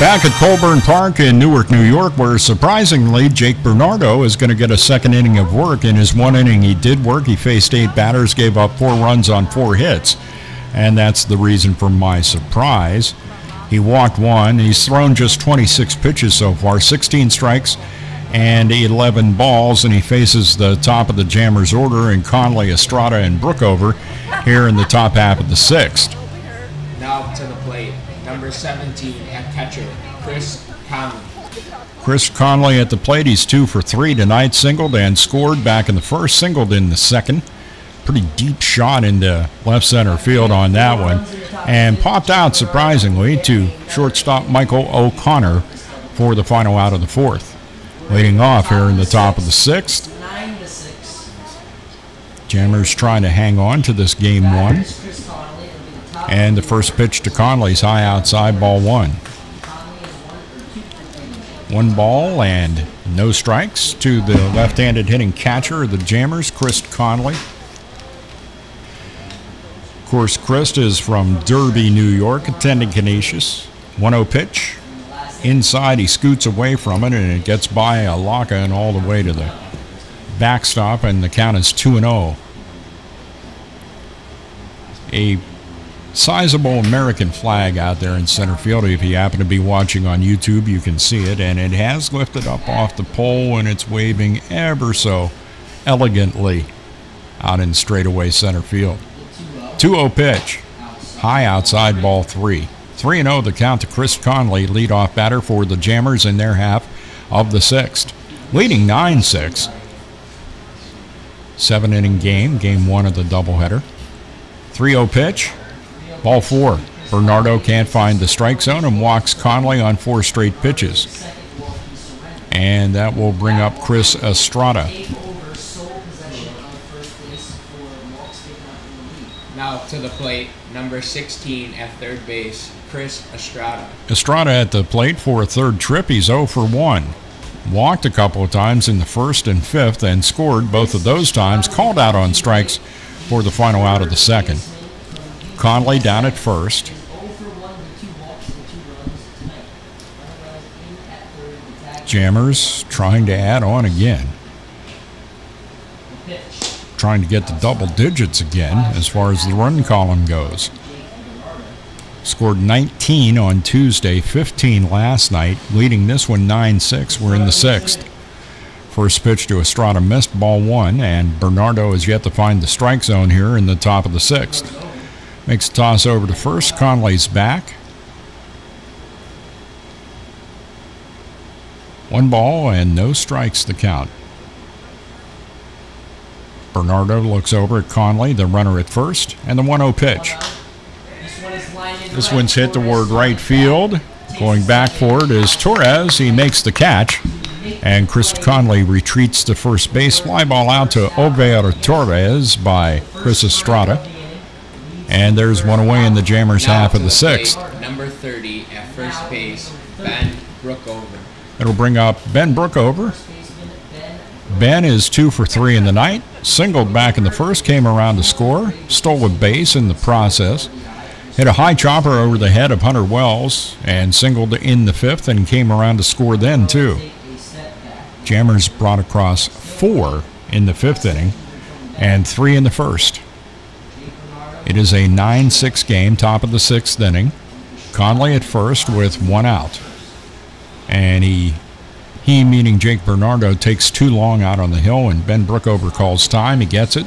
Back at Colburn Park in Newark, New York, where surprisingly Jake Bernardo is going to get a second inning of work. In his one inning he did work. He faced 8 batters, gave up 4 runs on 4 hits. And that's the reason for my surprise. He walked 1. He's thrown just 26 pitches so far, 16 strikes and 11 balls, and he faces the top of the Jammers order in Conley, Estrada, and Brookover here in the top half of the 6th. Now to the plate, number 17 at catcher, Chris Conley. Chris Conley at the plate. He's 2 for 3 tonight. Singled and scored back in the first, singled in the second. Pretty deep shot into left center field on that one, and popped out surprisingly to shortstop Michael O'Connor for the final out of the 4th. Leading off here in the top of the 6th. Jammers trying to hang on to this game 1. And the first pitch to Conley's high outside, ball 1. 1 ball and no strikes to the left-handed hitting catcher of the Jammers, Chris Conley. Of course, Chris is from Derby, New York, attending Canisius. 1-0 pitch. Inside, he scoots away from it, and it gets by Alaka and all the way to the backstop, and the count is 2-0. A sizable American flag out there in center field. If you happen to be watching on YouTube, you can see it, and it has lifted up off the pole, and it's waving ever so elegantly out in straightaway center field. 2-0 pitch. High outside, ball 3. 3-0 the count to Chris Conley, leadoff batter for the Jammers in their half of the 6th. Leading 9-6. 7-inning game, game 1 of the doubleheader. 3-0 pitch, ball 4. Bernardo can't find the strike zone and walks Conley on 4 straight pitches. And that will bring up Chris Estrada. Now to the plate, number 16 at third base, Chris Estrada. Estrada at the plate for a 3rd trip. He's 0 for 1. Walked a couple of times in the 1st and 5th and scored both of those times. Called out on strikes for the final out of the 2nd. Conley down at first. Jammers trying to add on again. Trying to get to double digits again as far as the run column goes. Scored 19 on Tuesday, 15 last night, leading this one 9-6. We're in the 6th. First pitch to Estrada missed, ball 1, and Bernardo is yet to find the strike zone here in the top of the 6th. Makes a toss over to first. Conley's back. 1 ball and no strikes the count. Bernardo looks over at Conley, the runner at first, and the 1-0 pitch. This one's hit toward right field. Going back for it is Torres. He makes the catch, and Chris Conley retreats to first base. Fly ball out to Oveir Torres by Chris Estrada. And there's one away in the Jammers' half of the 6th. Number 30 at first base, Ben Brookover. It'll bring up Ben Brookover. Ben is 2 for 3 in the night. Singled back in the 1st, came around to score. Stole a base in the process. Hit a high chopper over the head of Hunter Wells and singled in the 5th and came around to score then too. Jammers brought across 4 in the 5th inning and 3 in the 1st. It is a 9-6 game, top of the 6th inning. Conley at first with 1 out. And he meaning Jake Bernardo, takes too long out on the hill, and Ben Brookover calls time. He gets it.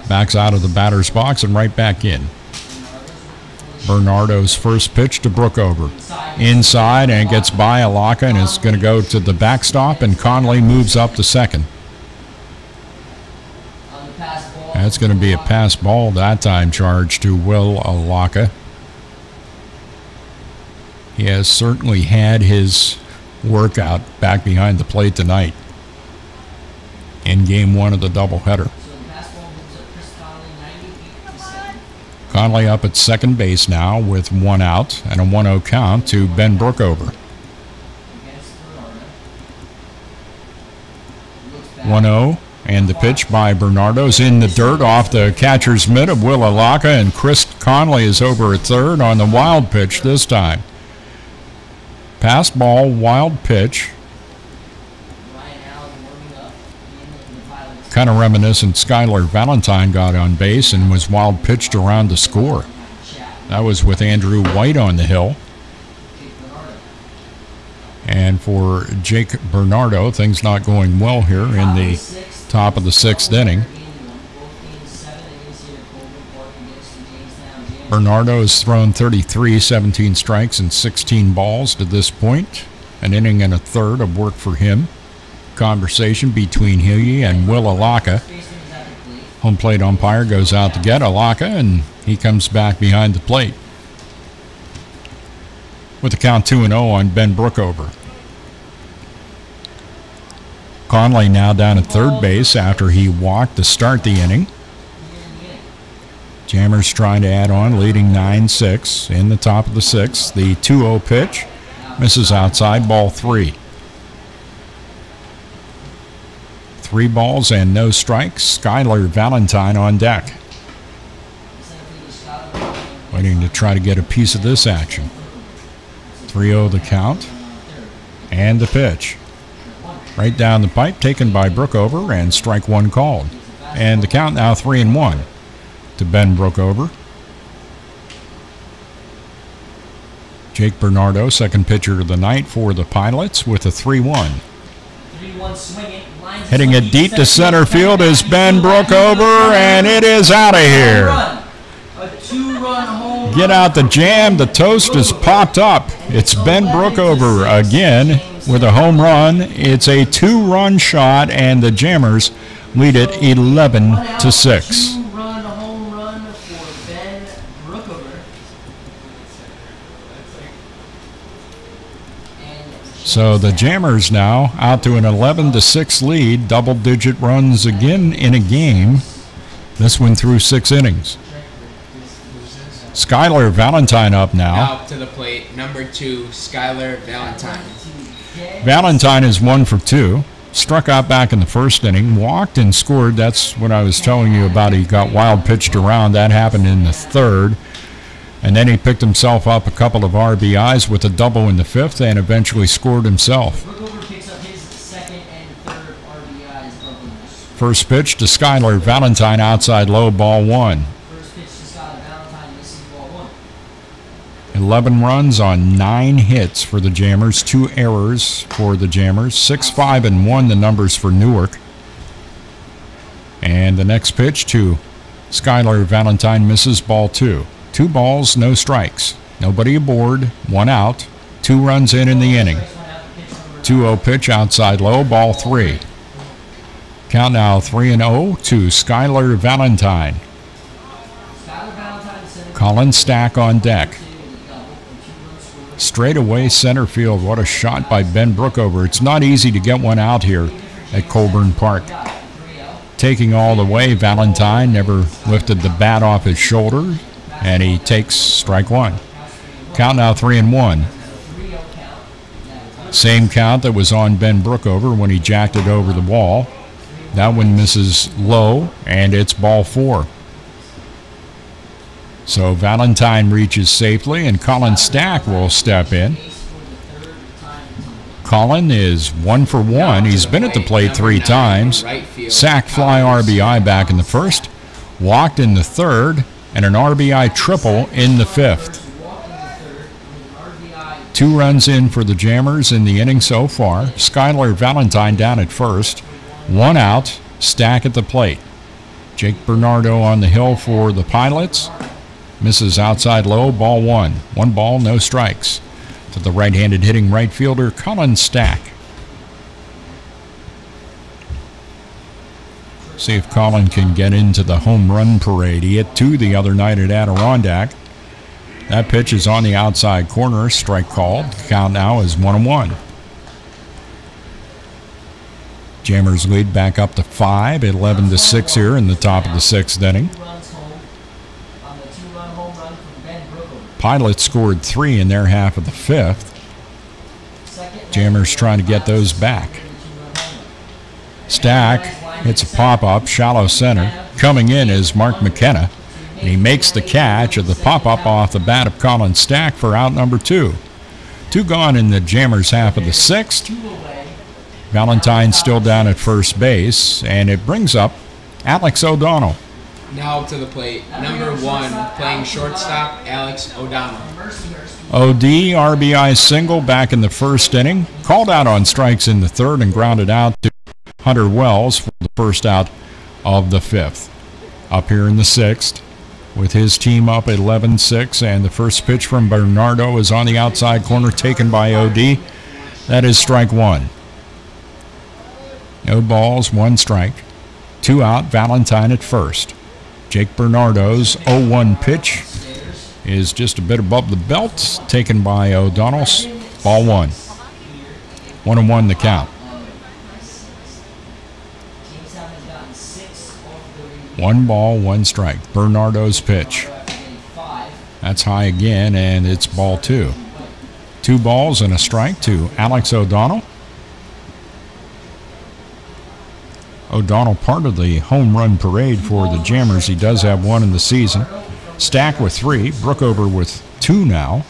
Backs out of the batter's box and right back in. Bernardo's first pitch to Brookover. Inside and gets by Alaka, and it's going to go to the backstop, and Conley moves up to second. That's going to be a pass ball that time, charged to Will Alaka. He has certainly had his workout back behind the plate tonight in game 1 of the doubleheader. Conley up at second base now with 1 out and a 1-0 count to Ben Brookover. 1-0, and the pitch by Bernardo's in the dirt off the catcher's mitt of Will Alaka, and Chris Conley is over at third on the wild pitch this time. Pass ball, wild pitch. Kind of reminiscent, Skylar Valentine got on base and was wild pitched around to score. That was with Andrew White on the hill. And for Jake Bernardo, things not going well here in the top of the 6th inning. Bernardo has thrown 33, 17 strikes and 16 balls to this point. An inning and a third of work for him. Conversation between Hillier and Will Alaka. Home plate umpire goes out to get Alaka, and he comes back behind the plate. With the count 2-0 on Ben Brookover. Conley now down at third base after he walked to start the inning. Jammers trying to add on, leading 9-6 in the top of the 6th. The 2-0 pitch misses outside, ball 3. 3 balls and no strikes. Skylar Valentine on deck, waiting to try to get a piece of this action. 3-0 the count, and the pitch. Right down the pipe, taken by Brookover, and strike 1 called. And the count now 3-1 to Ben Brookover. Jake Bernardo, second pitcher of the night for the Pilots, with a 3-1. 3-1 swinging. Hitting it deep to center field is Ben Brookover, and it is out of here. A 2-run home Get out the jam. The toast is popped up. It's Ben Brookover again with a home run. It's a 2-run shot, and the Jammers lead it 11-6. 2-run home run for Ben Brookover. So the Jammers now out to an 11-6 lead, double-digit runs again in a game. This one through 6 innings. Skylar Valentine up now. Now to the plate, number 2, Skylar Valentine. Valentine is 1 for 2. Struck out back in the first inning, walked and scored. That's what I was telling you about. He got wild pitched around. That happened in the 3rd. And then he picked himself up a couple of RBIs with a double in the 5th and eventually scored himself. Brookover picks up his 2nd and 3rd RBIs of the match. First pitch to Skylar Valentine, outside low, ball 1. First pitch to Skylar Valentine, misses ball 1. 11 runs on 9 hits for the Jammers, 2 errors for the Jammers, 6-5-1 the numbers for Newark. And the next pitch to Skylar Valentine, misses ball 2. 2 balls, no strikes. Nobody aboard, 1 out, 2 runs in the inning. 2-0 pitch outside low, ball 3. Count now 3-0 to Skylar Valentine. Colin Stack on deck. Straight away center field. What a shot by Ben Brookover. It's not easy to get one out here at Colburn Park. Taking all the way, Valentine never lifted the bat off his shoulder, and he takes strike 1. Count now 3-1. Same count that was on Ben Brookover when he jacked it over the wall. That one misses low, and it's ball 4. So Valentine reaches safely, and Colin Stack will step in. Colin is 1 for 1. He's been at the plate 3 times. Sack fly RBI back in the 1st, walked in the 3rd, and an RBI triple in the 5th. 2 runs in for the Jammers in the inning so far. Skylar Valentine down at first. 1 out, Stack at the plate. Jake Bernardo on the hill for the Pilots. Misses outside low, ball 1. 1 ball, no strikes. To the right-handed hitting right fielder, Colin Stack. See if Colin can get into the home run parade. He hit 2 the other night at Adirondack. That pitch is on the outside corner, strike called. Count now is 1-1. Jammers lead back up to 5, 11-6 here in the top of the 6th inning. Pilots scored 3 in their half of the 5th. Jammers trying to get those back. Stack hits a pop-up, shallow center. Coming in is Mark McKenna, and he makes the catch of the pop-up off the bat of Colin Stack for out number 2. 2 gone in the Jammers half of the 6th. Valentine still down at first base, and it brings up Alex O'Donnell. Now to the plate, number 1, playing shortstop, Alex O'Donnell. OD, RBI single back in the first inning. Called out on strikes in the 3rd and grounded out to Hunter Wells for the first out of the 5th. Up here in the 6th, with his team up 11-6, and the first pitch from Bernardo is on the outside corner, taken by OD. That is strike 1. No balls, 1 strike. 2 out, Valentine at first. Jake Bernardo's 0-1 pitch is just a bit above the belt, taken by O'Donnell's. Ball 1. 1-1 the count. 1 ball, 1 strike. Bernardo's pitch. That's high again, and it's ball 2. 2 balls and a strike to Alex O'Donnell. O'Donnell part of the home run parade for the Jammers. He does have 1 in the season. Stack with 3. Brookover with 2 now.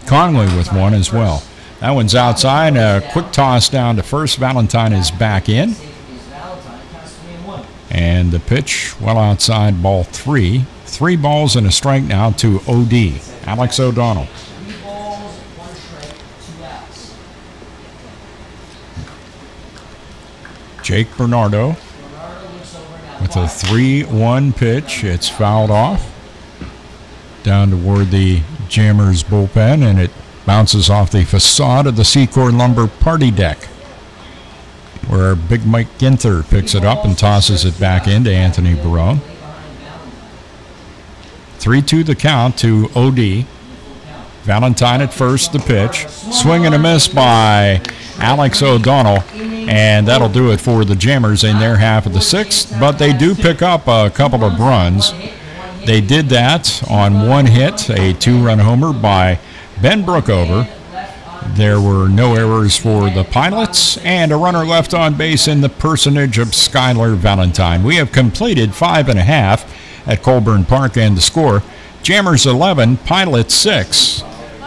Conley with 1 as well. That one's outside. A quick toss down to first. Valentine is back in. And the pitch well outside, ball 3. 3 balls and a strike now to OD, Alex O'Donnell. Jake Bernardo with a 3-1 pitch. It's fouled off down toward the Jammers bullpen, and it bounces off the facade of the Secor Lumber party deck, where Big Mike Ginther picks it up and tosses it back into Anthony Barone. 3-2 the count to OD. Valentine at first, the pitch. Swing and a miss by Alex O'Donnell, and that'll do it for the Jammers in their half of the 6th, but they do pick up a couple of runs. They did that on 1 hit, a 2-run homer by Ben Brookover. There were no errors for the Pilots, and a runner left on base in the personage of Skylar Valentine. We have completed 5.5 at Colburn Park, and the score, Jammers 11, Pilots 6.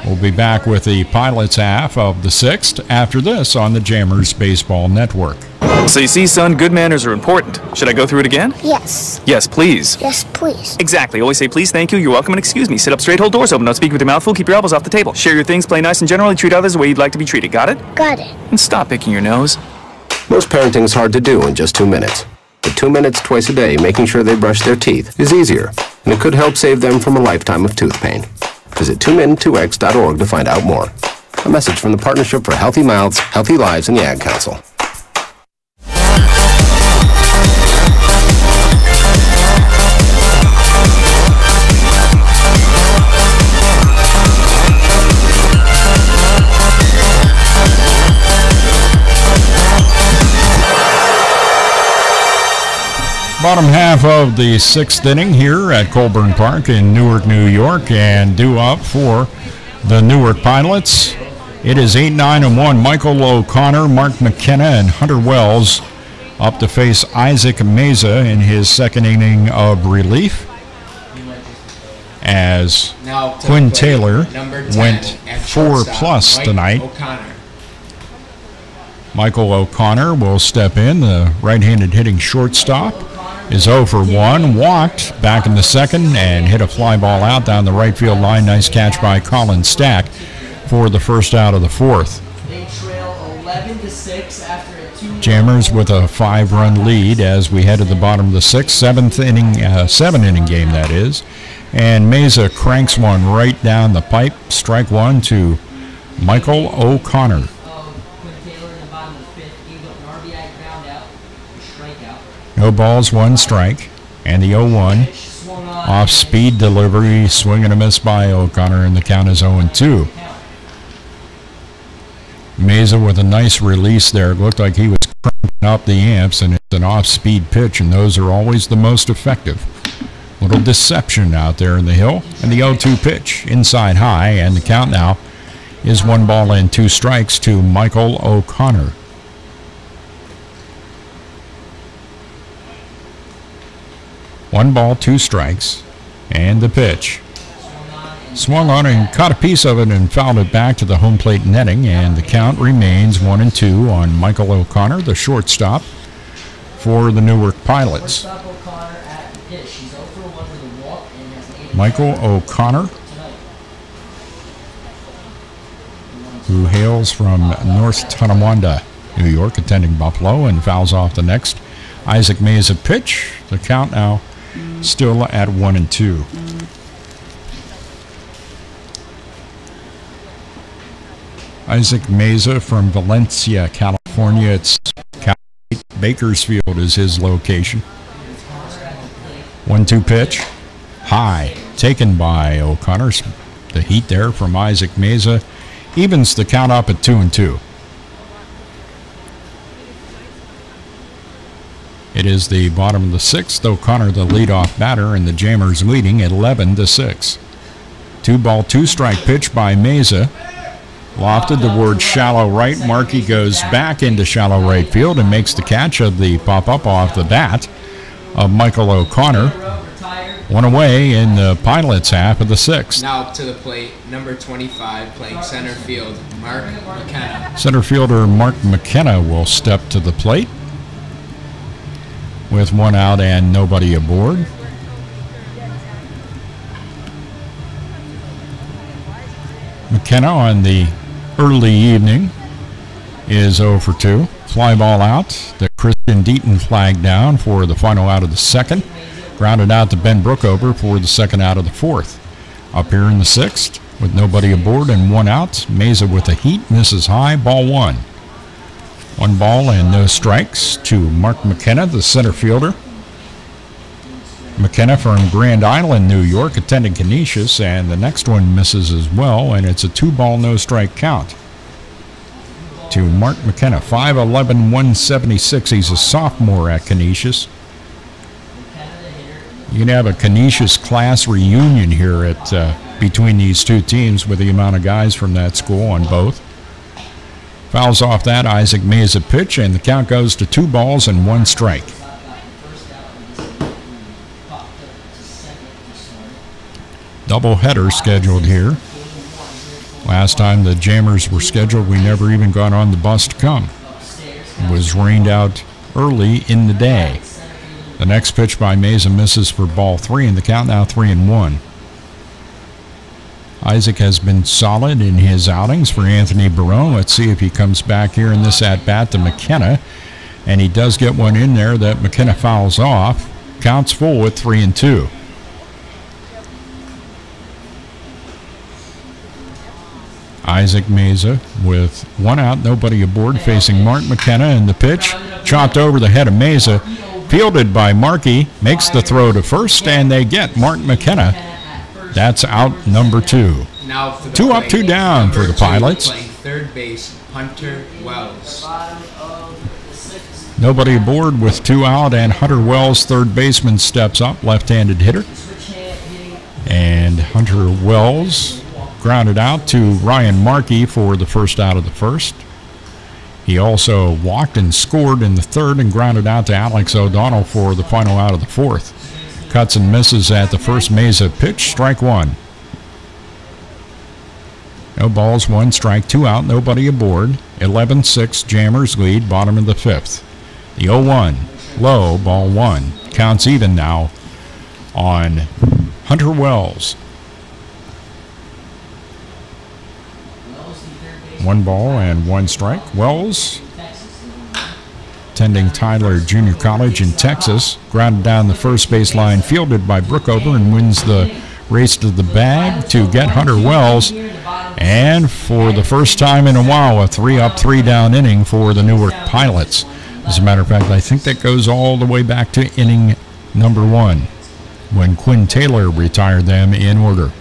We'll be back with the Pilots half of the 6th after this on the Jammers Baseball Network. So you see, son, good manners are important. Should I go through it again? Yes. Yes, please. Yes, please. Exactly. Always say please, thank you, you're welcome, and excuse me. Sit up straight, hold doors open, don't speak with your mouth full, keep your elbows off the table. Share your things, play nice, and generally treat others the way you'd like to be treated. Got it? Got it. And stop picking your nose. Most parenting is hard to do in just 2 minutes. But 2 minutes twice a day making sure they brush their teeth is easier, and it could help save them from a lifetime of tooth pain. Visit 2min2x.org to find out more. A message from the Partnership for Healthy Mouths, Healthy Lives, and the Ad Council. Bottom half of the 6th inning here at Colburn Park in Newark, New York, and due up for the Newark Pilots. It is 8-9-1. Michael O'Connor, Mark McKenna, and Hunter Wells up to face Isaac Meza in his 2nd inning of relief, as Quinn Taylor went 4+ tonight. Michael O'Connor will step in. The right-handed hitting shortstop is 0 for 1, walked back in the 2nd and hit a fly ball out down the right field line. Nice catch by Colin Stack for the first out of the 4th. They trail 11-6 after a 2. Jammers with a 5-run lead as we head to the bottom of the 6th, 7-inning game that is. And Meza cranks one right down the pipe. Strike 1 to Michael O'Connor. No balls, 1 strike, and the 0-1 off-speed delivery, swing and a miss by O'Connor, and the count is 0-2. Meza with a nice release there. It looked like he was cranking up the amps, and it's an off-speed pitch, and those are always the most effective. Little deception out there in the hill, and the 0-2 pitch inside high, and the count now is 1 ball and 2 strikes to Michael O'Connor. One ball, 2 strikes, and the pitch. Swung on and caught a piece of it and fouled it back to the home plate netting, and the count remains 1-2 on Michael O'Connor, the shortstop for the Newark Pilots. Michael O'Connor, who hails from North Tonawanda, New York, attending Buffalo, and fouls off the next. Isaac Mesa pitch. The count now still at 1-2. Isaac Mesa from Valencia, California. It's Bakersfield is his location. 1-2 pitch. High. Taken by O'Connor. The heat there from Isaac Mesa evens the count up at 2-2. It is the bottom of the sixth. O'Connor the leadoff batter, and the Jammers leading 11-6. 2-ball, 2-strike pitch by Mesa. Lofted towards shallow right. Markey goes back into shallow right field and makes the catch of the pop-up off the bat of Michael O'Connor. One away in the Pilots' half of the sixth. Now up to the plate, number 25, playing center field, Mark McKenna. Center fielder Mark McKenna will step to the plate with one out and nobody aboard. McKenna on the early evening is 0 for 2. Fly ball out. The Christian Deaton flag down for the final out of the second. Grounded out to Ben Brookover for the second out of the fourth. Up here in the sixth with nobody aboard and one out. Mesa with a heat, misses high, ball one. 1 ball and no strikes to Mark McKenna, the center fielder. McKenna from Grand Island, New York, attending Canisius, and the next one misses as well, and it's a 2-ball, no-strike count to Mark McKenna. 5'11", 176. He's a sophomore at Canisius. You can have a Canisius class reunion here at between these two teams with the amount of guys from that school on both. Fouls off that Isaac Mesa pitch, and the count goes to 2 balls and 1 strike. Doubleheader scheduled here. Last time the Jammers were scheduled, we never even got on the bus to come. It was rained out early in the day. The next pitch by Mesa misses for ball 3, and the count now 3-1. Isaac has been solid in his outings for Anthony Barone. Let's see if he comes back here in this at-bat to McKenna. And he does get one in there that McKenna fouls off. Counts full at 3-2. Isaac Mesa with one out, nobody aboard, facing Mark McKenna, and the pitch chopped over the head of Mesa. Fielded by Markey, makes the throw to first, and they get Mark McKenna. That's out number 2. Now for the 2 up, 2 down for the Pilots. Playing third base, Hunter Wells. Nobody aboard with 2 out, and Hunter Wells, third baseman, steps up, left-handed hitter. And Hunter Wells grounded out to Ryan Markey for the first out of the first. He also walked and scored in the third and grounded out to Alex O'Donnell for the final out of the fourth. Cuts and misses at the first Mesa pitch, strike 1. No balls, 1 strike, 2 out, nobody aboard. 11-6, Jammers lead, bottom of the fifth. The 0-1, low, ball 1. Counts even now on Hunter Wells. 1 ball and 1 strike. Wells, attending Tyler Junior College in Texas, grounded down the first baseline, fielded by Brookover, and wins the race to the bag to get Hunter Wells. And for the first time in a while, a 3 up, 3 down inning for the Newark Pilots. As a matter of fact, I think that goes all the way back to inning number 1 when Quinn Taylor retired them in order.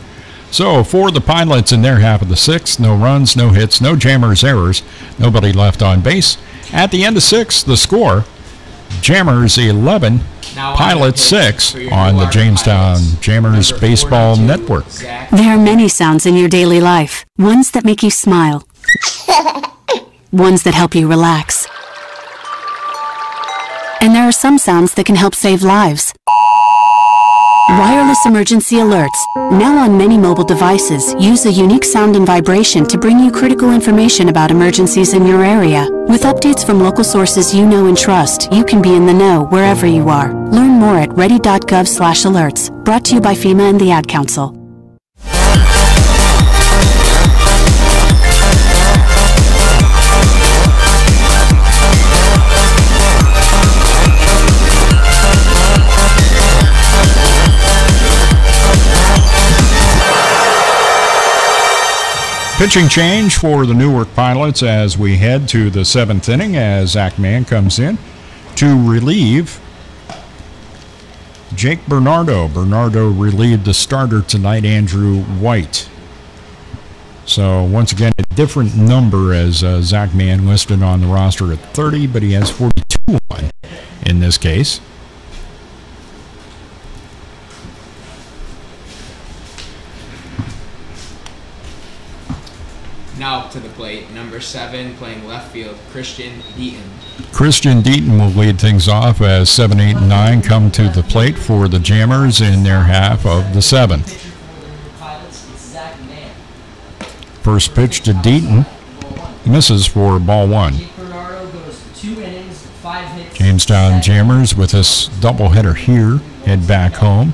So for the Pilots in their half of the sixth, no runs, no hits, no Jammers errors, nobody left on base. At the end of 6, the score, Jammers 11, Pilots 6 on the Jamestown Jammers Baseball Network. There are many sounds in your daily life. Ones that make you smile. Ones that help you relax. And there are some sounds that can help save lives. Wireless emergency alerts. Now on many mobile devices, use a unique sound and vibration to bring you critical information about emergencies in your area. With updates from local sources you know and trust, you can be in the know wherever you are. Learn more at ready.gov/alerts. Brought to you by FEMA and the Ad Council. Pitching change for the Newark Pilots as we head to the 7th inning as Zach Mann comes in to relieve Jake Bernardo. Bernardo relieved the starter tonight, Andrew White. So once again, a different number as Zach Mann listed on the roster at 30, but he has 42 on in this case. Now up to the plate, number 7, playing left field, Christian Deaton. Christian Deaton will lead things off as 7, 8, and 9 come to the plate for the Jammers in their half of the 7th. First pitch to Deaton, misses for ball 1. Jamestown Jammers with this doubleheader here head back home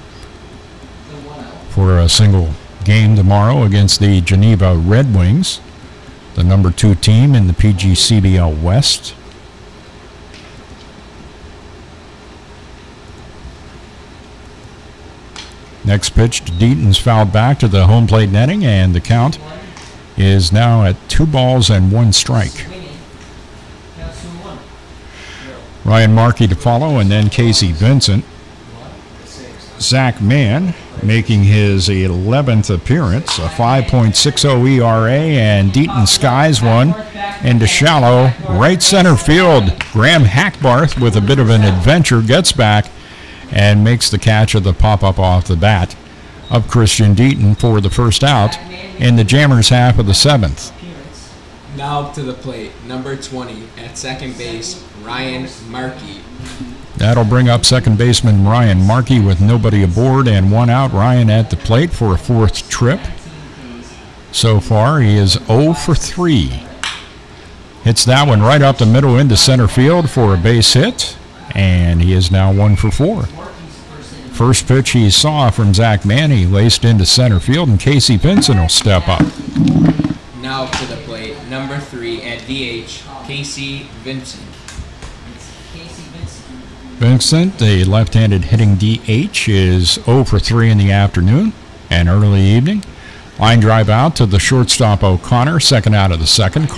for a single game tomorrow against the Geneva Red Wings, the number 2 team in the PGCBL West. Next pitch to Deaton's fouled back to the home plate netting, and the count is now at 2 balls and 1 strike. Ryan Markey to follow, and then Casey Vincent. Zach Mann making his 11th appearance, a 5.60 ERA, and Deaton skies one into shallow right center field. Graham Hackbarth with a bit of an adventure gets back and makes the catch of the pop-up off the bat of Christian Deaton for the first out in the Jammers half of the 7th. Now up to the plate, number 20 at second base, Ryan Markey. That'll bring up second baseman Ryan Markey with nobody aboard and 1 out. Ryan at the plate for a 4th trip. So far, he is 0 for 3. Hits that one right up the middle into center field for a base hit, and he is now 1 for 4. First pitch he saw from Zach Mann, he laced into center field, and Casey Vincent will step up. Now up to the plate, number 3 at DH, Casey Vincent. Vincent, the left-handed hitting DH, is 0 for 3 in the afternoon and early evening. Line drive out to the shortstop O'Connor, second out of the 2nd.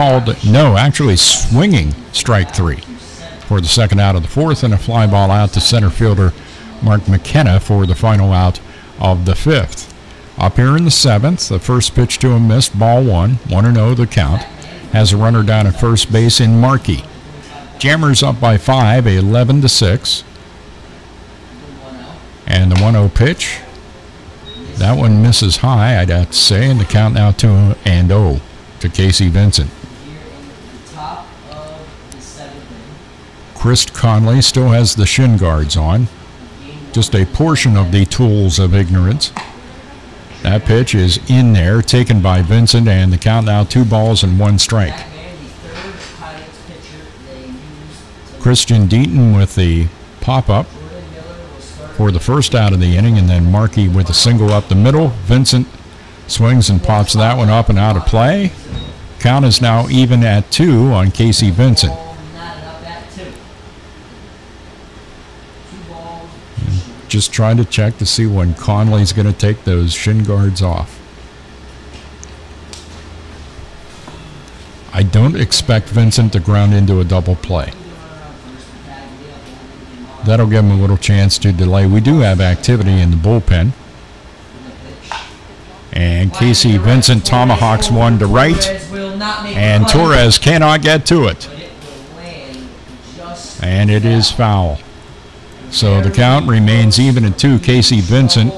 Swinging strike 3 for the 2nd out of the 4th, and a fly ball out to center fielder Mark McKenna for the final out of the 5th. Up here in the 7th, the first pitch to him missed, ball 1, 1-0 the count. Has a runner down at first base in Markey. Jammers up by 5, 11-6. And the 1-0 pitch. That one misses high, I'd have to say, and the count now 2-0 to Casey Vincent. Chris Conley still has the shin guards on. Just a portion of the tools of ignorance. That pitch is in there, taken by Vincent, and the count now 2 balls and 1 strike. Christian Deaton with the pop-up for the first out of the inning, and then Markey with a single up the middle. Vincent swings and pops that one up and out of play. Count is now even at 2 on Casey Vincent. Just trying to check to see when Conley's going to take those shin guards off. I don't expect Vincent to ground into a double play. That'll give him a little chance to delay. We do have activity in the bullpen. And Casey Vincent tomahawks one to right. And Torres cannot get to it. And it is foul. So the count remains even at 2. Casey Vincent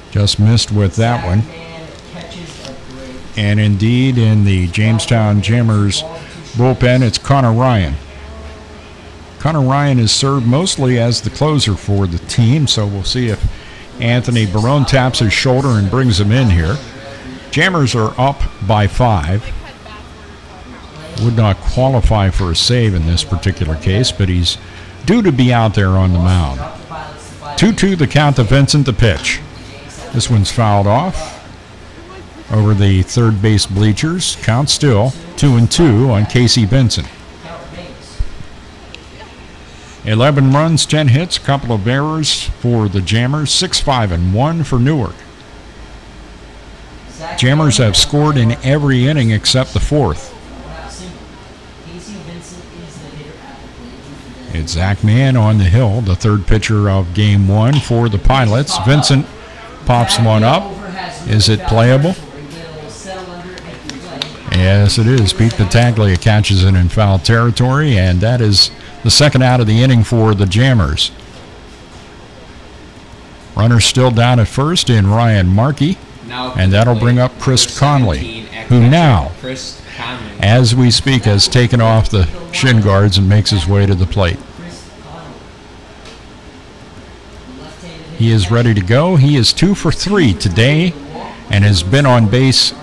just missed with that one. And indeed, in the Jamestown Jammers bullpen, it's Connor Ryan. Connor Ryan has served mostly as the closer for the team, so we'll see if Anthony Barone taps his shoulder and brings him in here. Jammers are up by 5. Would not qualify for a save in this particular case, but he's due to be out there on the mound. 2-2 the count to Vincent, the pitch. This one's fouled off over the third base bleachers. Count still 2-2 on Casey Vincent. 11 runs, 10 hits, a couple of errors for the Jammers, 6-5-1 for Newark. Jammers have scored in every inning except the 4th. It's Zach Mann on the hill, the third pitcher of game 1 for the Pilots. Vincent pops one up. Is it playable? Yes, it is. Pete Battaglia catches it in foul territory, and that is the second out of the inning for the Jammers. Runner still down at first in Ryan Markey, and that'll bring up Chris Conley, who now, as we speak, has taken off the shin guards and makes his way to the plate. He is ready to go. He is 2 for 3 today and has been on base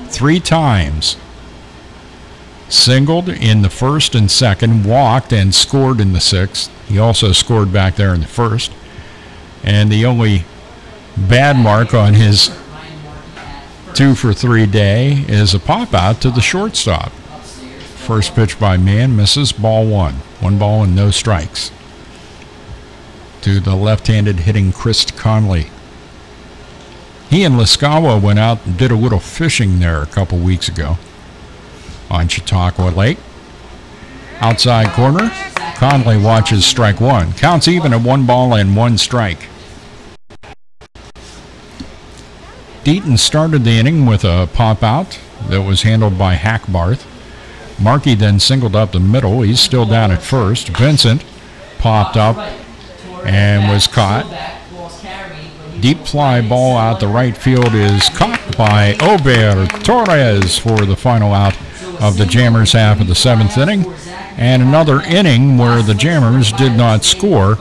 3 times. Singled in the first and second, walked and scored in the 6th. He also scored back there in the first. And the only bad mark on his 2 for 3 day is a pop out to the shortstop. First pitch by Mann misses, ball 1. 1 ball and no strikes to the left-handed hitting Chris Conley. He and Liscawa went out and did a little fishing there a couple weeks ago on Chautauqua Lake. Outside corner, Conley watches strike 1. Counts even at 1 ball and 1 strike. Deaton started the inning with a pop-out that was handled by Hackbarth. Markey then singled up the middle. He's still down at first. Vincent popped up and was caught. Deep fly ball out the right field is caught by Ober Torres for the final out of the Jammers half of the 7th inning. And another inning where the Jammers did not score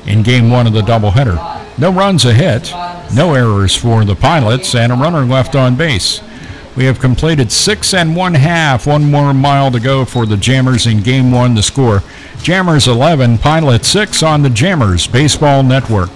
in game 1 of the doubleheader. No runs, a hit, no errors for the Pilots, and a runner left on base. We have completed 6 1/2. 1 more mile to go for the Jammers in game 1. The score: Jammers 11, Pilots 6 on the Jammers Baseball Network.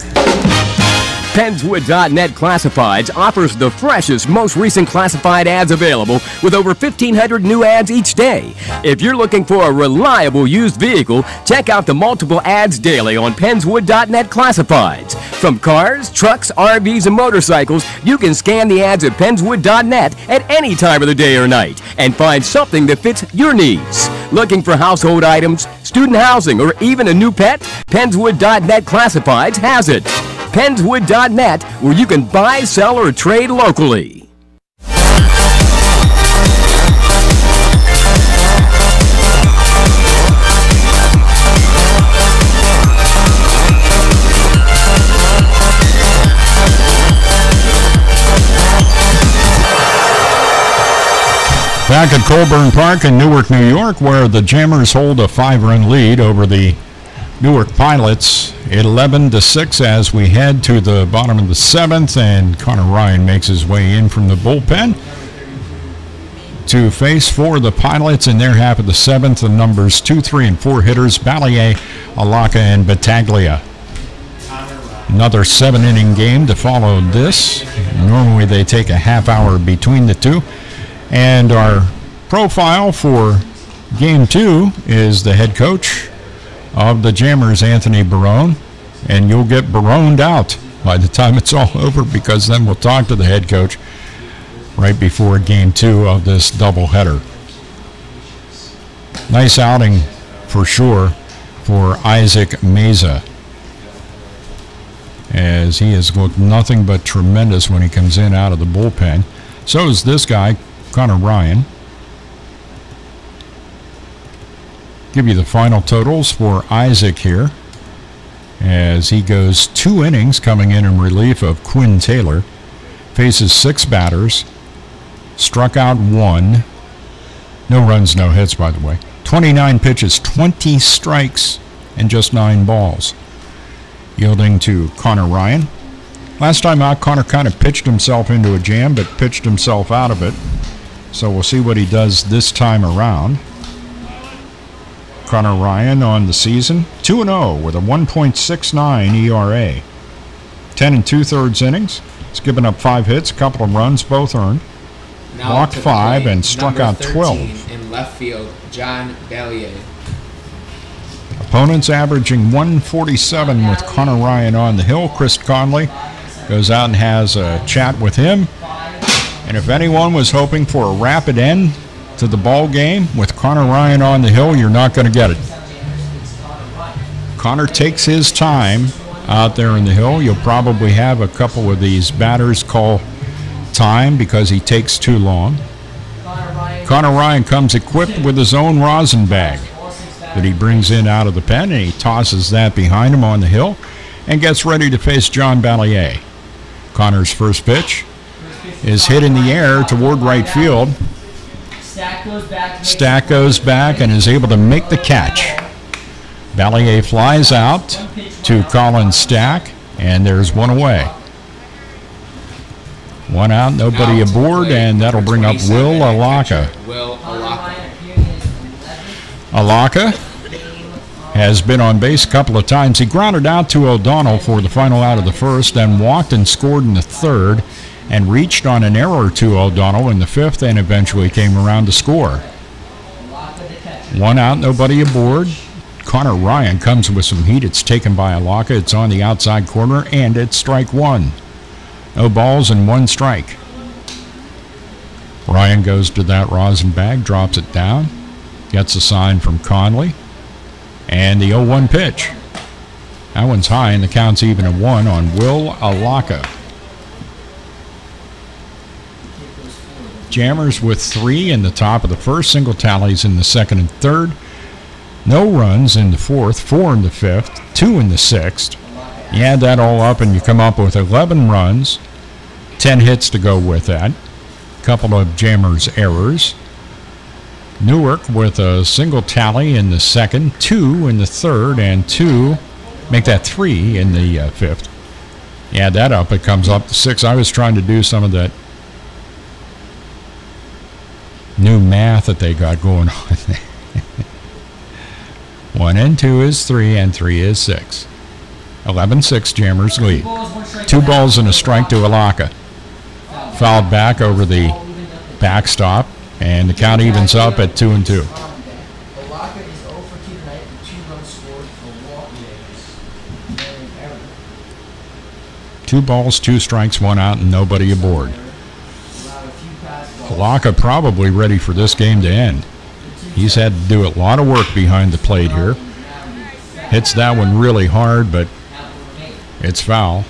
Penswood.net Classifieds offers the freshest, most recent classified ads available with over 1,500 new ads each day. If you're looking for a reliable used vehicle, check out the multiple ads daily on Penswood.net Classifieds. From cars, trucks, RVs, and motorcycles, you can scan the ads at Penswood.net at any time of the day or night and find something that fits your needs. Looking for household items, student housing, or even a new pet? Penswood.net Classifieds has it. Penswood.net, where you can buy, sell, or trade locally. Back at Colburn Park in Newark, New York, where the Jammers hold a 5-run lead over the Newark Pilots, 11-6 as we head to the bottom of the 7th, and Connor Ryan makes his way in from the bullpen to face for the Pilots in their half of the 7th. The numbers 2, 3, and 4 hitters: Ballier, Alaka, and Battaglia. Another 7-inning game to follow this. Normally they take a half hour between the two. And our profile for game 2 is the head coach of the Jammers, Anthony Barone. And you'll get Baroned out by the time it's all over, because then we'll talk to the head coach right before game 2 of this doubleheader. Nice outing for sure for Isaac Meza, as he has looked nothing but tremendous when he comes in out of the bullpen. So is this guy, Connor Ryan. Give you the final totals for Isaac here, as he goes 2 innings coming in relief of Quinn Taylor. Faces 6 batters, struck out 1. No runs, no hits, by the way. 29 pitches, 20 strikes and just 9 balls. Yielding to Connor Ryan. Last time out, Connor kind of pitched himself into a jam, but pitched himself out of it. So we'll see what he does this time around. Connor Ryan on the season, 2-0 with a 1.69 ERA. 10 2/3 innings. He's given up 5 hits, a couple of runs, both earned. Now Walked 5 and struck out 12. In left field, John Ballier. Opponents averaging 147 with Connor Ryan on the hill. Chris Conley goes out and has a chat with him. And if anyone was hoping for a rapid end to the ball game with Connor Ryan on the hill, you're not going to get it. Connor takes his time out there in the hill. You'll probably have a couple of these batters call time because he takes too long. Connor Ryan comes equipped with his own rosin bag that he brings in out of the pen, and he tosses that behind him on the hill and gets ready to face John Ballier. Connor's first pitch is hit in the air toward right field. Stack goes back and is able to make the catch. Ballier flies out to Colin Stack, and there's one away. One out, nobody aboard, and that'll bring up Will Alaka. Alaka has been on base a couple of times. He grounded out to O'Donnell for the final out of the first, then walked and scored in the third, and reached on an error to O'Donnell in the fifth, and eventually came around to score. One out, nobody aboard. Connor Ryan comes with some heat. It's taken by Alaka. It's on the outside corner, and it's strike one. No balls and 1 strike. Ryan goes to that rosin bag, drops it down, gets a sign from Conley, and the 0-1 pitch. That one's high, and the count's even at 1 on Will Alaka. Jammers with 3 in the top of the first, single tallies in the second and third. No runs in the fourth, 4 in the fifth, 2 in the sixth. You add that all up and you come up with 11 runs, 10 hits to go with that. A couple of Jammers errors. Newark with a single tally in the second, 2 in the third, and 2, make that 3 in the fifth. You add that up, it comes up to 6. I was trying to do some of that new math that they got going on there. 1 and 2 is 3, and 3 is 6. 11-6 Jammers lead. 2 balls and a strike to Alaka. Fouled back over the backstop, and the count evens up at 2-2. Alaka is 0 for 2 tonight with 2 runs scored for walk errors. 2 balls, 2 strikes, 1 out, and nobody aboard. Alaka probably ready for this game to end. He's had to do a lot of work behind the plate here. Hits that one really hard, but it's foul.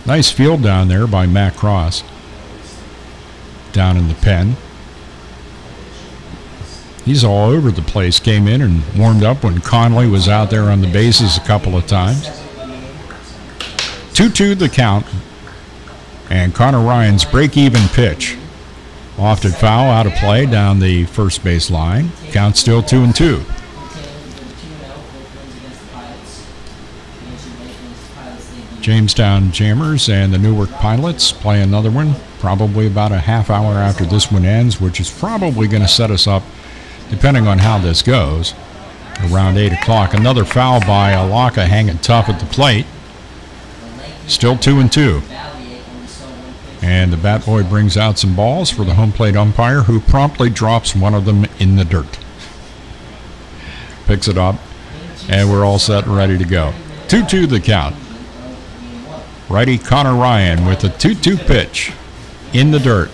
Nice field down there by Matt Cross. Down in the pen. He's all over the place. Came in and warmed up when Conley was out there on the bases a couple of times. 2-2 the count. And Connor Ryan's break-even pitch. Lofted foul out of play down the first base line. Count still 2-2. Jamestown Jammers and the Newark Pilots play another one, probably about a half hour after this one ends, which is probably going to set us up, depending on how this goes, around 8 o'clock. Another foul by Alaka, hanging tough at the plate. Still 2-2. And the bat boy brings out some balls for the home plate umpire, who promptly drops one of them in the dirt. Picks it up, and we're all set and ready to go. 2-2 the count. Righty Connor Ryan with a 2-2 pitch in the dirt.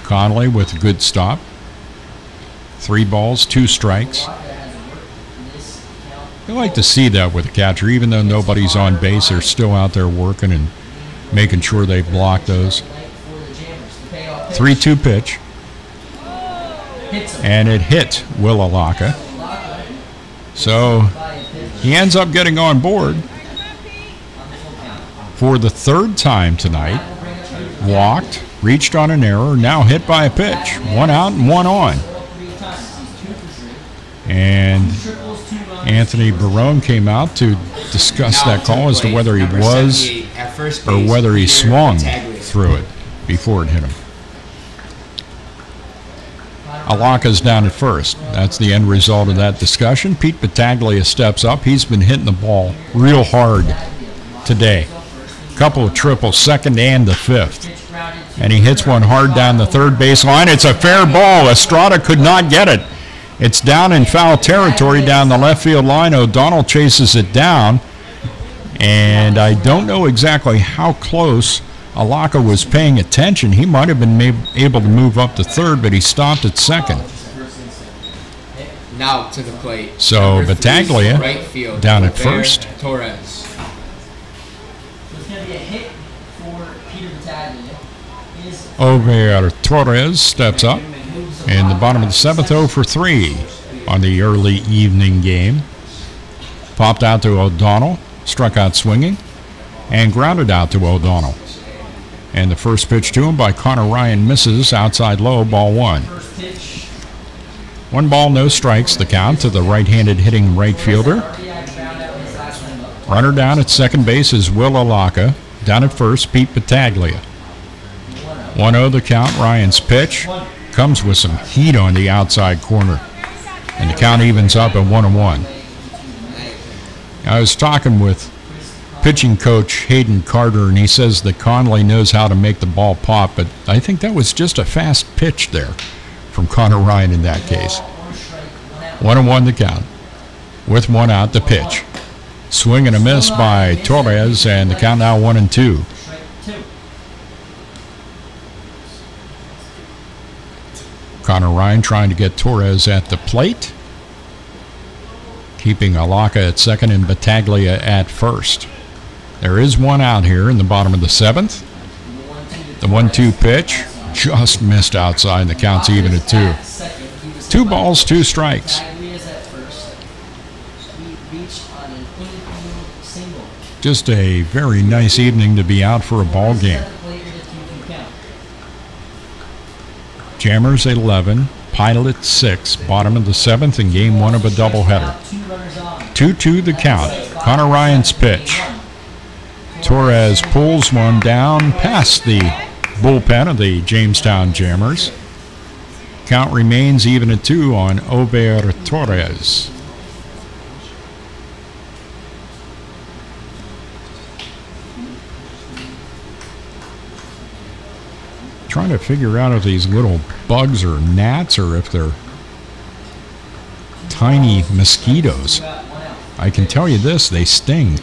Conley with a good stop. 3 balls, 2 strikes. You like to see that with a catcher, even though nobody's on base, they're still out there working and making sure they block those. 3-2 pitch. And it hit Will Alaka. So he ends up getting on board for the 3rd time tonight. Walked, reached on an error, now hit by a pitch. 1 out and 1 on. And Anthony Barone came out to discuss that call as to whether he was or whether he swung through it before it hit him. Alaka's down at first. That's the end result of that discussion. Pete Battaglia steps up. He's been hitting the ball real hard today. Couple of triples, second and the fifth. And he hits one hard down the third baseline. It's a fair ball. Estrada could not get it. It's down in foul territory down the left field line. O'Donnell chases it down. And I don't know exactly how close Alaka was paying attention. He might have been able to move up to third, but he stopped at second. Now to the plate. So Battaglia right field, down at first. Torres. So it's going to be a hit for Peter Battaglia. Over Torres steps up in the bottom of the seventh, 0 for 3 on the early evening game. Popped out to O'Donnell, struck out swinging, and grounded out to O'Donnell. And the first pitch to him by Connor Ryan misses outside low, ball one. 1 ball, no strikes, the count to the right-handed hitting right fielder. Runner down at second base is Will Alaka. Down at first, Pete Battaglia. 1-0 the count. Ryan's pitch comes with some heat on the outside corner. And the count evens up at 1-1. I was talking with pitching coach Hayden Carter, and he says that Conley knows how to make the ball pop, but I think that was just a fast pitch there from Connor Ryan in that case. 1-1 the count. With 1 out, the pitch. Swing and a miss by Torres, and the count now 1-2. Connor Ryan trying to get Torres at the plate, keeping Alaka at second and Battaglia at first. There is 1 out here in the bottom of the seventh. The 1-2 pitch just missed outside, and the count's even at 2. 2 balls, 2 strikes. Just a very nice evening to be out for a ball game. Jammers at 11, Pilot at 6, bottom of the seventh in game 1 of a doubleheader. 2-2 the count. Connor Ryan's pitch. Torres pulls one down past the bullpen of the Jamestown Jammers. Count remains even at 2 on Ober Torres. Trying to figure out if these little bugs are gnats or if they're tiny mosquitoes. I can tell you this, they sting.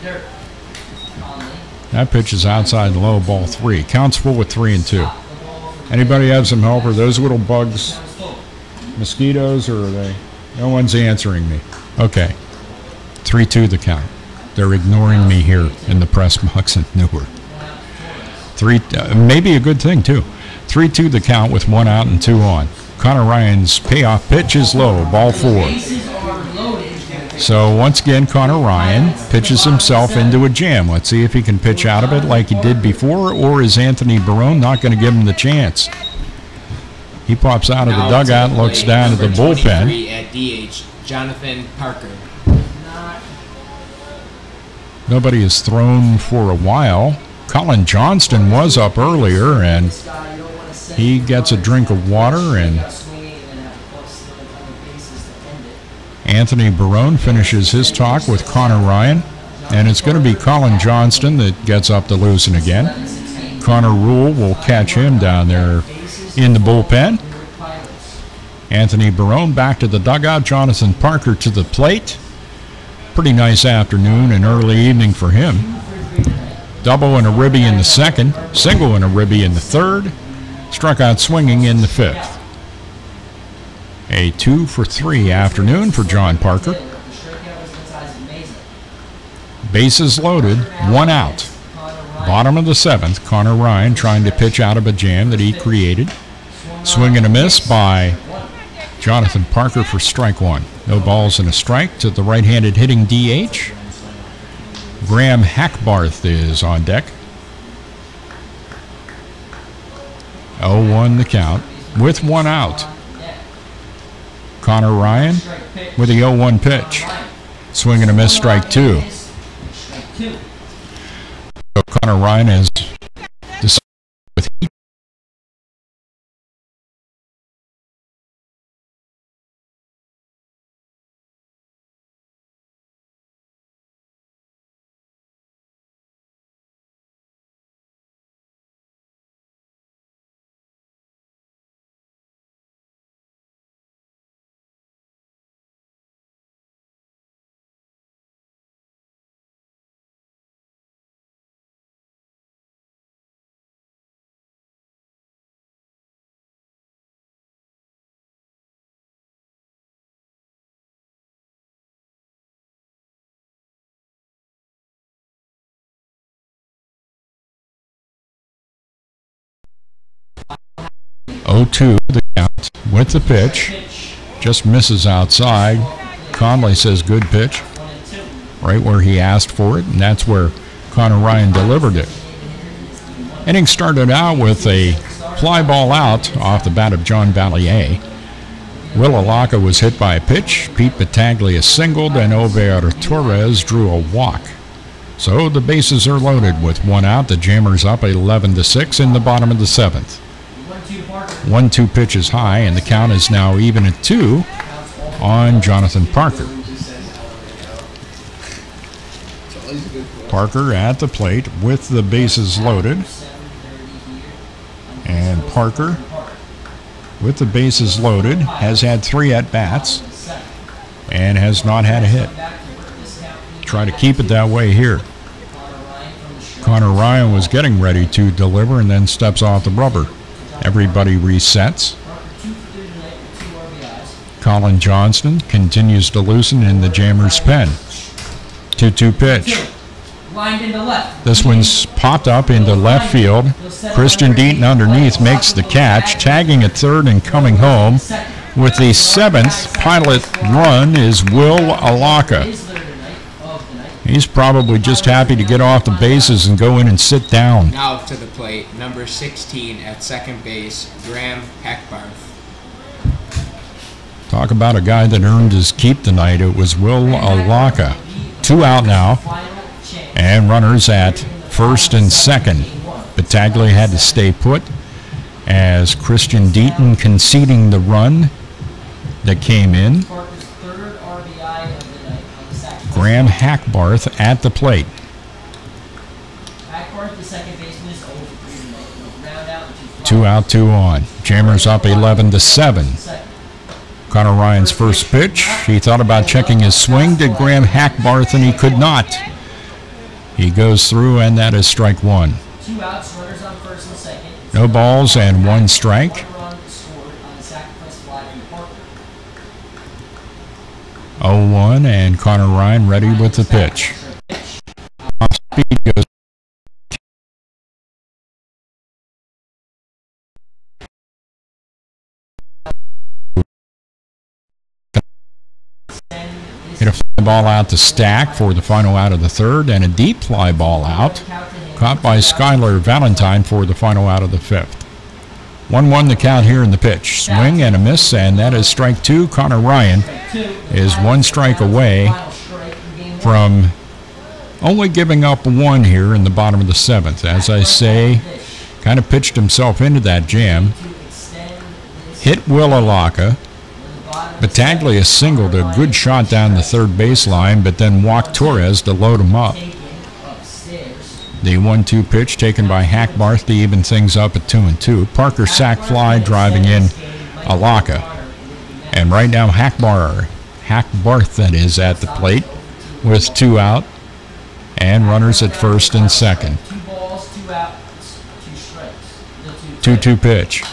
That pitch is outside low, ball 3. Counts full with 3-2. Anybody have some help? Are those little bugs mosquitoes, or are they? No one's answering me. Okay. 3-2 the count. They're ignoring me here in the press box in Newark. Maybe a good thing, too. 3-2 the count with 1 out and 2 on. Connor Ryan's payoff pitch is low, ball 4. So once again, Connor Ryan pitches himself into a jam. Let's see if he can pitch out of it like he did before, or is Anthony Barone not going to give him the chance? He pops out of the dugout and looks down at the bullpen. At DH, Jonathan Parker. Nobody has thrown for a while. Colin Johnston was up earlier, and he gets a drink of water, and Anthony Barone finishes his talk with Connor Ryan, and it's going to be Colin Johnston that gets up to loosen again. Connor Rule will catch him down there in the bullpen. Anthony Barone back to the dugout. Jonathan Parker to the plate. Pretty nice afternoon and early evening for him. Double and a ribby in the second, single and a ribby in the third, struck out swinging in the fifth. A 2 for 3 afternoon for John Parker. Bases loaded, 1 out. Bottom of the seventh, Connor Ryan trying to pitch out of a jam that he created. Swing and a miss by Jonathan Parker for strike 1. No balls and a strike to the right-handed hitting DH. Graham Hackbarth is on deck. 0-1 the count with 1 out. Connor Ryan with the 0-1 pitch. Swing and a miss, strike two. So Connor Ryan is decided with heat. Oh-2 the count with the pitch. Just misses outside. Conley says good pitch. Right where he asked for it, and that's where Connor Ryan delivered it. Inning started out with a fly ball out off the bat of John Valier. Will Alaka was hit by a pitch. Pete Battaglia singled, and Over Torres drew a walk. So the bases are loaded with one out. The Jammers up 11-6 in the bottom of the seventh. 1-2 pitch is high, and the count is now even at 2 on Jonathan Parker. Parker at the plate with the bases loaded. And Parker, with the bases loaded, has had 3 at-bats and has not had a hit. Try to keep it that way here. Connor Ryan was getting ready to deliver and then steps off the rubber. Everybody resets. Colin Johnston continues to loosen in the Jammers' pen. 2-2 pitch. This one's popped up into left field. Christian Deaton underneath makes the catch, tagging at third and coming home. With the 7th Pilot run is Will Alaka. He's probably just happy to get off the bases and go in and sit down. Now to the plate, number 16 at second base, Graham Hackbarth. Talk about a guy that earned his keep tonight. It was Will Alaka. 2 out now, and runners at first and second. Battaglia had to stay put as Christian Deaton conceding the run that came in. Graham Hackbarth at the plate. 2 out, 2 on. Jammers up 11-7. Connor Ryan's first pitch. He thought about checking his swing. Did Graham Hackbarth, and he could not. He goes through, and that is strike 1. 2 outs, runners on first and second. No balls and 1 strike. 0-1, and Connor Ryan ready with the pitch. Off speed goes. Hit a fly ball out to Stack for the final out of the third, and a deep fly ball out caught by Skylar Valentine for the final out of the 5th. 1-1 the count here in the pitch. Swing and a miss, and that is strike 2. Connor Ryan is 1 strike away from only giving up 1 here in the bottom of the 7th. As I say, kind of pitched himself into that jam. Hit Will Alaka. Battaglia singled a good shot down the third baseline, but then walked Torres to load him up. The 1-2 pitch taken by Hackbarth to even things up at 2-2. Parker sac fly driving in Alaka. And right now Hackbarth that is at the plate with 2 out and runners at first and second. 2-2 pitch.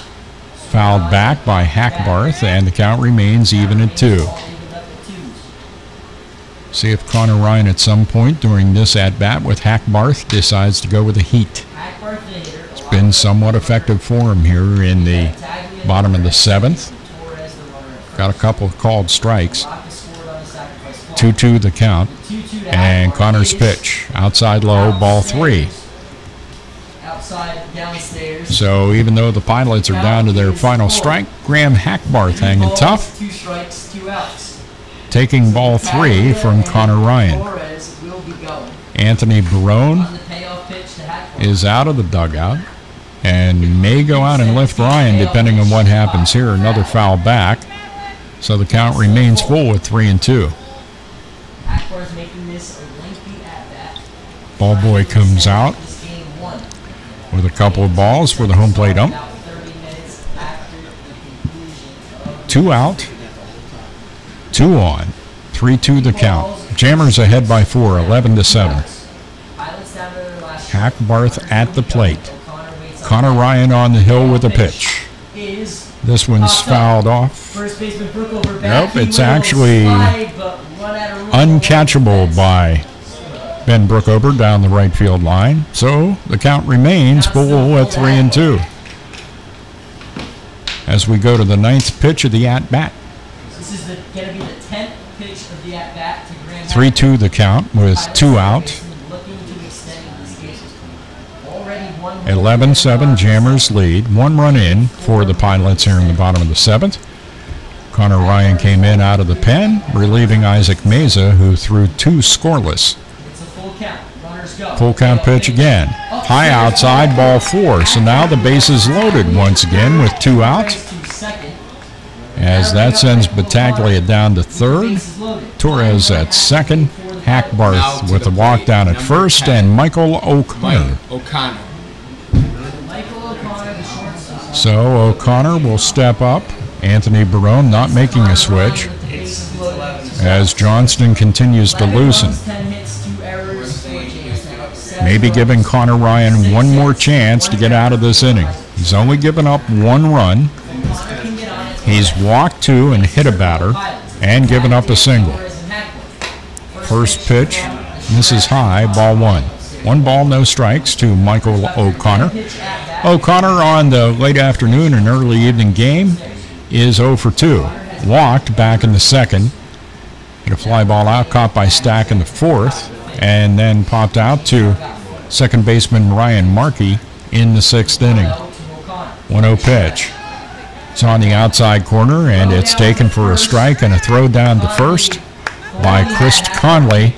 Fouled back by Hackbarth, and the count remains even at 2. See if Connor Ryan at some point during this at-bat with Hackbarth decides to go with the heat. It's been somewhat effective for him here in the bottom of the 7th. Got a couple of called strikes. 2-2 the count. And Connor's pitch. Outside low, ball 3. outside downstairs. So even though the Pilots are down to their final strike, Graham Hackbarth hanging tough, 2 strikes, 2 outs. taking ball 3 from Connor Ryan. Torres will be going. Anthony Barone On the payoff pitch to Hackbarth. is out of the dugout and may go out and lift Ryan depending on what happens here. Another foul back. So the count remains full with 3-2. Hackbarth making this a lengthy at-bat. Ball boy comes out with a couple of balls for the home plate ump. 2 out, 2 on, 3-2 the count. Jammers ahead by 4, 11-7. Hackbarth at the plate. Connor Ryan on the hill with a pitch. This one's fouled off. Nope, it's actually uncatchable by Ben Brookover down the right field line. So the count remains full at 3-2. As we go to the 9th pitch of the at-bat. This is going to be the 10th pitch of the at-bat to Graham. 3-2 the count with 2 out. 11-7 Jammers lead. 1 run in for the Pilots here in the bottom of the 7th. Connor Ryan came in out of the pen, relieving Isaac Meza, who threw 2 scoreless. Full count pitch again. High outside, ball 4. So now the base is loaded once again with 2 outs. As that sends Battaglia down to 3rd. Torres at 2nd. Hackbarth with a walk down at 1st. And Michael O'Connor. So O'Connor will step up. Anthony Barone not making a switch as Johnston continues to loosen. Maybe giving Connor Ryan one more chance to get out of this inning. He's only given up 1 run. He's walked 2 and hit a batter and given up a single. First pitch misses high, ball 1. 1 ball, no strikes to Michael O'Connor. O'Connor on the late afternoon and early evening game is 0 for 2. Walked back in the 2nd. Hit a fly ball out, caught by Stack in the 4th, and then popped out to second baseman Ryan Markey in the 6th inning. 1-0 pitch. It's on the outside corner, and it's taken for a strike and a throw down to first by Chris Conley.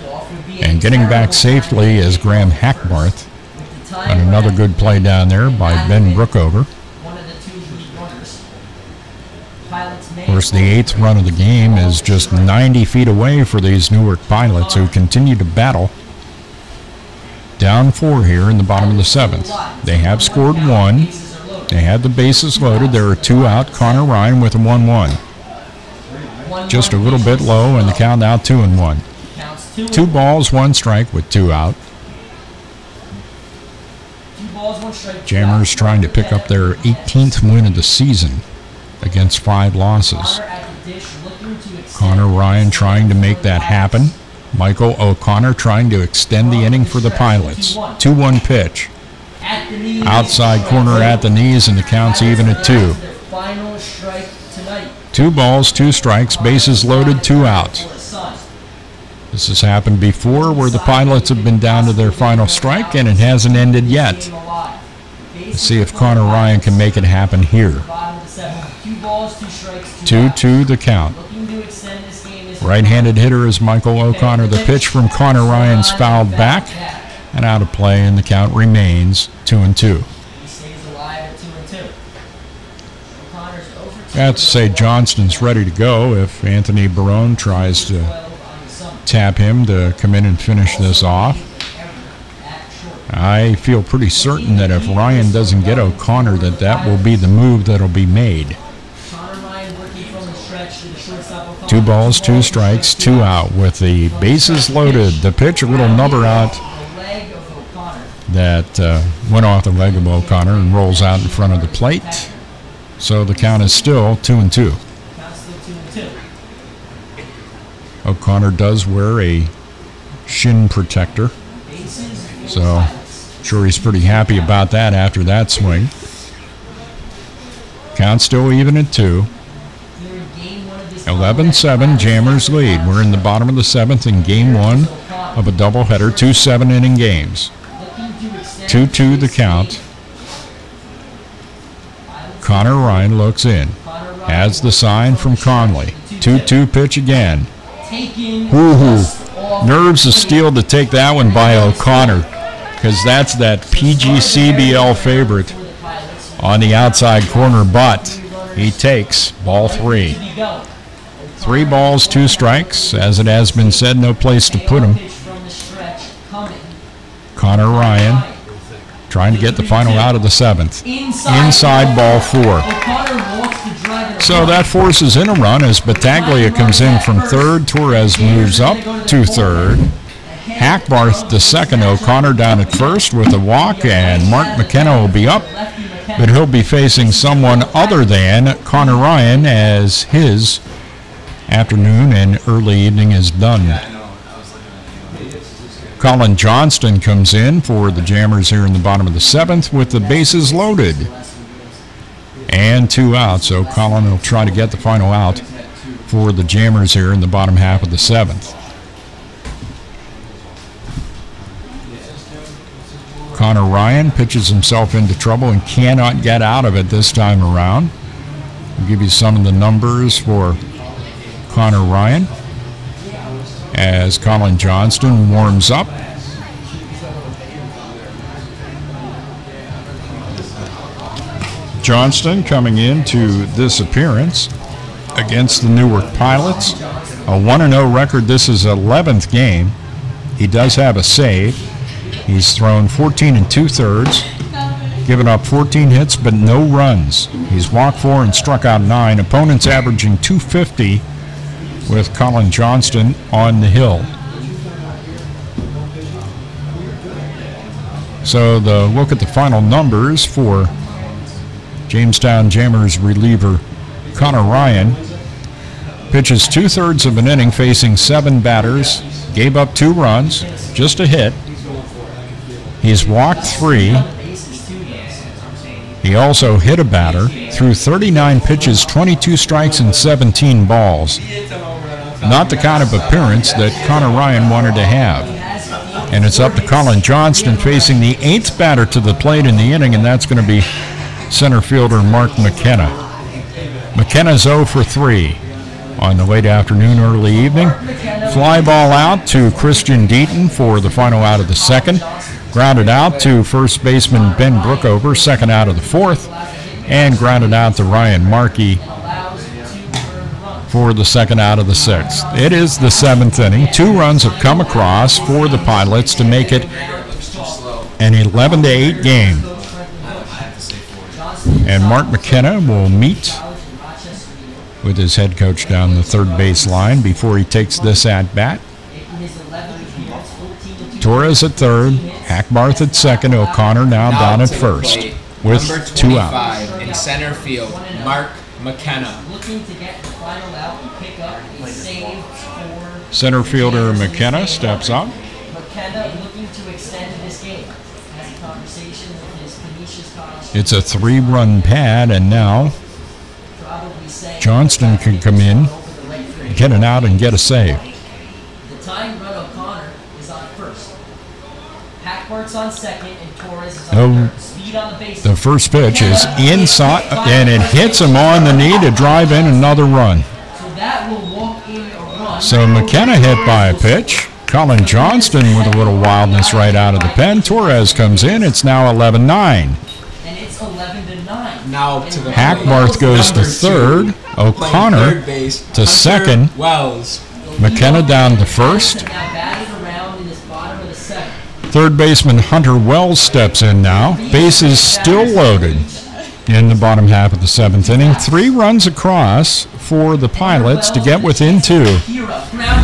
And getting back safely is Graham Hackbarth. And another good play down there by Ben Brookover. Of course, the 8th run of the game is just 90 feet away for these Newark Pilots, who continue to battle. Down 4 here in the bottom of the 7th. They have scored 1. They had the bases loaded. There are 2 out. Connor Ryan with a 1-1. Just a little bit low, and the count now 2-1. 2 balls, 1 strike with 2 out. Jammers trying to pick up their 18th win of the season against 5 losses. Connor Ryan trying to make that happen. Michael O'Connor trying to extend the inning for the Pilots. 2-1 pitch. Outside corner at the knees, and the count's even at 2. 2 balls, 2 strikes, bases loaded, 2 outs. This has happened before where the Pilots have been down to their final strike, and it hasn't ended yet. Let's see if Connor Ryan can make it happen here. 2-2 the count. Right-handed hitter is Michael O'Connor. The pitch from Connor Ryan's fouled back and out of play, and the count remains 2-2. I have to say Johnston's ready to go if Anthony Barone tries to tap him to come in and finish this off. I feel pretty certain that if Ryan doesn't get O'Connor, that will be the move that'll be made. 2 balls, 2 strikes, 2 out with the bases loaded. The pitch, a little nubber out that went off the leg of O'Connor and rolls out in front of the plate. So the count is still 2-2. O'Connor does wear a shin protector, so sure he's pretty happy about that after that swing. Count still even at 2. 11-7, Jammers lead. We're in the bottom of the 7th in Game 1 of a doubleheader, 2 7-inning games. 2-2 the count. Connor Ryan looks in. Has the sign from Conley. 2-2 pitch again. Nerves of steel to take that one by O'Connor, because that's that PGCBL favorite on the outside corner, but he takes ball 3. 3 balls, 2 strikes. As it has been said, no place to put him. Connor Ryan trying to get the final out of the 7th. Inside ball 4. So that forces in a run as Battaglia comes in from third. Torres moves up to third. Hackbarth to second. O'Connor down at first with a walk, and Mark McKenna will be up, but he'll be facing someone other than Connor Ryan as his afternoon and early evening is done. Colin Johnston comes in for the Jammers here in the bottom of the 7th with the bases loaded. And 2 outs, so Colin will try to get the final out for the Jammers here in the bottom half of the 7th. Connor Ryan pitches himself into trouble and cannot get out of it this time around. I'll give you some of the numbers for Connor Ryan as Colin Johnston warms up. Johnston coming into this appearance against the Newark Pilots. A 1-0 record. This is 11th game. He does have a save. He's thrown 14 2/3, given up 14 hits but no runs. He's walked 4 and struck out 9. Opponents averaging 250 with Colin Johnston on the hill. So the look at the final numbers for Jamestown Jammers reliever Connor Ryan. Pitches 2/3 of an inning facing 7 batters, gave up 2 runs, just a hit. He's walked 3. He also hit a batter, threw 39 pitches, 22 strikes, and 17 balls. Not the kind of appearance that Connor Ryan wanted to have. And it's up to Colin Johnston facing the 8th batter to the plate in the inning, and that's going to be center fielder Mark McKenna. McKenna's 0 for 3 on the late afternoon, early evening. Fly ball out to Christian Deaton for the final out of the 2nd. Grounded out to first baseman Ben Brookover, 2nd out of the 4th. And grounded out to Ryan Markey for the 2nd out of the 6th. It is the 7th inning. 2 runs have come across for the Pilots to make it an 11-8 game. And Mark McKenna will meet with his head coach down the third base line before he takes this at-bat. Torres at third, Hackbarth at second, O'Connor now down at first with 2 outs. In center field, Mark McKenna. Center fielder McKenna steps up. McKenna looking to extend this game. Has a conversation with his Canisius College. It's a 3-run pad, and now Johnston can come in, get an out, and get a save. The tying run O'Connor is on first. Hackbarth's on second, and Torres is on third. Speed on the base. The first pitch is inside, and it hits him on the knee to drive in another run. So that will walk in a run. So McKenna hit by a pitch. Colin Johnston with a little wildness right out of the pen. Torres comes in. It's now 11-9. And it's 11-9. Now to the Hackbarth goes to third. O'Connor to second. Wells. McKenna down to first. Third baseman Hunter Wells steps in now. Bases still loaded in the bottom half of the 7th inning. 3 runs across for the Pilots to get within 2.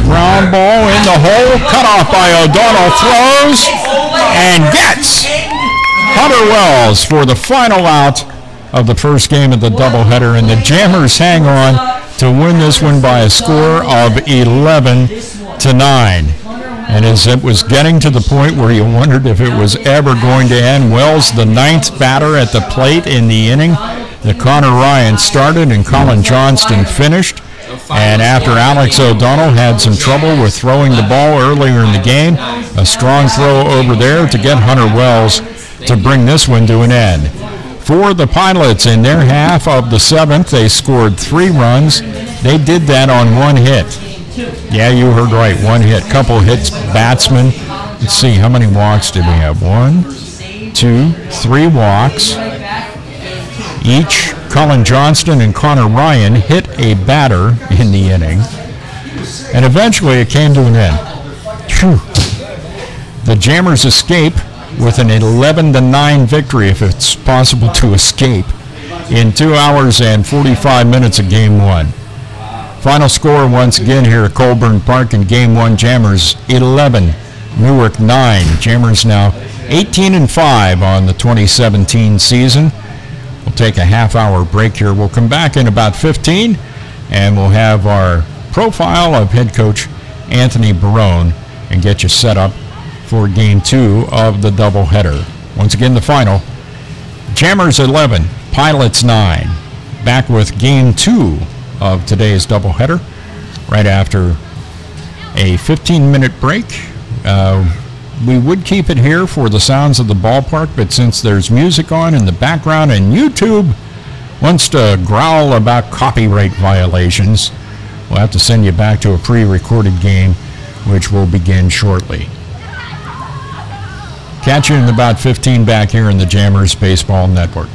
Ground ball in the hole, cut off by O'Donnell, throws and gets Hunter Wells for the final out of the first game of the doubleheader, and the Jammers hang on to win this one by a score of 11-9. And as it was getting to the point where you wondered if it was ever going to end, Wells, the 9th batter at the plate in the inning that Connor Ryan started and Colin Johnston finished. And after Alex O'Donnell had some trouble with throwing the ball earlier in the game, a strong throw over there to get Hunter Wells to bring this one to an end. For the Pilots in their half of the 7th, they scored 3 runs. They did that on 1 hit. Yeah, you heard right, 1 hit. Couple hits, batsmen. Let's see, how many walks did we have? 1, 2, 3 walks. Each, Colin Johnston and Connor Ryan hit a batter in the inning. And eventually it came to an end. Whew. The Jammers escape with an 11-9 victory, if it's possible to escape, in 2 hours and 45 minutes of Game 1. Final score once again here at Colburn Park in Game 1, Jammers 11, Newark 9. Jammers now 18-5 on the 2017 season. We'll take a half-hour break here. We'll come back in about 15, and we'll have our profile of head coach Anthony Barone and get you set up for Game 2 of the doubleheader. Once again, the final, Jammers 11, Pilots 9. Back with Game 2 of today's doubleheader right after a 15-minute break. We would keep it here for the sounds of the ballpark, but since there's music on in the background and YouTube wants to growl about copyright violations, we'll have to send you back to a pre-recorded game, which will begin shortly. Catch you in about 15 back here in the Jammers Baseball Network.